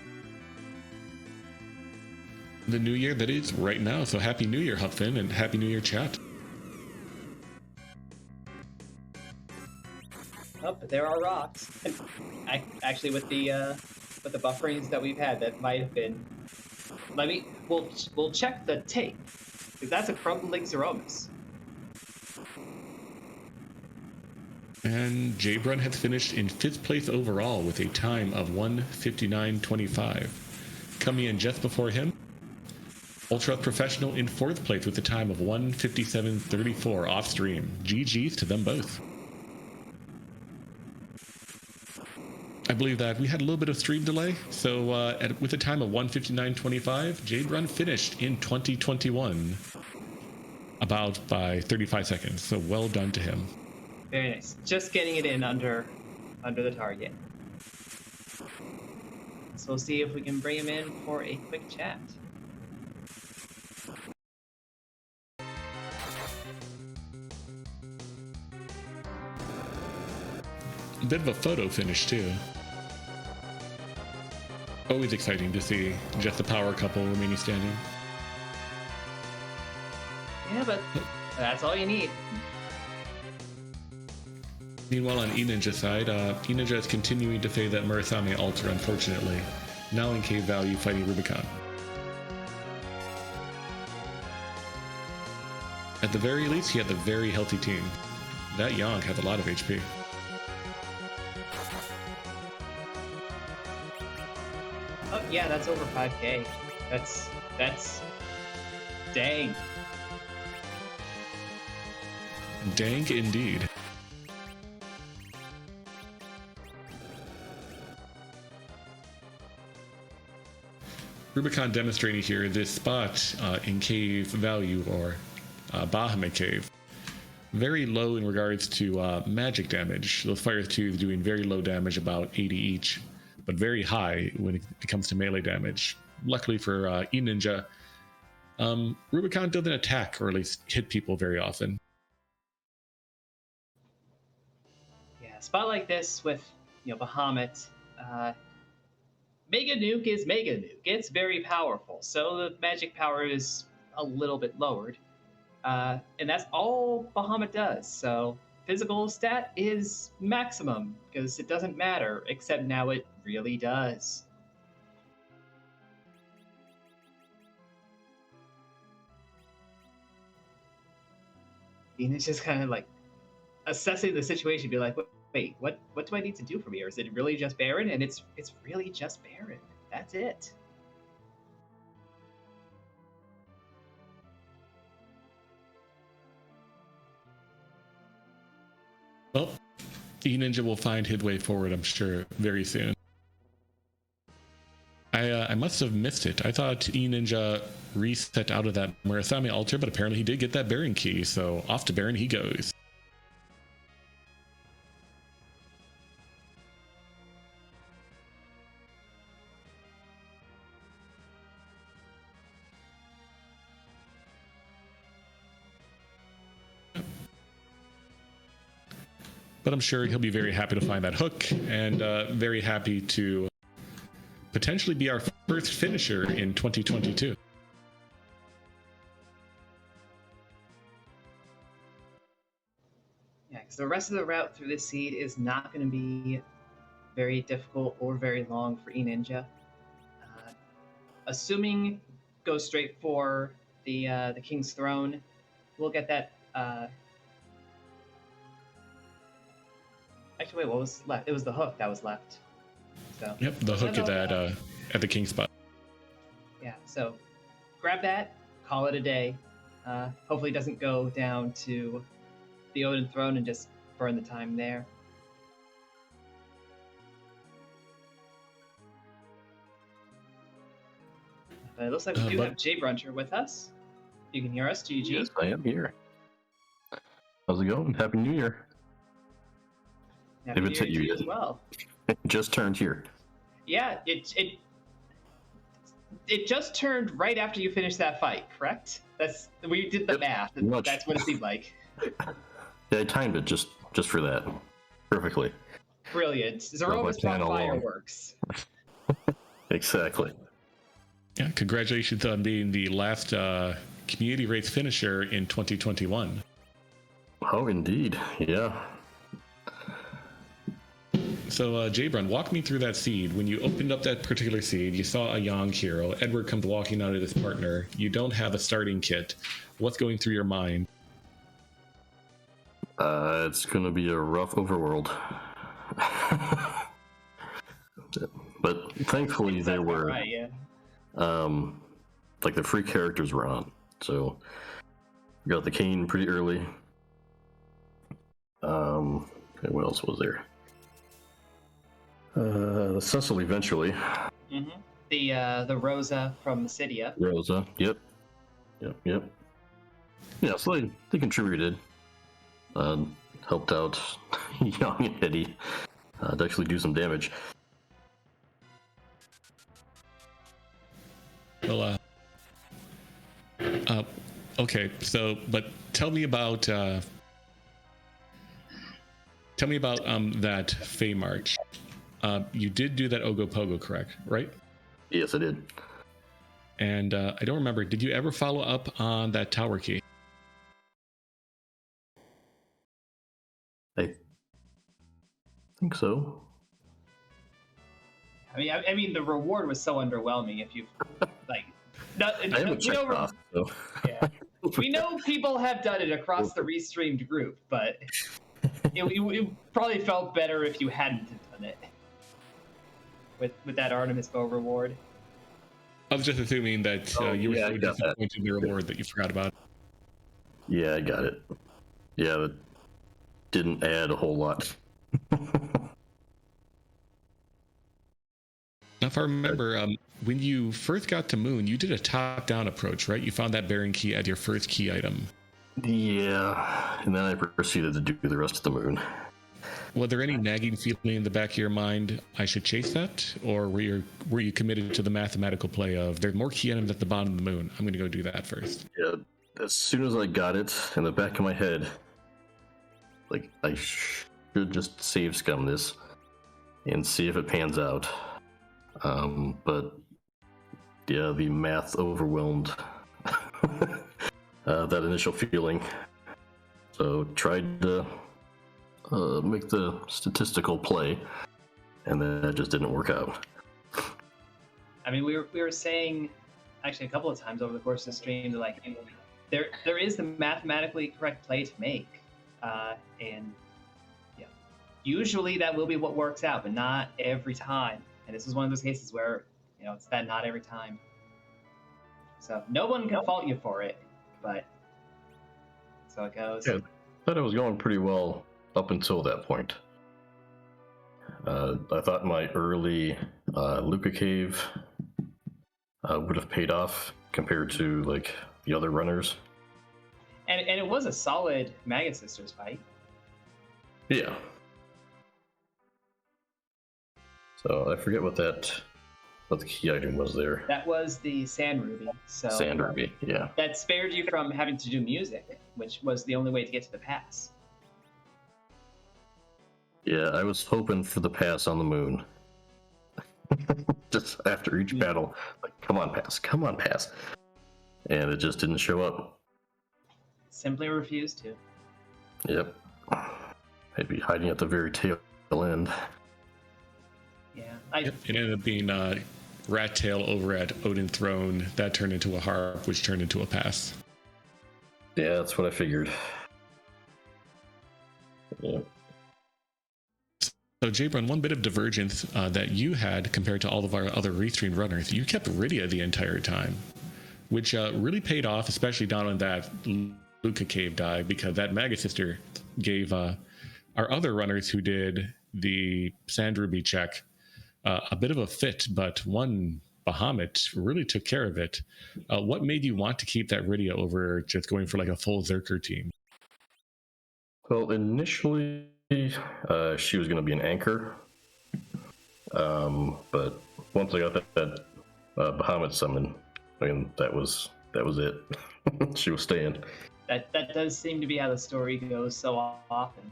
The new year, that is right now, so Happy New Year, Hupfin, and Happy New Year, chat. Oh, but there are rocks. Actually, with the bufferings that we've had, that might have been. We'll check the tape, because that's a crumbling Zeromus. And Jabrun has finished in 5th place overall with a time of 1:59.25. Coming in just before him, Ultra Professional in 4th place with a time of 1:57.34 off stream. GG's to them both. I believe that we had a little bit of stream delay, so with a time of 1:59.25, Jabrun finished in 2021, about by 35 seconds. So well done to him. Very nice. Just getting it in under the target. So we'll see if we can bring him in for a quick chat. A bit of a photo finish too. Always exciting to see just the power couple remaining standing. Yeah, but that's all you need. Meanwhile, on E-Ninja's side, E-Ninja is continuing to fade that Murasame altar, unfortunately. Now in cave value fighting Rubicon. At the very least, he had a very healthy team. That Yang has a lot of HP. Oh yeah, that's over 5k. That's dang. Dang indeed. Rubicon demonstrating here this spot in cave value, or Bahamut cave. Very low in regards to magic damage. Those fire tubes doing very low damage, about 80 each, but very high when it comes to melee damage. Luckily for E-Ninja, Rubicon doesn't attack or at least hit people very often. Yeah, a spot like this with Bahamut, Mega Nuke is Mega Nuke. It's very powerful, so the magic power is a little bit lowered. And that's all Bahamut does. So physical stat is maximum because it doesn't matter, except now it really does. And it's just kind of like assessing the situation, be like, wait, what do I need to do from here? Is it really just Baron? And it's really just Baron. That's it. Well, E-Ninja will find his way forward, I'm sure, very soon. I must have missed it. I thought E-Ninja reset out of that Murasame altar, but apparently he did get that Baron key, so off to Baron he goes. But I'm sure he'll be very happy to find that hook, and very happy to potentially be our first finisher in 2022. Yeah, because the rest of the route through this seed is not going to be very difficult or very long for E-Ninja. Assuming go straight for the King's Throne, we'll get that. Actually, wait, what was left? It was the hook that was left. So yep, the hook at the King spot. Yeah, so grab that, call it a day. Hopefully, it doesn't go down to the Odin Throne and just burn the time there. But it looks like we do have Jay Bruncher with us. You can hear us, GG. Yes, I am here. How's it going? Happy New Year. Happy New Year to you as well. Just turned here. Yeah, it just turned right after you finished that fight, correct? We did the math. That's what it seemed like. Yeah, I timed it just for that. Perfectly. Brilliant. Zerova's fireworks. Exactly. Yeah, congratulations on being the last community race finisher in 2021. Oh, indeed. Yeah. So, Jaybrun, walk me through that seed. When you opened up that particular seed, you saw a young hero. Edward comes walking out of his partner. You don't have a starting kit. What's going through your mind? It's going to be a rough overworld. But thankfully, there were... Right, yeah. Like the free characters were on. So, we got the Kane pretty early. Okay, what else was there? The Cecil eventually. Mm-hmm. The Rosa from Cydia. Rosa, yep. Yeah, so they contributed. Helped out Young and Eddie to actually do some damage. Well, okay, so, but tell me about that Fey March. You did do that Ogopogo, correct? Right? Yes, I did. And I don't remember. Did you ever follow up on that tower key? I think so. I mean, the reward was so underwhelming. If you like, I haven't checked off. So. Yeah, we know people have done it across the restreamed group, but it probably felt better if you hadn't done it with that Artemis Bow reward. I was just assuming that you were so disappointed in the reward that you forgot about it. Yeah, I got it. Yeah, that didn't add a whole lot. Now, if I remember, when you first got to Moon, you did a top-down approach, right? You found that Baron key as your first key item. Yeah, and then I proceeded to do the rest of the Moon. Was there any nagging feeling in the back of your mind, I should chase that? Or were you committed to the mathematical play of, there's more key items at the bottom of the Moon, I'm going to go do that first? Yeah, as soon as I got it in the back of my head, like, I should just save scum this and see if it pans out. But yeah, the math overwhelmed that initial feeling. So tried to make the statistical play, and that just didn't work out. I mean, we were saying actually a couple of times over the course of the stream that like there is the mathematically correct play to make, and yeah, usually that will be what works out, but not every time. And this is one of those cases where it's that not every time. So no one can fault you for it, but so it goes. Yeah, I thought it was going pretty well up until that point. I thought my early Luca Cave would have paid off compared to like the other runners. And it was a solid Maggot Sisters fight. Yeah. So I forget what the key item was there. That was the Sand Ruby. So Sand Ruby, yeah. that spared you from having to do music, which was the only way to get to the pass. Yeah, I was hoping for the pass on the moon. Just after each battle, like, come on, pass. And it just didn't show up. Simply refused to. Yep. I'd be hiding at the very tail end. Yeah. It ended up being Rat Tail over at Odin Throne. That turned into a harp, which turned into a pass. Yeah, that's what I figured. Yeah. So, Jabron, one bit of divergence that you had compared to all of our other restream runners, you kept Rydia the entire time, which really paid off, especially down on that Luca Cave dive, because that Maggot Sister gave our other runners who did the Sand Ruby check a bit of a fit, but one Bahamut really took care of it. What made you want to keep that Rydia over just going for like a full Zerker team? Well, initially, she was going to be an anchor, but once I got that Bahamut summon, I mean, that was it. She was staying. That does seem to be how the story goes so often.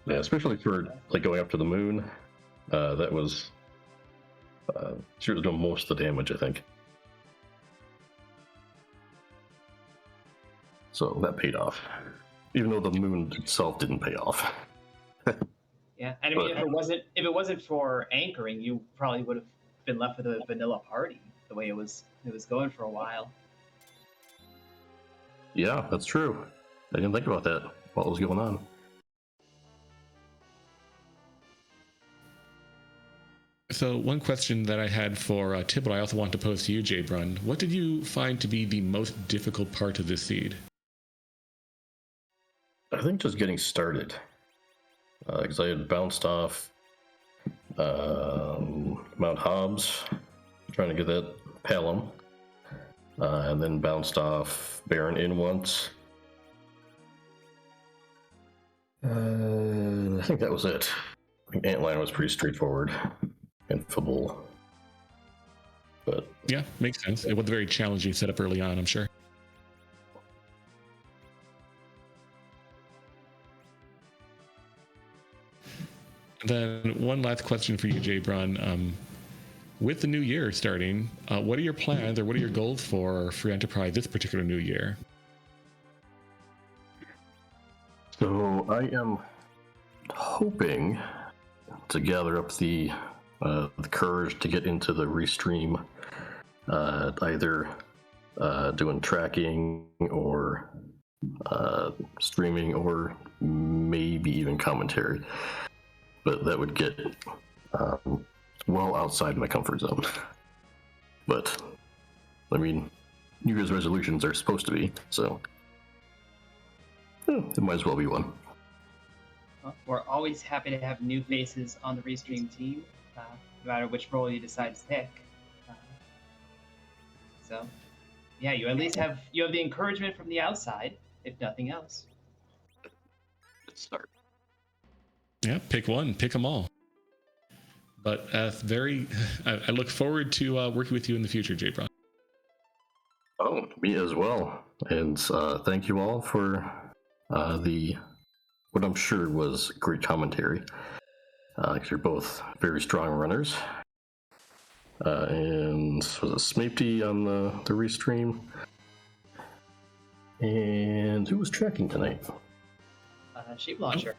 Yeah, especially for like going up to the moon. That was she was doing most of the damage, I think. So that paid off, even though the moon itself didn't pay off. Yeah, and I mean, if it wasn't for anchoring, you probably would have been left with a vanilla party the way it was going for a while. Yeah, that's true. I didn't think about that while it was going on. So one question that I had for Tibble, I also want to pose to you, Jabron. What did you find to be the most difficult part of this seed? I think just getting started, because I had bounced off Mount Hobbs, trying to get that Palom, and then bounced off Baron Inn once. I think that was it. I think Antlion was pretty straightforward and Fable. But Yeah, makes sense. It was a very challenging setup early on, I'm sure. Then one last question for you, Jabron. With the new year starting, what are your plans or what are your goals for Free Enterprise this particular new year? so I am hoping to gather up the courage to get into the restream, either doing tracking or streaming or maybe even commentary. But that would get well outside my comfort zone. But, I mean, New Year's resolutions are supposed to be, so it might as well be one. Well, we're always happy to have new faces on the Restream team, no matter which role you decide to pick. So, yeah, you at least have the encouragement from the outside, if nothing else. Let's start. Yeah, pick one, pick them all. But I look forward to working with you in the future, Jabron. Oh, me as well. And thank you all for what I'm sure was great commentary. Because you're both very strong runners. And was it Smapty on the restream? And who was tracking tonight? Sheep Launcher.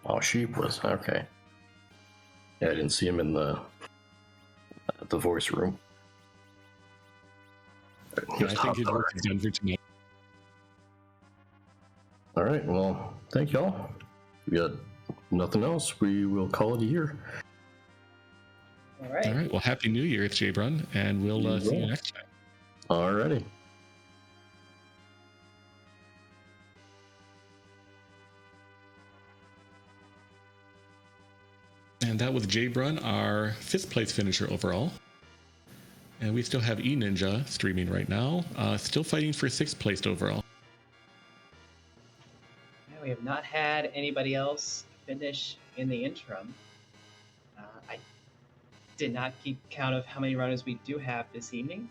Oh, Sheep was okay. Yeah, I didn't see him in the voice room. He was I think his work is done for tonight. All right, well, thank y'all. We got nothing else. We will call it a year. All right. All right. Well, Happy New Year, it's Jbrun, and we'll see you next time. All righty. And that was Jbrun, our 5th place finisher overall. And we still have E-Ninja streaming right now, still fighting for 6th place overall. Yeah, we have not had anybody else finish in the interim. I did not keep count of how many runners we do have this evening.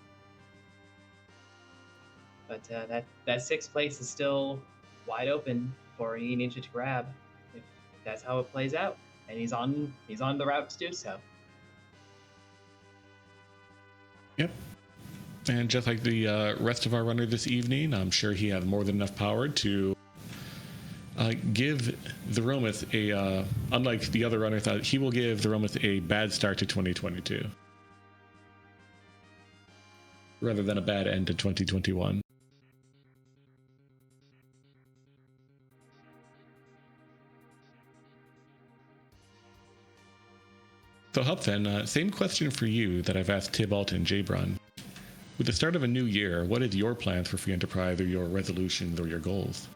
But that 6th place is still wide open for E-Ninja to grab if that's how it plays out. And he's on the route to do so. Yep. And just like the rest of our runner this evening, I'm sure he has more than enough power to give the Romith a, unlike the other runners, he will give the Romith a bad start to 2022 rather than a bad end to 2021. So Hupfen, same question for you that I've asked Tybalt and Jbrun. With the start of a new year, what is your plans for Free Enterprise, or your resolutions or your goals?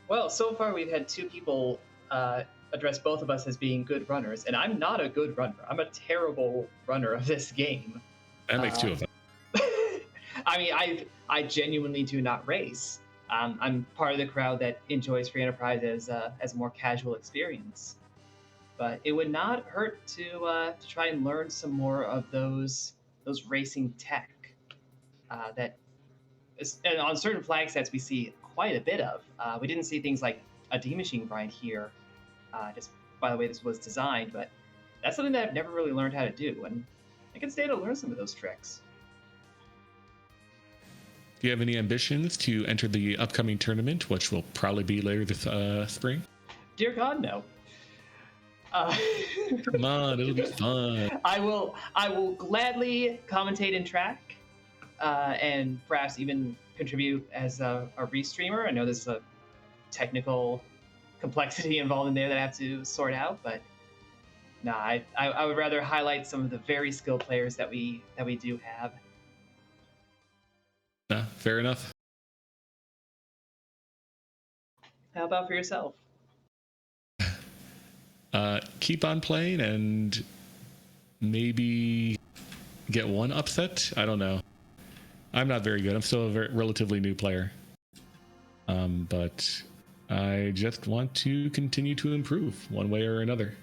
Well, so far we've had 2 people address both of us as being good runners, and I'm not a good runner. I'm a terrible runner of this game. That makes 2 of them. I mean, I genuinely do not race. I'm part of the crowd that enjoys Free Enterprise as a more casual experience. But it would not hurt to try and learn some more of those racing tech and on certain flag sets we see quite a bit of. We didn't see things like a D machine grind here, just by the way this was designed, but that's something that I've never really learned how to do, and I can stay to learn some of those tricks. Do you have any ambitions to enter the upcoming tournament, which will probably be later this spring? Dear God, no. Come on, it'll be fun. I will gladly commentate and track, and perhaps even contribute as a restreamer. I know there's a technical complexity involved in there that I have to sort out, but no, I would rather highlight some of the very skilled players that we do have. Fair enough. How about for yourself? Keep on playing and maybe get one upset. I don't know. I'm not very good. I'm still a relatively new player. But I just want to continue to improve one way or another.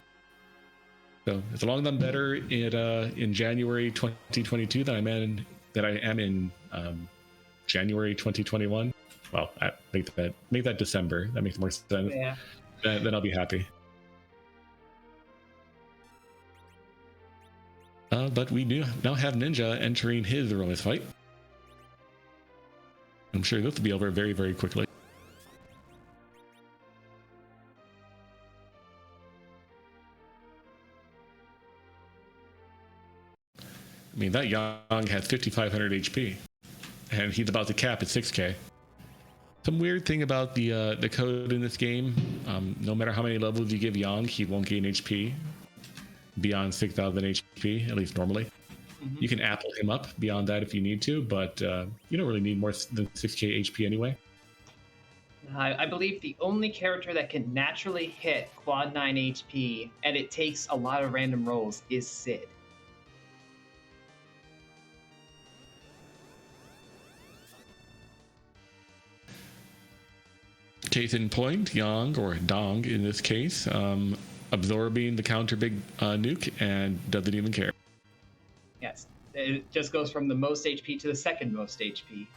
So as long as I'm better in January 2022 than I am in January 2021. Well, make that December. That makes more sense. Yeah. Then I'll be happy. But we do now have Ninja entering his Romith fight. I'm sure this will be over very, very quickly. I mean, that Yang has 5,500 HP, and he's about to cap at 6K. Some weird thing about the code in this game, no matter how many levels you give Yang, he won't gain HP beyond 6,000 HP, at least normally. Mm-hmm. You can apple him up beyond that if you need to, but you don't really need more than 6K HP anyway. I believe the only character that can naturally hit quad 9 HP, and it takes a lot of random rolls, is Sid. Case in point, Yang, or Dong in this case, absorbing the counter big nuke and doesn't even care. Yes, it just goes from the most HP to the second most HP.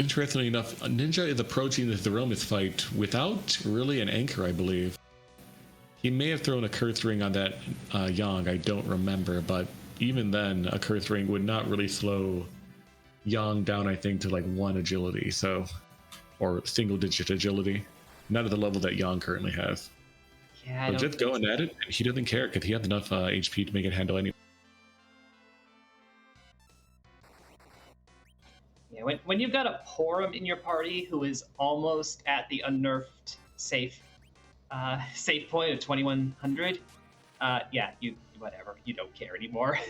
Interestingly enough, Ninja is approaching the Zeromus fight without really an anchor, I believe. He may have thrown a curse ring on that Yang, I don't remember, but even then, a curse ring would not really slow Yang down, I think, to like 1 agility, so, or single digit agility. Not at the level that Yang currently has. Yeah, So just going at it, and he doesn't care because he has enough HP to make it handle any. Yeah, when you've got a Porum in your party who is almost at the unnerfed safe point of 2100, yeah, you whatever, you don't care anymore.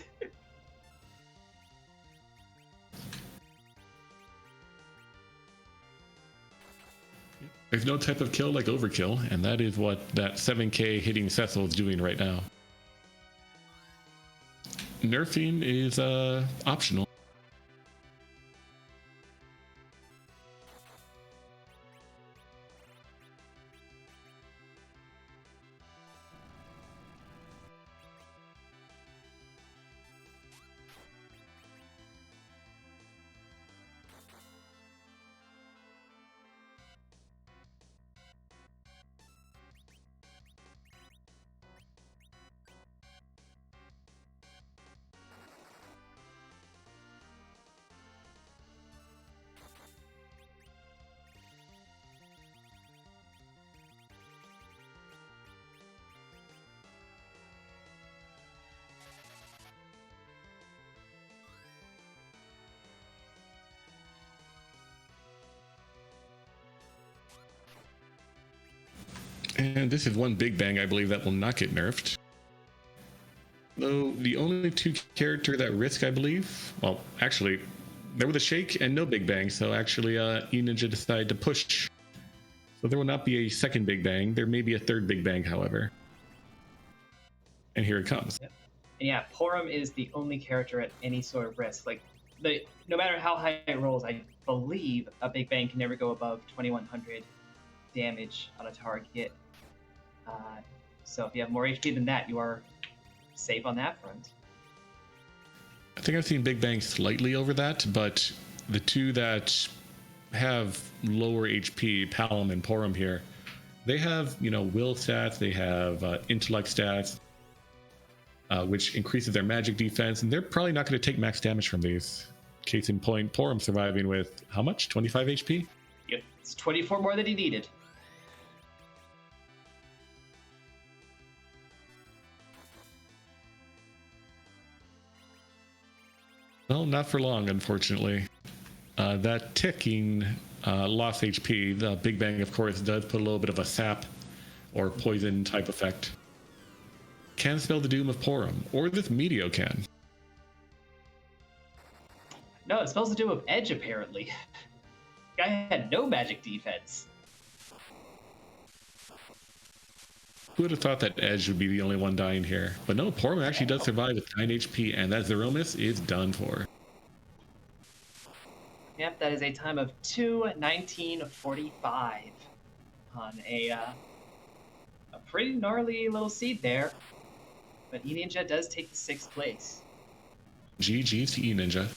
There's no type of kill like overkill, and that is what that 7k hitting Cecil is doing right now. Nerfing is optional. And this is one big bang I believe that will not get nerfed. Though the only 2 characters at risk, I believe, well, actually, there was a shake and no big bang, so actually E-Ninja decided to push. So there will not be a second big bang. There may be a third big bang, however. And here it comes. Yep. And yeah, Porum is the only character at any sort of risk. Like, no matter how high it rolls, I believe a big bang can never go above 2100 damage on a target. So if you have more HP than that, you are safe on that front. I think I've seen Big Bang slightly over that, but the 2 that have lower HP, Palom and Porum here, they have, will stats, they have intellect stats, which increases their magic defense, and they're probably not going to take max damage from these. Case in point, Porum surviving with how much? 25 HP? Yep, it's 24 more than he needed. Well, not for long, unfortunately. That ticking lost HP, the Big Bang, of course, does put a little bit of a sap or poison type effect. Can spell the doom of Porum, or this Meteo can. No, it spells the doom of Edge, apparently. Guy had no magic defense. Who would have thought that Edge would be the only one dying here? But no, Porum actually does survive with 9 HP, and that Zeromus is done for. Yep, that is a time of 2:19:45 on a pretty gnarly little seed there. But E-Ninja does take the 6th place. GG's to E-Ninja.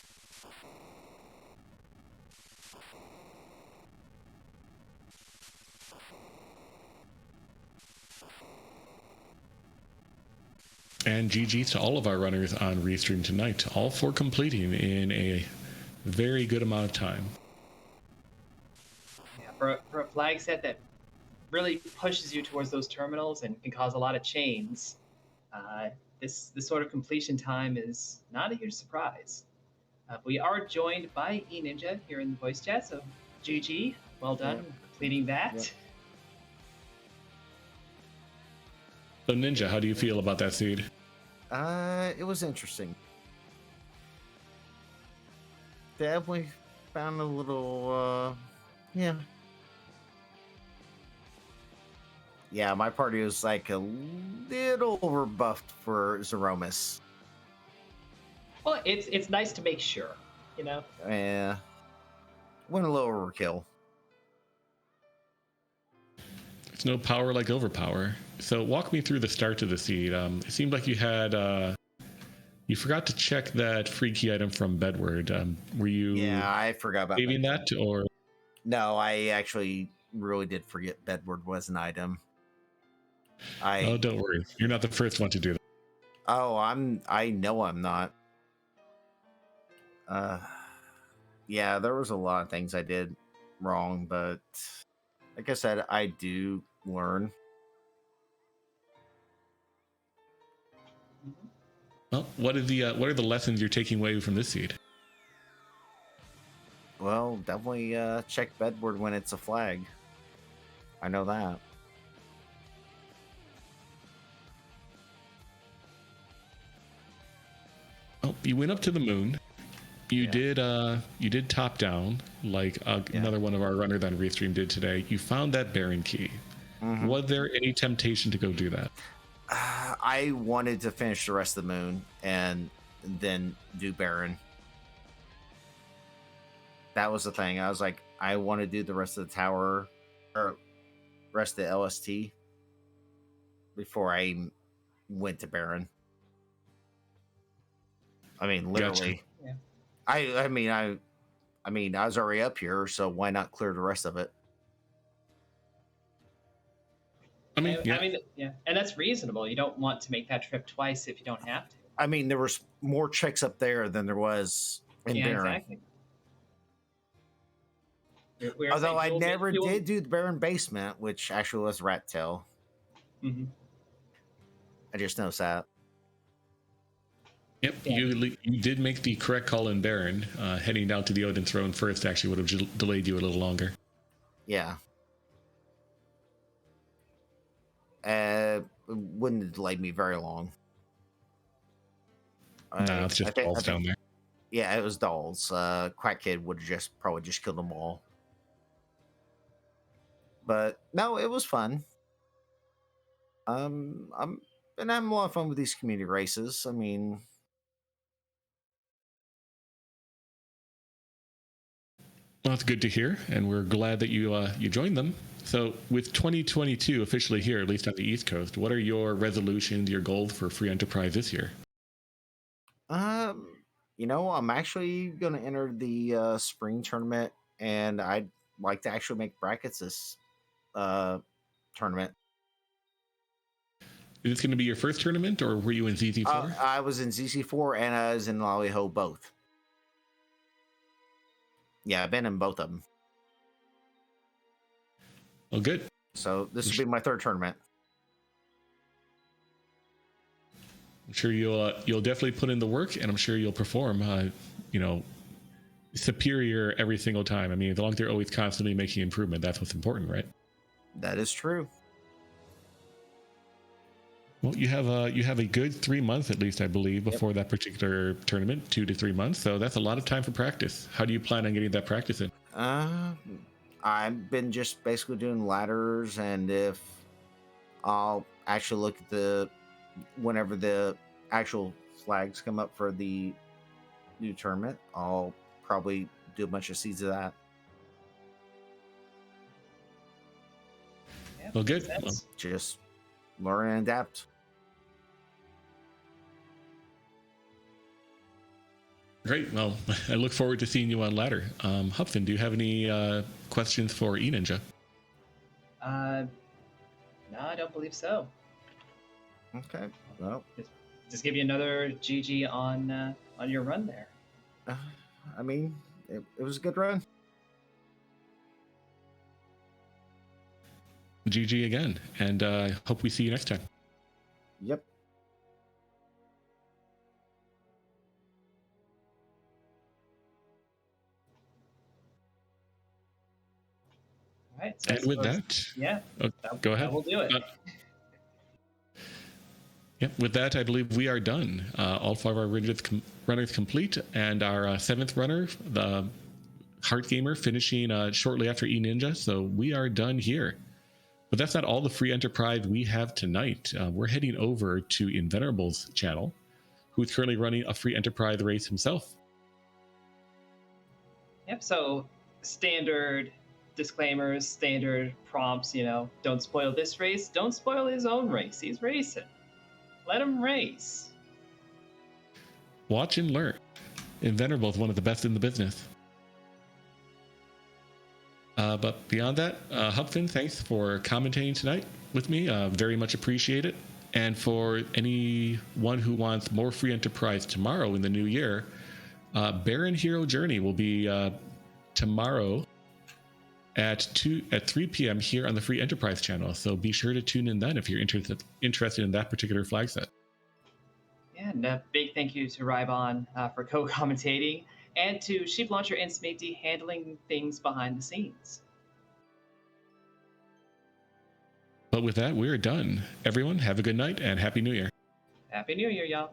And GG's to all of our runners on Restream tonight, all 4 completing in a very good amount of time. Yeah, for a flag set that really pushes you towards those terminals and can cause a lot of chains, this sort of completion time is not a huge surprise. We are joined by E-Ninja here in the voice chat, so GG, well done completing that. Yep. So Ninja, how do you feel about that seed? It was interesting. Definitely found a little, yeah. Yeah, my party was like a little overbuffed for Zeromus. Well, it's nice to make sure, Yeah. Went a little overkill. It's no power like overpower. So walk me through the start of the seed. It seemed like you had You forgot to check that free key item from Bedward. Were you Yeah, I forgot about saving Bedward. that, or No, I actually really did forget Bedward was an item. oh, don't worry, you're not the first one to do that. Oh, I know I'm not. Yeah, there was a lot of things I did wrong, but like I said, I do learn. Well, what are the lessons you're taking away from this seed? Well, definitely check Bedward when it's a flag. I know that. Oh, you went up to the moon. You Yeah. did top down like another one of our runners on Restream did today. You found that Baron key. Mhm. Was there any temptation to go do that? I wanted to finish the rest of the moon and then do Baron. That was the thing. I was like, I want to do the rest of the tower or rest of the LST before I went to Baron. I mean, literally. Yeah. I mean, I was already up here, so why not clear the rest of it? I mean, yeah, and that's reasonable. You don't want to make that trip twice if you don't have to. I mean, there was more checks up there than there was in Baron. Exactly. Although I never did do the Baron basement, which actually was Rat Tail. Mm-hmm. I just noticed that. Yep, Yeah. you did make the correct call in Baron. Heading down to the Odin throne first actually would have delayed you a little longer. Yeah. It wouldn't have delayed me very long. Nah, it's just balls down there. Yeah, it was dolls. Quack Kid would have probably just killed them all. But no, it was fun. I'm been having a lot of fun with these community races. I mean, well, that's good to hear, and we're glad that you joined them. So, with 2022 officially here, at least on the East Coast, what are your resolutions, your goals for Free Enterprise this year? I'm actually going to enter the spring tournament, and I'd like to actually make brackets this tournament. Is this going to be your first tournament, or were you in ZZ4? I was in ZZ4 and I was in Lollyho both. Yeah, I've been in both of them. Oh, good. So this will be my third tournament. I'm sure you'll definitely put in the work, and I'm sure you'll perform. Superior every single time. I mean, as long as they're always constantly making improvement, that's what's important, right? That is true. Well, you have a good 3 months at least, I believe, before that particular tournament, 2 to 3 months. So that's a lot of time for practice. How do you plan on getting that practice in? I've been just basically doing ladders, and if I'll actually look at whenever the actual flags come up for the new tournament, I'll probably do a bunch of seeds of that. Yeah, Well, good. makes sense. Well, Just learn and adapt. great. Well, I look forward to seeing you on ladder. Hupfin, do you have any questions for E-Ninja? No, I don't believe so. Okay. Well, Just give you another GG on your run there. I mean, it was a good run. GG again, and hope we see you next time. Yep. All right. So I And with suppose- that, yeah, go ahead. We'll do it. Yep. With that, I believe we are done. All 5 of our runners complete, and our 7th runner, the Heart Gamer, finishing shortly after E-Ninja. So we are done here. But that's not all the Free Enterprise we have tonight. We're heading over to Invenerable's channel, who's currently running a Free Enterprise race himself. Yep. So standard disclaimers, standard prompts. Don't spoil this race. Don't spoil his own race. He's racing. Let him race. Watch and learn. Invenerable is one of the best in the business. But beyond that, Hubfin, thanks for commentating tonight with me. Very much appreciate it. And for anyone who wants more free enterprise tomorrow in the new year, Baron Hero Journey will be tomorrow at 3 p.m. here on the Free Enterprise channel. So be sure to tune in then if you're interested in that particular flag set. Yeah, and a big thank you to Rybon for co-commentating, and to Sheep Launcher and Smitey handling things behind the scenes. But with that, we're done. Everyone, have a good night and Happy New Year. Happy New Year, y'all.